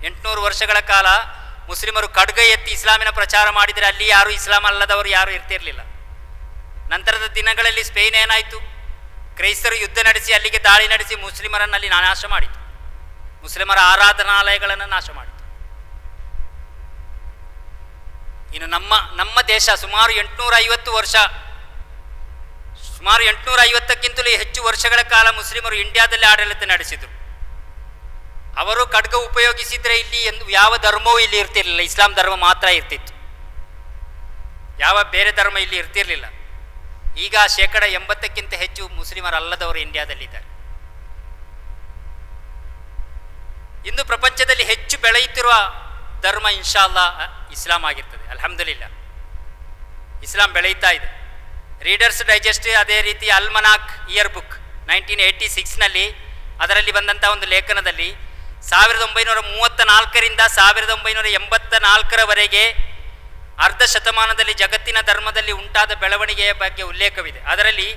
800 ವರ್ಷಗಳ ಕಾಲ ಮುಸ್ಲಿಮರು ಖಡ್ಗ ಎತ್ತಿ ಇಸ್ಲಾಮಿನ ಪ್ರಚಾರ ಮಾಡಿದರೆ ಅಲ್ಲಿ ಯಾರು ಇಸ್ಲಾಂ ಅಲ್ಲದವರು ಯಾರು ಇರ್ತಿರಲಿಲ್ಲ. ನಂತರದ ದಿನಗಳಲ್ಲಿ ಸ್ಪೇನ್ ಏನಾಯಿತು? ಕ್ರೈಸ್ತರು ಯುದ್ಧ ನಡೆಸಿ ಅಲ್ಲಿಗೆ ದಾಳಿ ನಡೆಸಿ ಮುಸ್ಲಿಮರನ್ನಲ್ಲಿ ನಾಶ ಮಾಡಿತು. ಮುಸ್ಲಿಮರ ಆರಾಧನಾಲಯಗಳನ್ನು ನಾಶ ಮಾಡಿತು. ಇನ್ನು ನಮ್ಮ ದೇಶ ಸುಮಾರು 850 ವರ್ಷ, ಸುಮಾರು 850ಕ್ಕಿಂತಲೂ ಹೆಚ್ಚು ವರ್ಷಗಳ ಕಾಲ ಮುಸ್ಲಿಮರು ಇಂಡಿಯಾದಲ್ಲಿ ಆಡಳಿತ ನಡೆಸಿದರು. ಅವರು ಖಡ್ಗ ಉಪಯೋಗಿಸಿದರೆ ಇಲ್ಲಿ ಯಾವ ಧರ್ಮವೂ ಇಲ್ಲಿ ಇರ್ತಿರಲಿಲ್ಲ, ಇಸ್ಲಾಂ ಧರ್ಮ ಮಾತ್ರ ಇರ್ತಿತ್ತು. ಯಾವ ಬೇರೆ ಧರ್ಮ ಇಲ್ಲಿ ಇರ್ತಿರಲಿಲ್ಲ. ಈಗ 80%ಕ್ಕಿಂತ ಹೆಚ್ಚು ಮುಸ್ಲಿಮರಲ್ಲದವರು ಇಂಡಿಯಾದಲ್ಲಿದ್ದಾರೆ. ಇಂದು ಪ್ರಪಂಚದಲ್ಲಿ ಹೆಚ್ಚು ಬೆಳೆಯುತ್ತಿರುವ ಧರ್ಮ ಇನ್ಶಾ ಅಲ್ಲಾ ಇಸ್ಲಾಂ ಆಗಿರ್ತದೆ. ಅಲ್ಹಮ್ದುಲಿಲ್ಲ, ಇಸ್ಲಾಂ ಬೆಳೆಯುತ್ತಾ ಇದೆ. ರೀಡರ್ಸ್ ಡೈಜೆಸ್ಟ್, ಅದೇ ರೀತಿ ಅಲ್ಮನಾಕ್ ಇಯರ್ ಬುಕ್ 1986ನಲ್ಲಿ ಅದರಲ್ಲಿ ಬಂದಂಥ ಒಂದು ಲೇಖನದಲ್ಲಿ 1934ರಿಂದ 1984ರವರೆಗೆ ಅರ್ಧ ಶತಮಾನದಲ್ಲಿ ಜಗತ್ತಿನ ಧರ್ಮದಲ್ಲಿ ಉಂಟಾದ ಬೆಳವಣಿಗೆಯ ಬಗ್ಗೆ ಉಲ್ಲೇಖವಿದೆ. ಅದರಲ್ಲಿ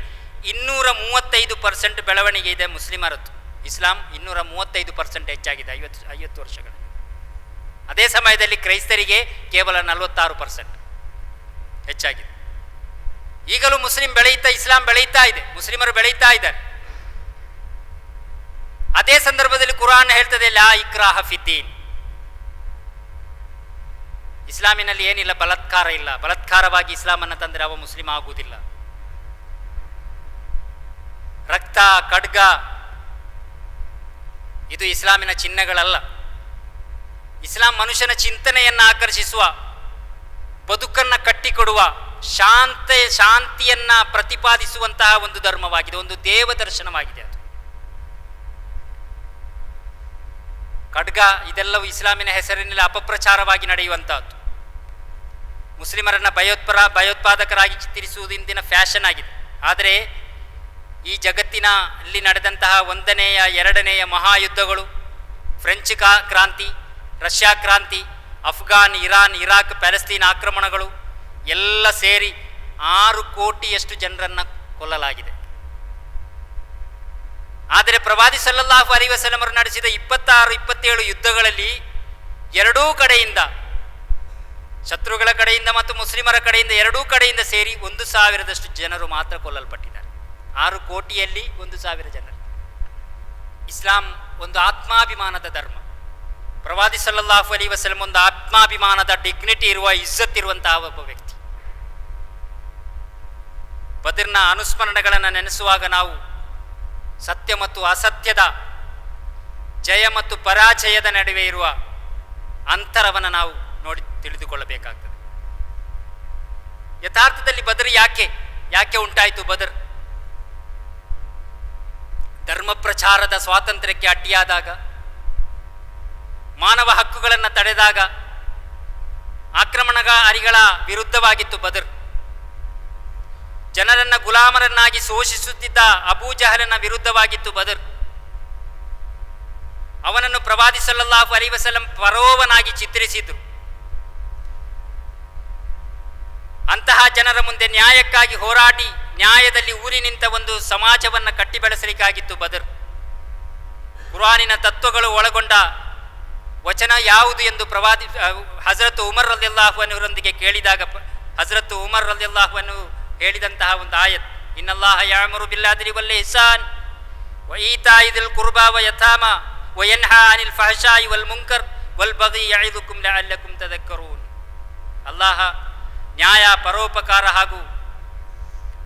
235% ಬೆಳವಣಿಗೆ ಇದೆ ಮುಸ್ಲಿಮರದ್ದು. ಇಸ್ಲಾಂ 235% ಹೆಚ್ಚಾಗಿದೆ 50 ವರ್ಷಗಳಲ್ಲಿ. ಅದೇ ಸಮಯದಲ್ಲಿ ಕ್ರೈಸ್ತರಿಗೆ ಕೇವಲ 46% ಹೆಚ್ಚಾಗಿದೆ. ಈಗಲೂ ಮುಸ್ಲಿಂ ಬೆಳೆಯುತ್ತಾ, ಇಸ್ಲಾಂ ಬೆಳೆಯುತ್ತಾ ಇದೆ, ಮುಸ್ಲಿಮರು ಬೆಳೆಯುತ್ತಾ ಇದ್ದಾರೆ. ಅದೇ ಸಂದರ್ಭದಲ್ಲಿ ಕುರಾನ್ ಹೇಳ್ತದೆ, ಲಾ ಇಕ್ರಾಹ ಫಿದ್ದೀನ್, ಇಸ್ಲಾಮಿನಲ್ಲಿ ಏನಿಲ್ಲ, ಬಲಾತ್ಕಾರ ಇಲ್ಲ. ಬಲಾತ್ಕಾರವಾಗಿ ಇಸ್ಲಾಮನ್ನು ತಂದರೆ ಅವ ಮುಸ್ಲಿಂ ಆಗುವುದಿಲ್ಲ. ರಕ್ತ, ಖಡ್ಗ ಇದು ಇಸ್ಲಾಮಿನ ಚಿಹ್ನೆಗಳಲ್ಲ. ಇಸ್ಲಾಂ ಮನುಷ್ಯನ ಚಿಂತನೆಯನ್ನು ಆಕರ್ಷಿಸುವ, ಬದುಕನ್ನು ಕಟ್ಟಿಕೊಡುವ, ಶಾಂತಿಯನ್ನು ಪ್ರತಿಪಾದಿಸುವಂತಹ ಒಂದು ಧರ್ಮವಾಗಿದೆ, ಒಂದು ದೇವ ದರ್ಶನವಾಗಿದೆ. ಅದು ಖಡ್ಗ ಇದೆಲ್ಲವೂ ಇಸ್ಲಾಮಿನ ಹೆಸರಿನಲ್ಲಿ ಅಪಪ್ರಚಾರವಾಗಿ ನಡೆಯುವಂತಹದ್ದು. ಮುಸ್ಲಿಮರನ್ನು ಭಯೋತ್ಪಾದಕರಾಗಿ ಚಿತ್ರಿಸುವುದು ಇಂದಿನ ಫ್ಯಾಷನ್ ಆಗಿದೆ. ಆದರೆ ಈ ಜಗತ್ತಿನಲ್ಲಿ ನಡೆದಂತಹ 1ನೆಯ 2ನೆಯ ಮಹಾಯುದ್ಧಗಳು, ಫ್ರೆಂಚ್ ಕ್ರಾಂತಿ, ರಷ್ಯಾ ಕ್ರಾಂತಿ, ಅಫ್ಘಾನ್, ಇರಾನ್, ಇರಾಕ್, ಪ್ಯಾಲೆಸ್ತೀನ್ ಆಕ್ರಮಣಗಳು ಎಲ್ಲ ಸೇರಿ 6 ಕೋಟಿಯಷ್ಟು ಜನರನ್ನು ಕೊಲ್ಲಲಾಗಿದೆ. ಆದರೆ ಪ್ರವಾದಿ ಸಲ್ಲಲ್ಲಾಹು ಅಲೈಹಿ ವಸಲ್ಲಮರು ನಡೆಸಿದ 26-27 ಯುದ್ಧಗಳಲ್ಲಿ ಎರಡೂ ಕಡೆಯಿಂದ, ಶತ್ರುಗಳ ಕಡೆಯಿಂದ ಮತ್ತು ಮುಸ್ಲಿಮರ ಕಡೆಯಿಂದ, ಎರಡೂ ಕಡೆಯಿಂದ ಸೇರಿ 1,000ದಷ್ಟು ಜನರು ಮಾತ್ರ ಕೊಲ್ಲಲ್ಪಟ್ಟಿದ್ದಾರೆ. 6 ಕೋಟಿಯಲ್ಲಿ 1,000 ಜನರು. ಇಸ್ಲಾಂ ಒಂದು ಆತ್ಮಾಭಿಮಾನದ ಧರ್ಮ. ಪ್ರವಾದಿ ಸಲ್ಲಲ್ಲಾಹು ಅಲೈಹಿ ವಸಲ್ಲಂ ಒಂದು ಆತ್ಮಾಭಿಮಾನದ, ಡಿಗ್ನಿಟಿ ಇರುವ, ಇಜ್ಜತ್ ಇರುವಂತಹ ಒಬ್ಬ ವ್ಯಕ್ತಿ. ಬದ್ರಿನ ಅನುಸ್ಮರಣೆಗಳನ್ನು ನೆನೆಸುವಾಗ ನಾವು ಸತ್ಯ ಮತ್ತು ಅಸತ್ಯದ, ಜಯ ಮತ್ತು ಪರಾಜಯದ ನಡುವೆ ಇರುವ ಅಂತರವನ್ನು ನಾವು ನೋಡಿ ತಿಳಿದುಕೊಳ್ಳಬೇಕಾಗ್ತದೆ. ಯಥಾರ್ಥದಲ್ಲಿ ಬದರ್ ಯಾಕೆ ಉಂಟಾಯಿತು? ಬದರ್ ಧರ್ಮ ಪ್ರಚಾರದ ಸ್ವಾತಂತ್ರ್ಯಕ್ಕೆ ಅಡ್ಡಿಯಾದಾಗ, ಮಾನವ ಹಕ್ಕುಗಳನ್ನು ತಡೆದಾಗ, ಆಕ್ರಮಣಕಾರಿಗಳ ವಿರುದ್ಧವಾಗಿತ್ತು ಬದರ್. ಜನರನ್ನ ಗುಲಾಮರನ್ನಾಗಿ ಶೋಷಿಸುತ್ತಿದ್ದ ಅಬೂ ಜಹಲನ ವಿರುದ್ಧವಾಗಿತ್ತು ಬದರ್. ಅವನನ್ನು ಪ್ರವಾದಿ ಸಲ್ಲಲ್ಲಾಹು ಅಲೈಹಿ ವಸಲ್ಲಂ ಪರೋವನಾಗಿ ಚಿತ್ರಿಸಿದ್ರು. ಅಂತಹ ಜನರ ಮುಂದೆ ನ್ಯಾಯಕ್ಕಾಗಿ ಹೋರಾಡಿ ನ್ಯಾಯದಲ್ಲಿ ಊರಿ ನಿಂತ ಒಂದು ಸಮಾಜವನ್ನು ಕಟ್ಟಿ ಬೆಳೆಸಲಿಕ್ಕಾಗಿತ್ತು ಬದರ್. ಕುರಾನಿನ ತತ್ವಗಳು ಒಳಗೊಂಡ ವಚನ ಯಾವುದು ಎಂದು ಪ್ರವಾದಿ ಹಜರತ್ ಉಮರ್ ರಲಿಯಲ್ಲಾಹು ಅನ್ಹುರೊಂದಿಗೆ ಕೇಳಿದಾಗ, ಹಜರತ್ ಉಮರ್ ರಲಿಯಲ್ಲಾಹು ಅನ್ಹು ಹೇಳಿದಂತಹ ಒಂದು ಆಯತ್, ಇನ್ನಲ್ಲಾಹ ಯಅಮುರು ಬಿಲ್ ಅದ್ಲಿ ವಲ್ ಇಹ್ಸಾನ್ ವ ಈತಾಇ ದಿಲ್ ಕುರ್ಬಾ ವ ಯತಾಮ ವ ಯನ್ಹಾ ಅನಿಲ್ ಫಹಶಾಯಿ ವಲ್ ಮುನ್ಕರ್ ವಲ್ ಬಗಿ ಯಇದುಕುಂ ಲಅಲ್ಲಕುಂ ತದಕ್ಕರೂನ್. ಅಲ್ಲಾಹ ನ್ಯಾಯ, ಪರೋಪಕಾರ ಹಾಗೂ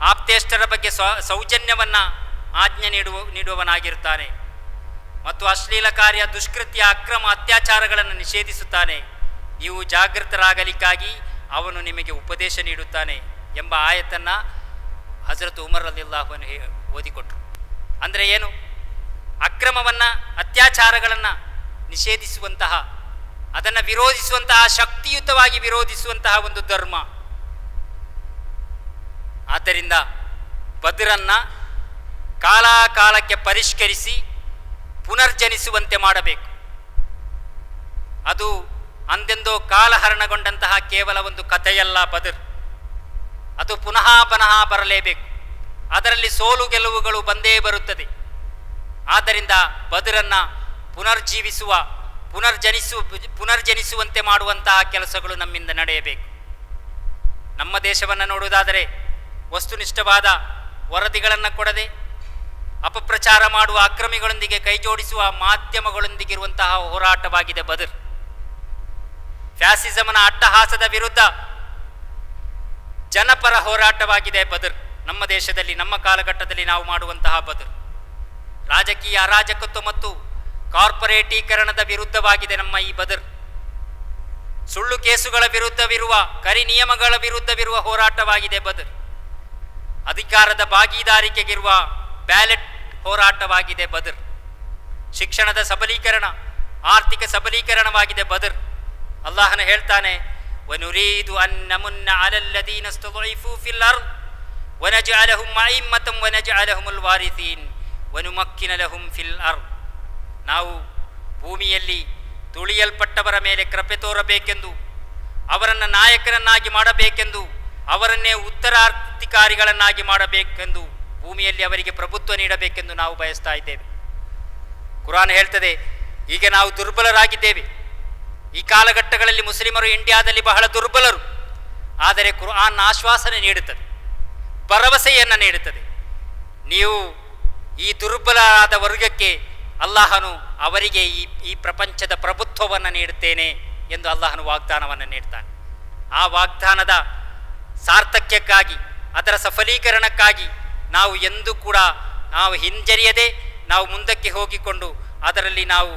ಆಪ್ತೇಷ್ಟರ ಬಗ್ಗೆ ಸೌಜನ್ಯವನ್ನು ಆಜ್ಞೆ ನೀಡುವವನಾಗಿರುತ್ತಾನೆ ಮತ್ತು ಅಶ್ಲೀಲ ಕಾರ್ಯ, ದುಷ್ಕೃತ್ಯ, ಅಕ್ರಮ, ಅತ್ಯಾಚಾರಗಳನ್ನು ನಿಷೇಧಿಸುತ್ತಾನೆ. ನೀವು ಜಾಗೃತರಾಗಲಿಕ್ಕಾಗಿ ಅವನು ನಿಮಗೆ ಉಪದೇಶ ನೀಡುತ್ತಾನೆ ಎಂಬ ಆಯತನ್ನು ಹಜರತ್ ಉಮರ್ ರಲಿಯಲ್ಲಾಹು ಅನ್ಹು ಓದಿಕೊಟ್ರು. ಅಂದರೆ ಏನು? ಅಕ್ರಮವನ್ನು, ಅತ್ಯಾಚಾರಗಳನ್ನು ನಿಷೇಧಿಸುವಂತಹ, ಅದನ್ನು ವಿರೋಧಿಸುವಂತಹ, ಶಕ್ತಿಯುತವಾಗಿ ವಿರೋಧಿಸುವಂತಹ ಒಂದು ಧರ್ಮ. ಆದ್ದರಿಂದ ಬದ್ರನ್ನು ಕಾಲಕಾಲಕ್ಕೆ ಪರಿಷ್ಕರಿಸಿ ಪುನರ್ಜನಿಸುವಂತೆ ಮಾಡಬೇಕು. ಅದು ಅಂದೆಂದೋ ಕಾಲಹರಣಗೊಂಡಂತಹ ಕೇವಲ ಒಂದು ಕಥೆಯಲ್ಲ ಬದರ್. ಅದು ಪುನಃ ಬರಲೇಬೇಕು. ಅದರಲ್ಲಿ ಸೋಲು ಗೆಲುವುಗಳು ಬಂದೇ ಬರುತ್ತದೆ. ಆದ್ದರಿಂದ ಬದರನ್ನು ಪುನರ್ಜನಿಸುವಂತೆ ಮಾಡುವಂತಹ ಕೆಲಸಗಳು ನಮ್ಮಿಂದ ನಡೆಯಬೇಕು. ನಮ್ಮ ದೇಶವನ್ನು ನೋಡುವುದಾದರೆ ವಸ್ತುನಿಷ್ಠವಾದ ವರದಿಗಳನ್ನು ಕೊಡದೆ ಅಪಪ್ರಚಾರ ಮಾಡುವ ಅಕ್ರಮಿಗಳೊಂದಿಗೆ ಕೈಜೋಡಿಸುವ ಮಾಧ್ಯಮಗಳೊಂದಿಗಿರುವಂತಹ ಹೋರಾಟವಾಗಿದೆ ಬದರ್. ಫ್ಯಾಸಿಸಮನ ಅಟ್ಟಹಾಸದ ವಿರುದ್ಧ ಜನಪರ ಹೋರಾಟವಾಗಿದೆ ಬದರ್. ನಮ್ಮ ದೇಶದಲ್ಲಿ, ನಮ್ಮ ಕಾಲಘಟ್ಟದಲ್ಲಿ ನಾವು ಮಾಡುವಂತಹ ಬದರ್. ರಾಜಕೀಯ ಅರಾಜಕತ್ವ ಮತ್ತು ಕಾರ್ಪೊರೇಟೀಕರಣದ ವಿರುದ್ಧವಾಗಿದೆ ನಮ್ಮ ಈ ಬದರ್. ಸುಳ್ಳು ಕೇಸುಗಳ ವಿರುದ್ಧವಿರುವ, ಕರಿ ನಿಯಮಗಳ ವಿರುದ್ಧವಿರುವ ಹೋರಾಟವಾಗಿದೆ ಬದರ್. ಅಧಿಕಾರದ ಭಾಗೀದಾರಿಕೆಗಿರುವ ಬ್ಯಾಲೆಟ್ ಹೋರಾಟವಾಗಿದೆ ಬದರ್. ಶಿಕ್ಷಣದ ಸಬಲೀಕರಣ, ಆರ್ಥಿಕ ಸಬಲೀಕರಣವಾಗಿದೆ ಬದರ್. ಅಲ್ಲಾಹನ ಹೇಳ್ತಾನೆ, ವನುರೀದು ಅನ್ ನಮುನ್ನ ಅಲಲ್ಲದೀನ ಇಸ್ತضعفوا في الارض ونجعلهم أئمة ونجعلهم الوارثين ونمكن لهم في الارض. ನಾವು ಭೂಮಿಯಲ್ಲಿ ತುಳಿಯಲ್ಪಟ್ಟವರ ಮೇಲೆ ಕೃಪೆ ತೋರಬೇಕೆಂದು, ಅವರನ್ನು ನಾಯಕರನ್ನಾಗಿ ಮಾಡಬೇಕೆಂದು, ಅವರನ್ನೇ ಉತ್ತರಾಧಿಕಾರಿಗಳನ್ನಾಗಿ ಮಾಡಬೇಕೆಂದು, ಭೂಮಿಯಲ್ಲಿ ಅವರಿಗೆ ಪ್ರಭುತ್ವ ನೀಡಬೇಕೆಂದು ನಾವು ಬಯಸ್ತಾ ಇದ್ದೇವೆ. ಕುರಾನ್ ಹೇಳ್ತದೆ, ಈಗ ನಾವು ದುರ್ಬಲರಾಗಿದ್ದೇವೆ. ಈ ಕಾಲಘಟ್ಟಗಳಲ್ಲಿ ಮುಸ್ಲಿಮರು ಇಂಡಿಯಾದಲ್ಲಿ ಬಹಳ ದುರ್ಬಲರು. ಆದರೆ ಕುರಾನ್ ಆಶ್ವಾಸನೆ ನೀಡುತ್ತದೆ, ಭರವಸೆಯನ್ನು ನೀಡುತ್ತದೆ. ನೀವು ಈ ದುರ್ಬಲರಾದ ವರ್ಗಕ್ಕೆ ಅಲ್ಲಾಹನು ಅವರಿಗೆ ಈ ಪ್ರಪಂಚದ ಪ್ರಭುತ್ವವನ್ನು ನೀಡುತ್ತೇನೆ ಎಂದು ಅಲ್ಲಾಹನು ವಾಗ್ದಾನವನ್ನು ನೀಡ್ತಾನೆ. ಆ ವಾಗ್ದಾನದ ಸಾರ್ಥಕ್ಯಕ್ಕಾಗಿ, ಅದರ ಸಫಲೀಕರಣಕ್ಕಾಗಿ ನಾವು ಎಂದೂ ಕೂಡ ನಾವು ಹಿಂಜರಿಯದೆ ನಾವು ಮುಂದಕ್ಕೆ ಹೋಗಿಕೊಂಡು ಅದರಲ್ಲಿ ನಾವು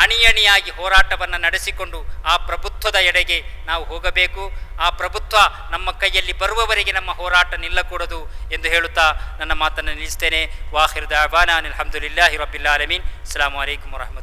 ಅಣಿಯಾಗಿ ಹೋರಾಟವನ್ನು ನಡೆಸಿಕೊಂಡು ಆ ಪ್ರಭುತ್ವದ ಎಡೆಗೆ ನಾವು ಹೋಗಬೇಕು. ಆ ಪ್ರಭುತ್ವ ನಮ್ಮ ಕೈಯಲ್ಲಿ ಬರುವವರೆಗೆ ನಮ್ಮ ಹೋರಾಟ ನಿಲ್ಲಕೂಡದು ಎಂದು ಹೇಳುತ್ತಾ ನನ್ನ ಮಾತನ್ನು ನಿಲ್ಲಿಸ್ತೇನೆ. ವಾಹಿರ್ ದಾವಾನಾ ಅಲ್ಹಮ್ದುಲಿಲ್ಲಾಹಿ ರಬ್ಬಿಲ್ ಆಲಮೀನ್. ಅಸ್ಸಲಾಮು ಅಲೈಕುಂ ವರಹಮತುಲ್ಲಾಹಿ.